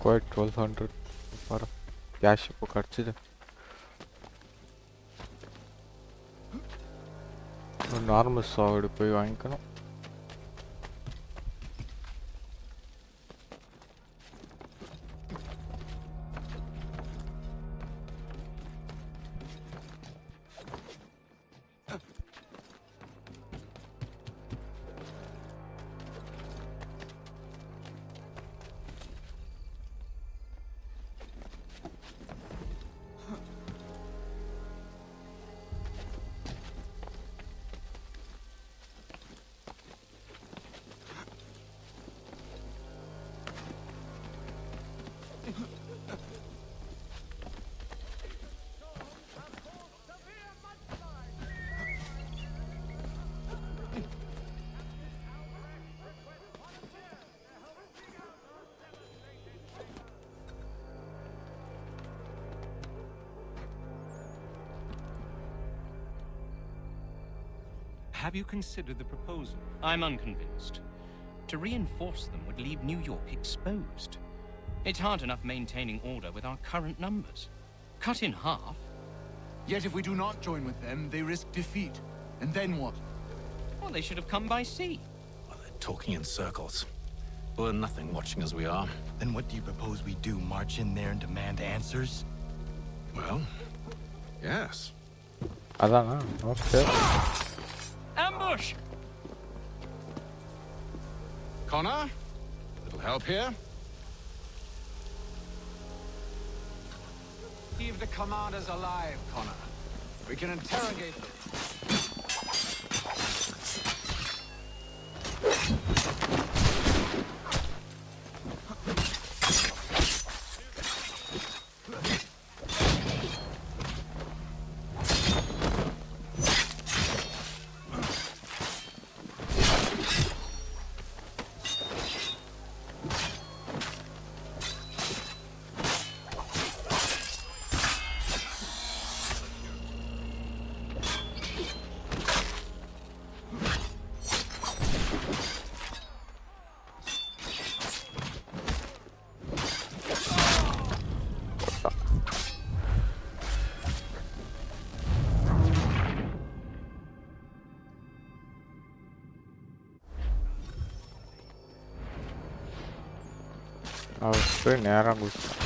Acquired 1200 for cash இப்போ கடிச்சிது. Normal சாவிடு போய் வாங்கிக்கணும். Have you considered the proposal? I'm unconvinced. To reinforce them would leave New York exposed. It's hard enough maintaining order with our current numbers. Cut in half. Yet if we do not join with them, they risk defeat. And then what? Well, they should have come by sea. Well, they're talking in circles. We're nothing watching as we are. Then what do you propose we do? March in there and demand answers? Well, yes. அதானா? Okay. Ambush! Connor? Little help here? Keep the commanders alive, Connor. We can interrogate them. போய் நேராக குதிச்சேன்.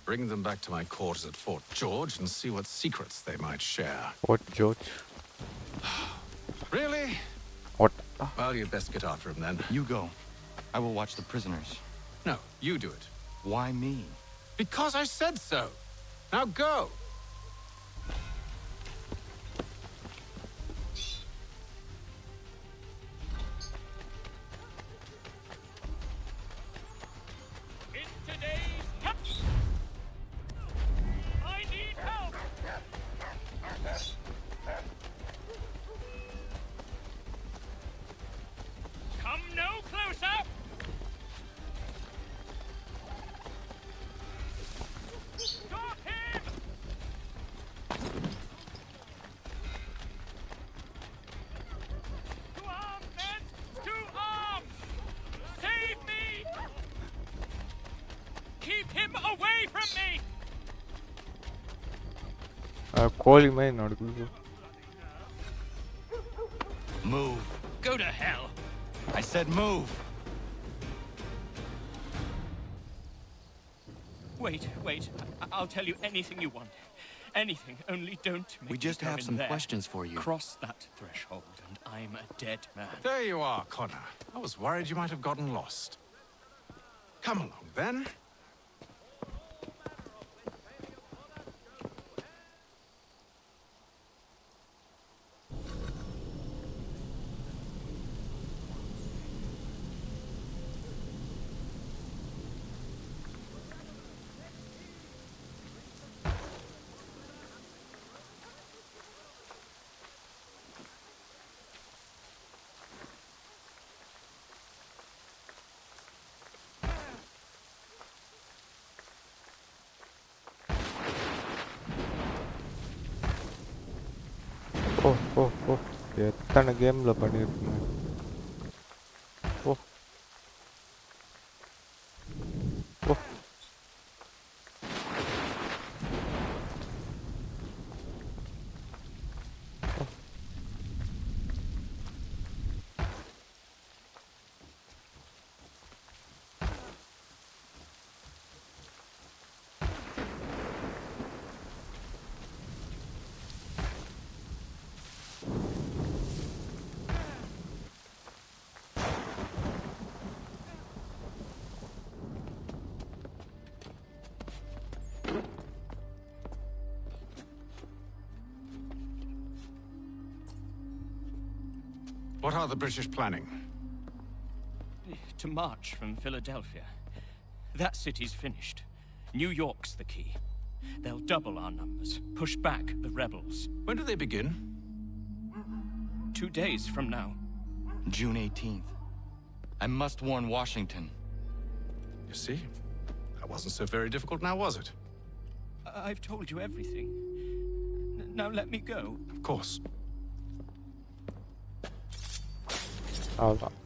Bring them back to my quarters at Fort George and see what secrets they might share. Fort George. Really? What? Well, you'd best get after him then. You go. I will watch the prisoners. No, you do it. Why me? Because I said so. Now go. I need help! Come no closer! Stop him! To arms, men! To arms! Save me! Keep him away from me! Calling me not good. Move. Go to hell! I said move. Wait. I'll tell you anything you want. Anything, only don't make We just me go have in some there. questions for you. Cross that threshold and I'm a dead man. There you are, Connor. I was worried you might have gotten lost. Come along, then. ஓ எத்தனை கேமில் பண்ணியிருக்கேன். ஓ ஓ What are the British planning? To march from Philadelphia. That city's finished. New York's the key. They'll double our numbers, push back the rebels. When do they begin? 2 days from now. June 18th. I must warn Washington. You see? That wasn't so very difficult now, was it? I've told you everything. Now let me go. Of course. அவ்வளோதான்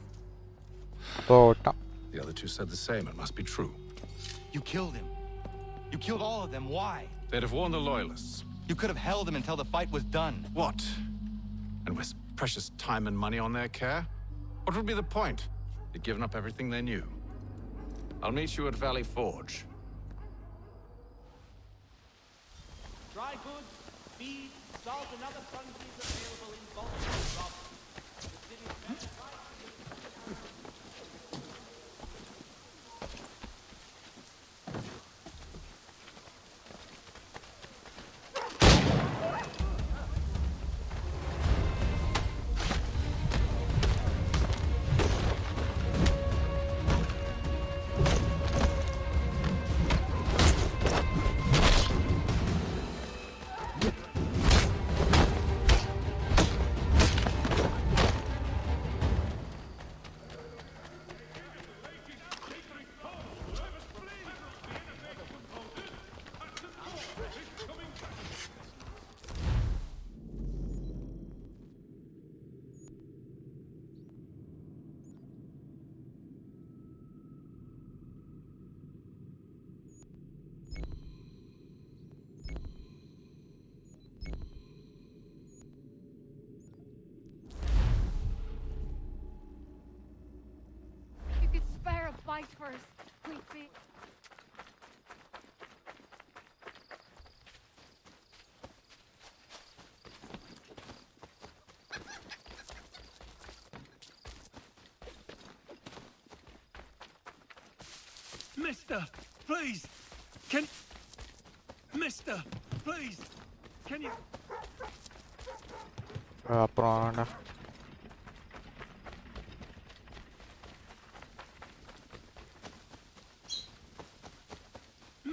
போட்டான். The other two said the same. It must be true. You killed him. You killed all of them. Why? They'd have warned the Loyalists. You could have held them until the fight was done. What? And waste precious time and money on their care? What would be the point? They'd given up everything they knew. I'll meet you at Valley Forge. Dry goods, feed, salt, and other sundries available in bulk and drop. The city's best price. You could spare a bite first, sweet pea. Mister, please. Mister, please. Can you... அப்புறம்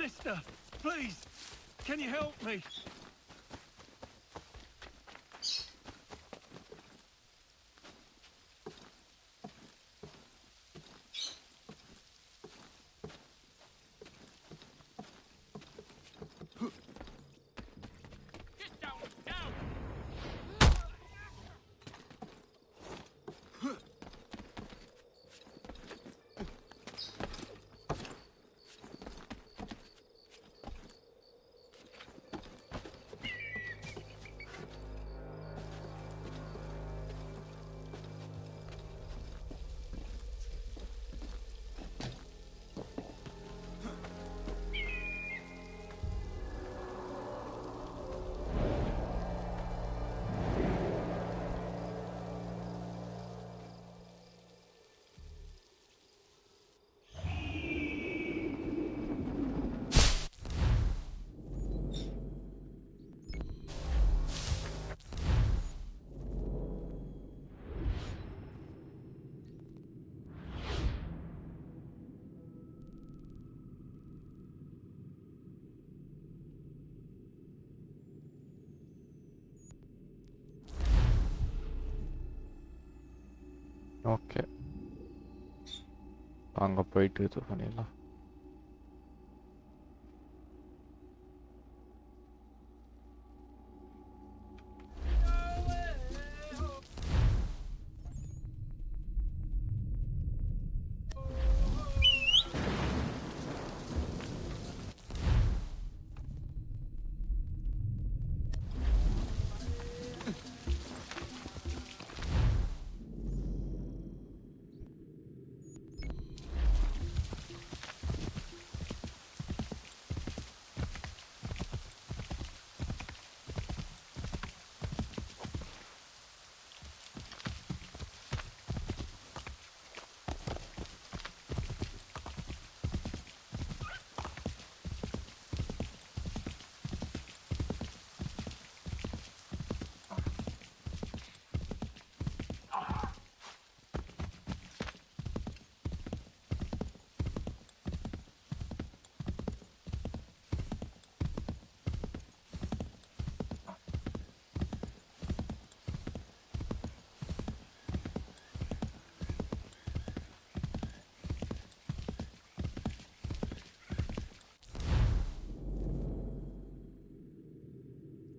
Mister, please. Can you help me? Okay அங்கே போயிட்டு இது பண்ணிடலாம்.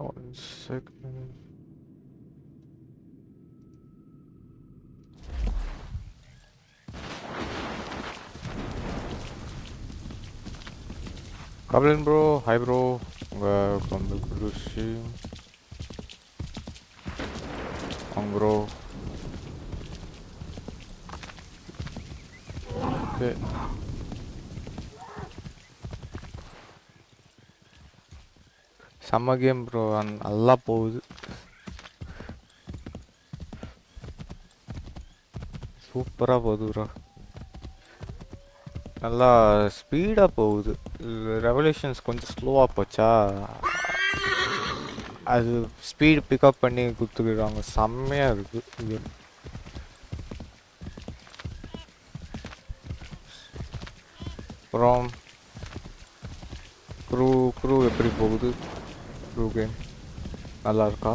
One second. Goblin bro, hi bro. Welcome to the stream. Bro. Okay. Summer game bro, நல்லா போகுது. சூப்பரா போகுது bro. நல்லா ஸ்பீடா போகுது. ரெவல்யூஷன்ஸ் கொஞ்சம் ஸ்லோவா போச்சா, அது ஸ்பீடு பிக்கப் பண்ணி கொடுத்துக்கிறாங்க. செம்மையா இருக்கு இது. அப்புறம் க்ரூ எப்படி போகுது? க்ரூ கேம் நல்லா இருக்கா?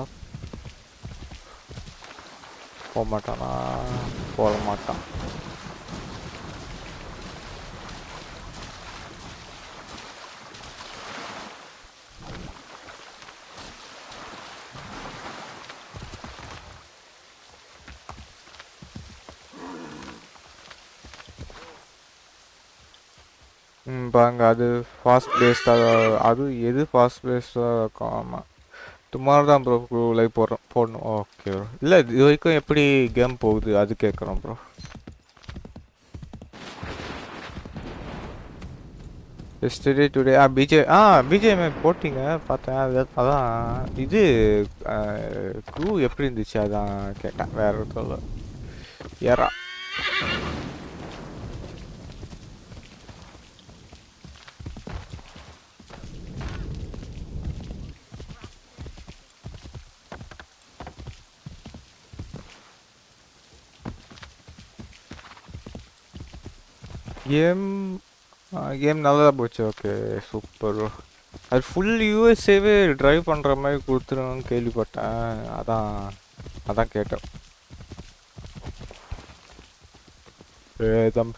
போக மாட்டானா? போக மாட்டான். பாருங்க, அது ஃபாஸ்ட் பேஸ்டாக, அது எது ஃபாஸ்ட் பேஸ்டாக இருக்கும். ஆமாம், டுமாரோ தான் ப்ரோ லைவ் போடணும். Okay bro. இல்லை, இது வரைக்கும் எப்படி கேம் போகுது அது கேட்குறோம் ப்ரோ. எஸ்டர்டே டுடே பிஜேஎம் போட்டிங்க பார்த்தேன். அதான் இது க்ரூ எப்படி இருந்துச்சு அதான் கேட்டேன், வேற ஒருத்தர் ஏரா. கேம் நல்லா போச்சு. Okay super bro. அது ஃபுல் யூஎஸ்ஏவே ட்ரைவ் பண்ணுற மாதிரி கொடுத்துருன்னு கேள்விப்பட்டேன். அதான் கேட்டேன். பேதம்.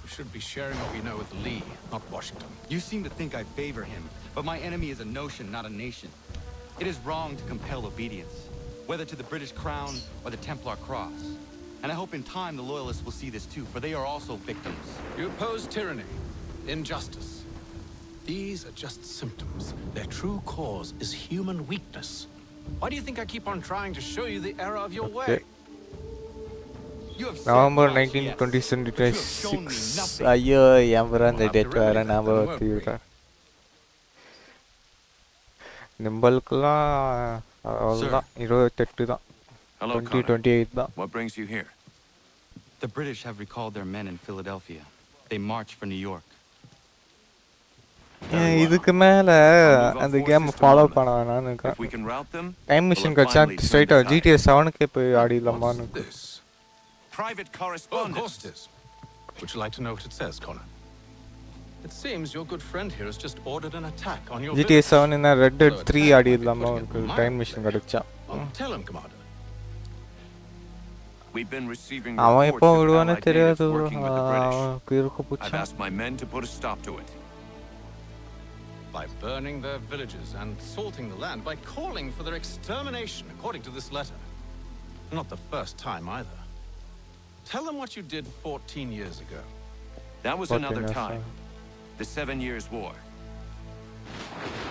We should be sharing what we know with Lee, not Washington. You seem to think I favor him, but my enemy is a notion, not a nation. It is wrong to compel obedience, whether to the British Crown or the Templar Cross. And I hope in time the Loyalists will see this too, for they are also victims. You oppose tyranny, injustice. These are just symptoms. Their true cause is human weakness. Why do you think I keep on trying to show you the error of your way? November 19, 2026. ஐயோ எம்பரா இந்த date வேற ஞாபகம் வச்சுக்கிட்டேன். நிம்பலுக்குலாம் அவ்வளோதான் 28 தான். 2028 தான். What brings you here? The British have recalled their men in Philadelphia. They march for New York. இதுக்கு மேல அந்த கேம் ஃபாலோ பண்ண வேணாம்னு இருக்கேன். டைம் மிஷின் கச்சா ஸ்ட்ரைட்டா GTA 7க்கே போய் ஆடிடலாமான்னு. Private correspondence. Oh, of course it is. Would you like to know what it says, Connor? It seems your good friend here has just ordered an attack on your GTA 7 in Red Dead 3 ஆடிடலாமா உங்களுக்கு time machine கிடைச்சா. Tell him, Commander. We've been receiving அவன் எப்போ விடுவானே தெரியாது. I've asked my men to put a stop to it. By burning their villages and salting the land, by calling for their extermination, according to this letter. Not the first time either. Tell them what you did 14 years ago. That was another time. The 7 Years' War.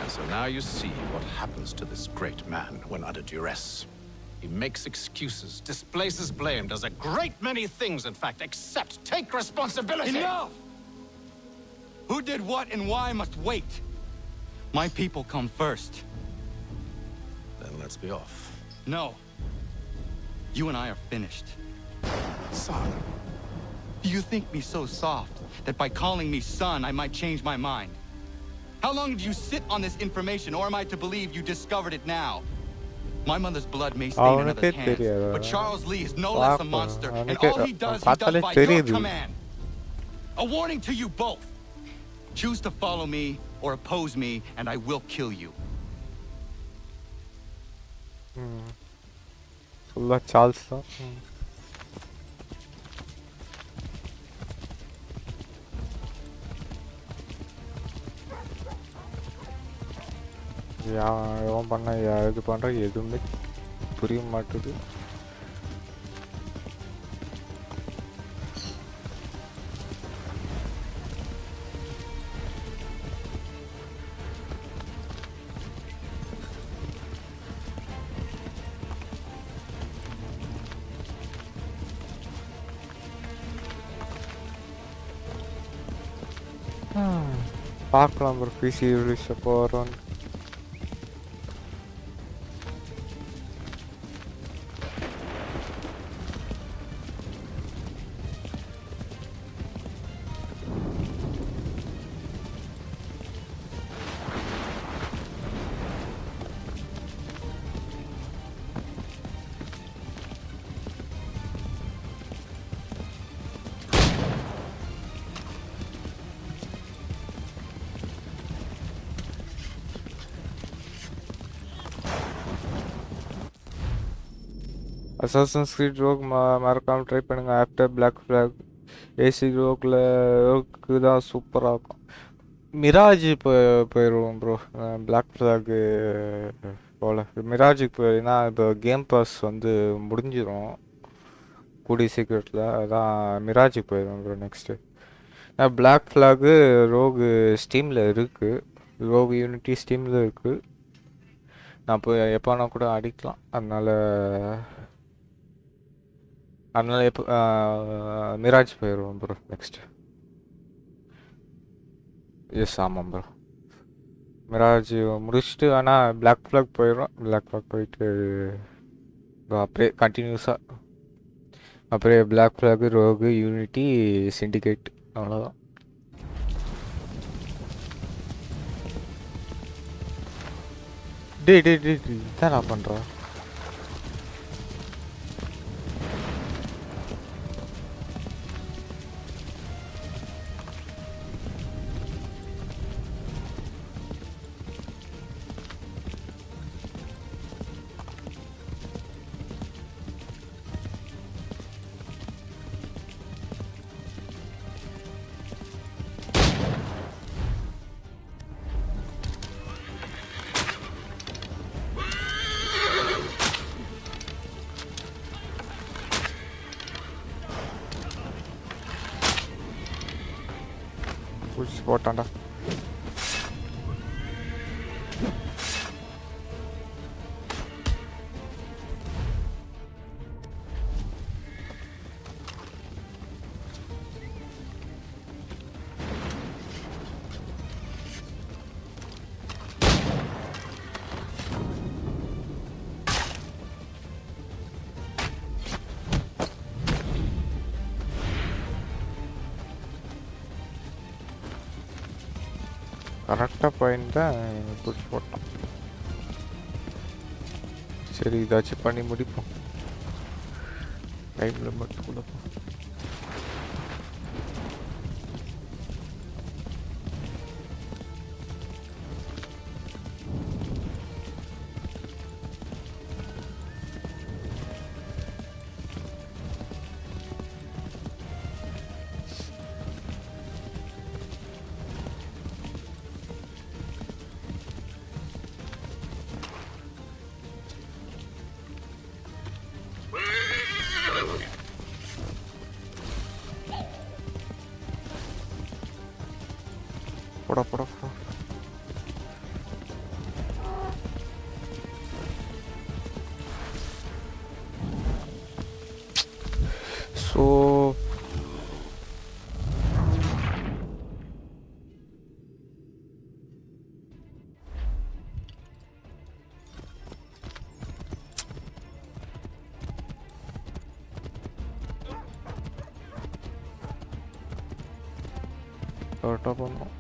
And so now you see what happens to this great man when under duress. He makes excuses, displaces blame, does a great many things, in fact, except take responsibility. Enough! Who did what and why must wait. My people come first. Then let's be off. No. You and I are finished. Son. Do you think me so soft that by calling me son I might change my mind? How long did you sit on this information, or am I to believe you discovered it now? My mother's blood may stain another's hands, but Charles Lee is no less a monster, and all he does by your command. A warning to you both. Choose to follow me or oppose me, and I will kill you. Full Charles. எவன் பண்ண இது பண்ணுற எதுவுமே புரிய மாட்டுது. பார்க்கலாம் bro PC release எப்போ வரோன்னு. Assassin's Creed Rogue மறக்காமல் ட்ரை பண்ணுங்கள். ஆஃப்டர் பிளாக் ஃப்ளாக் ஏசி ரோக்கு தான் சூப்பராக இருக்கும். மிராஜ் போயிடுவோம் ப்ரோ. பிளாக் ஃப்ளாகு போல் மிராஜுக்கு போயின்னா இப்போ கேம் பாஸ் வந்து முடிஞ்சிடும் கூடிய சீக்கிரத்தில். அதான் மிராஜுக்கு போயிடுவோம் bro next. Black flag rogue ஸ்டீமில் இருக்குது. ரோகு யூனிட்டி ஸ்டீமில் இருக்குது. நான் இப்போ எப்போனா கூட அடிக்கலாம். அதனால எப்போ மிராஜ் போயிடுவோம் ப்ரோ நெக்ஸ்ட்டு. எஸ் ஆமாம் ப்ரோ மிராஜ் முடிச்சுட்டு ஆனால் பிளாக் ஃப்ளாக் போயிடுறோம். பிளாக் ஃப்ளாக் போயிட்டு அப்படியே கண்டினியூஸாக அப்படியே Black flag Rogue Unity Syndicate அவ்வளோதான். டே இதான் நான் பண்ணுறேன். புடிச்சு போட்டான்டா. கரெக்டாக பாயிண்ட் தான் பிடிச்சி போட்டோம். சரி இதாச்சும் பண்ணி முடிப்போம். டைம் லிமிட் கொடுப்போம். போடா போடா போடா. ஸோ கரெக்டாக பண்ணோம்.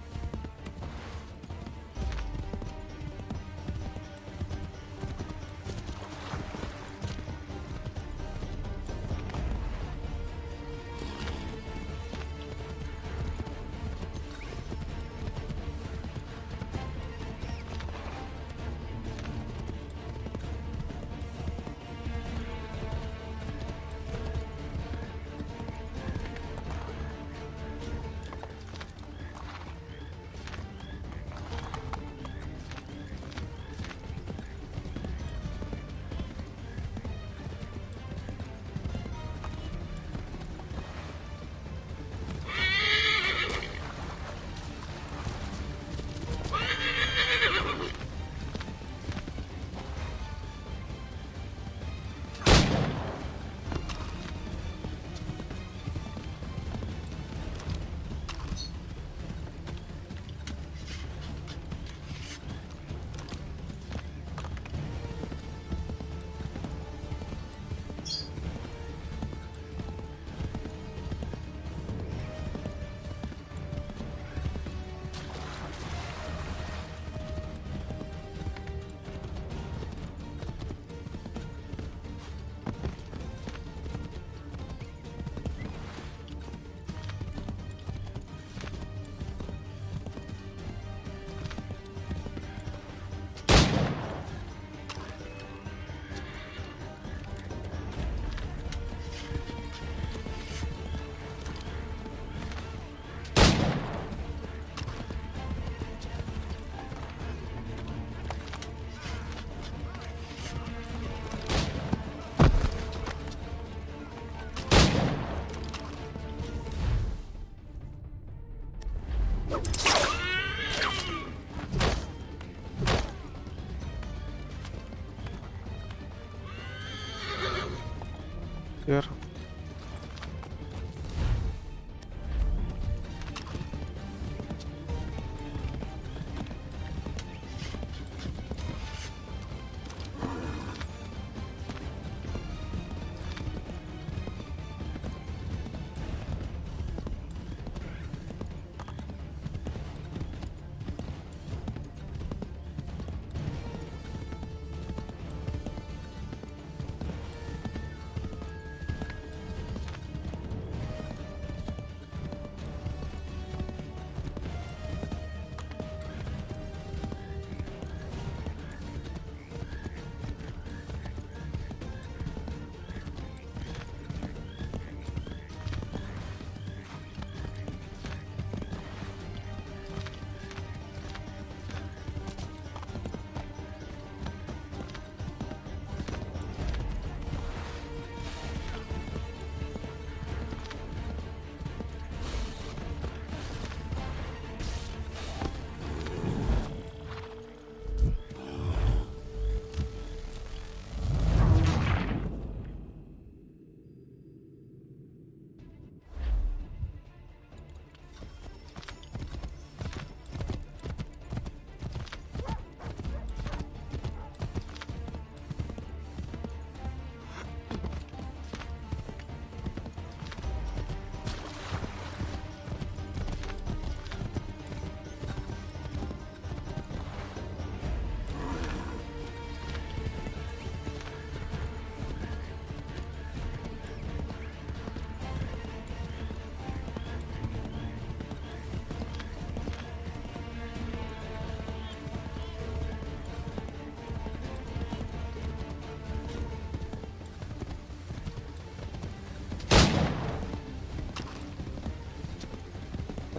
Here.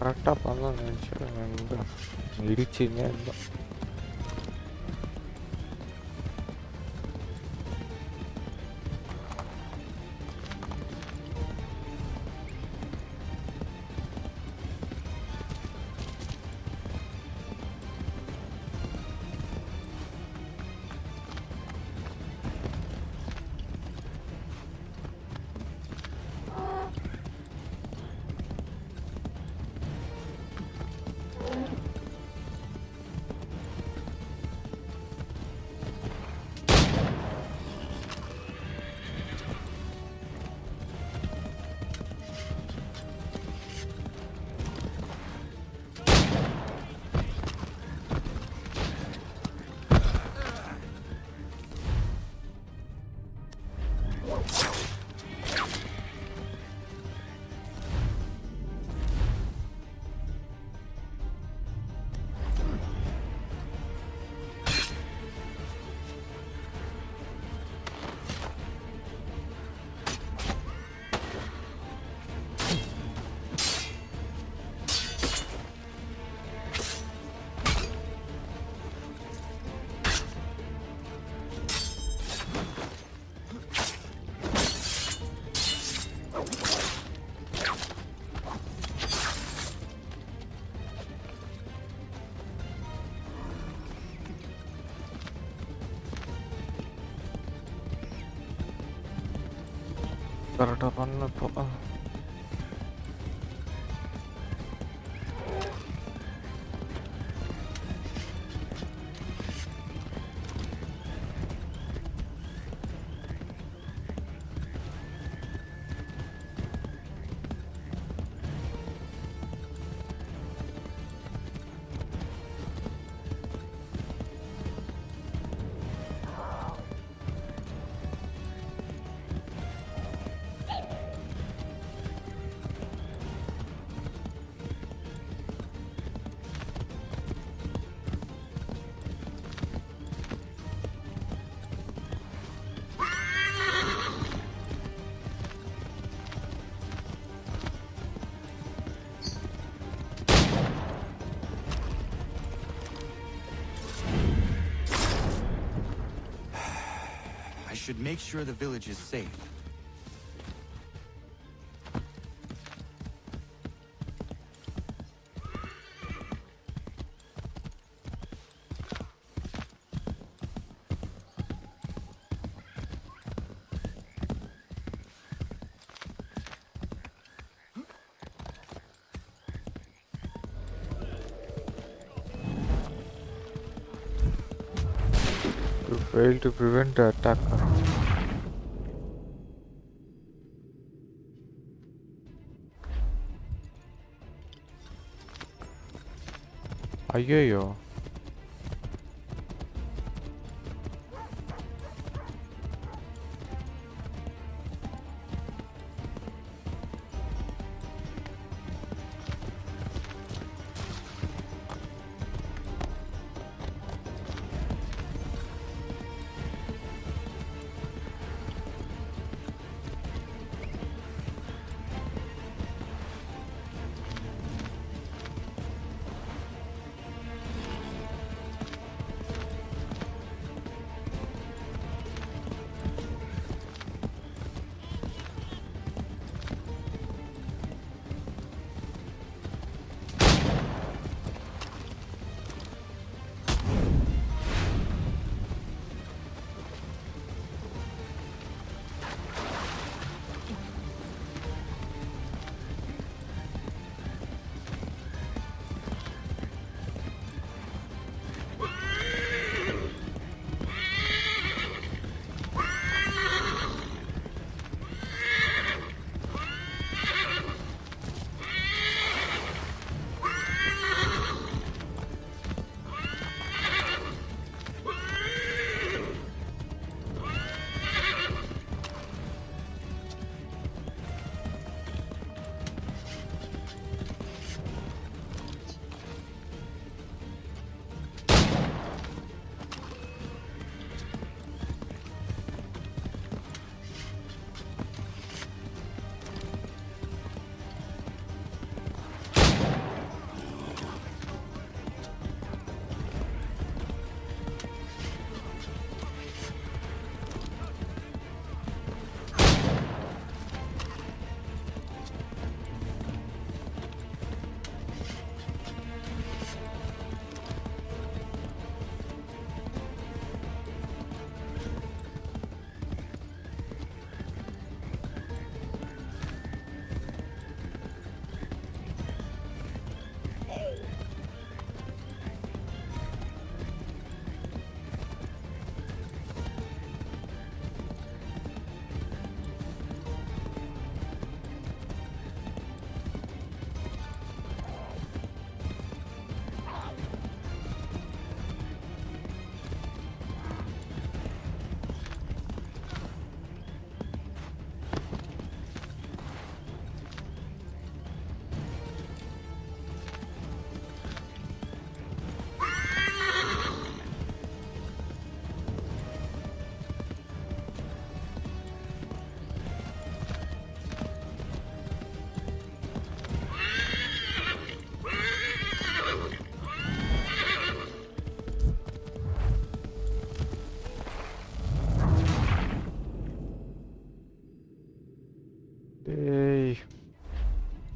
கரெக்டாக பண்ணலாம் நினச்சேன், இடிச்சுன்னே இருந்தோம். கரெக்டாக பண்ணப்போ should make sure the village is safe. You failed to prevent the attacker. ஐயோ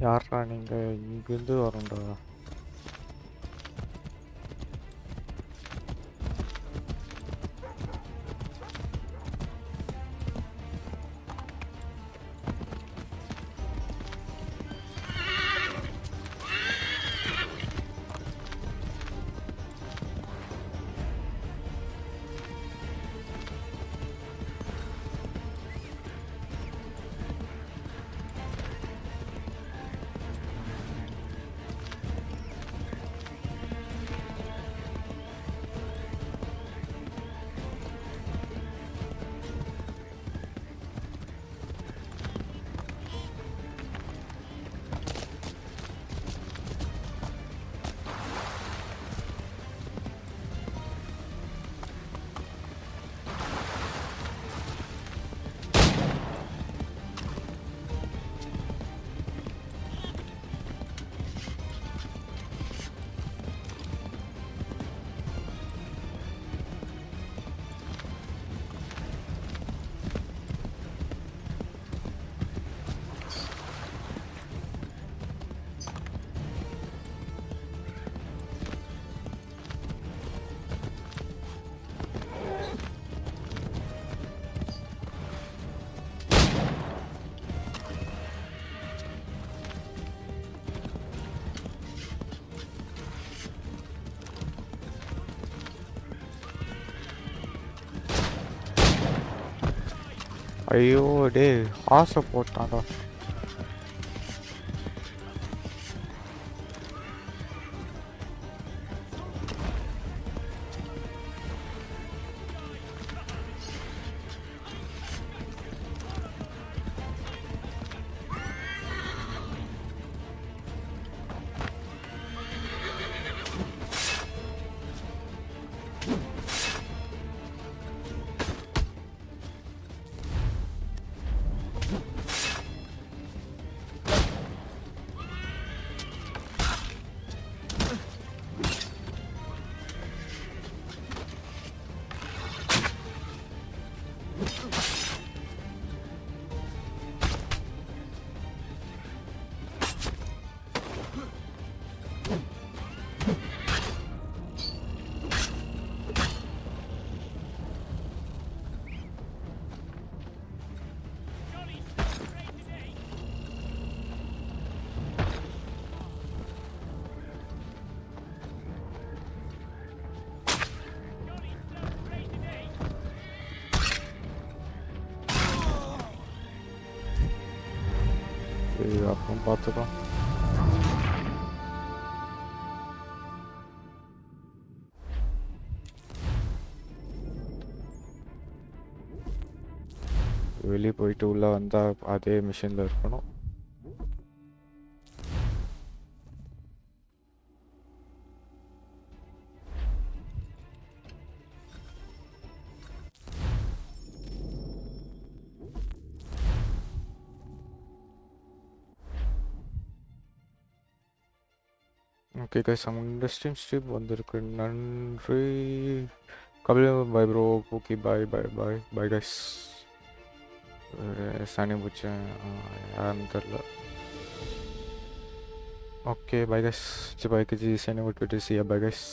யாரா நீங்க இங்கிருந்து வரண்டா? ஐயோ டேய் ஆசை போட்டான்டா. சரி அப்புறம் பார்த்துக்கலாம். வெளியே போயிட்டு உள்ளே வந்தால் அதே மிஷினில் இருக்கணும். ஓகே கைஸ், அவங்க ஸ்ட்ரீம் வந்திருக்கு. நன்றி Kapil. Bye bro. Okay bye bye bye bye guys. சனி பிடிச்சேன் யாருன்னு தெரில. Okay bye guys. பாய் கஜி சனி விட்டு சியா பாய் கைஸ்.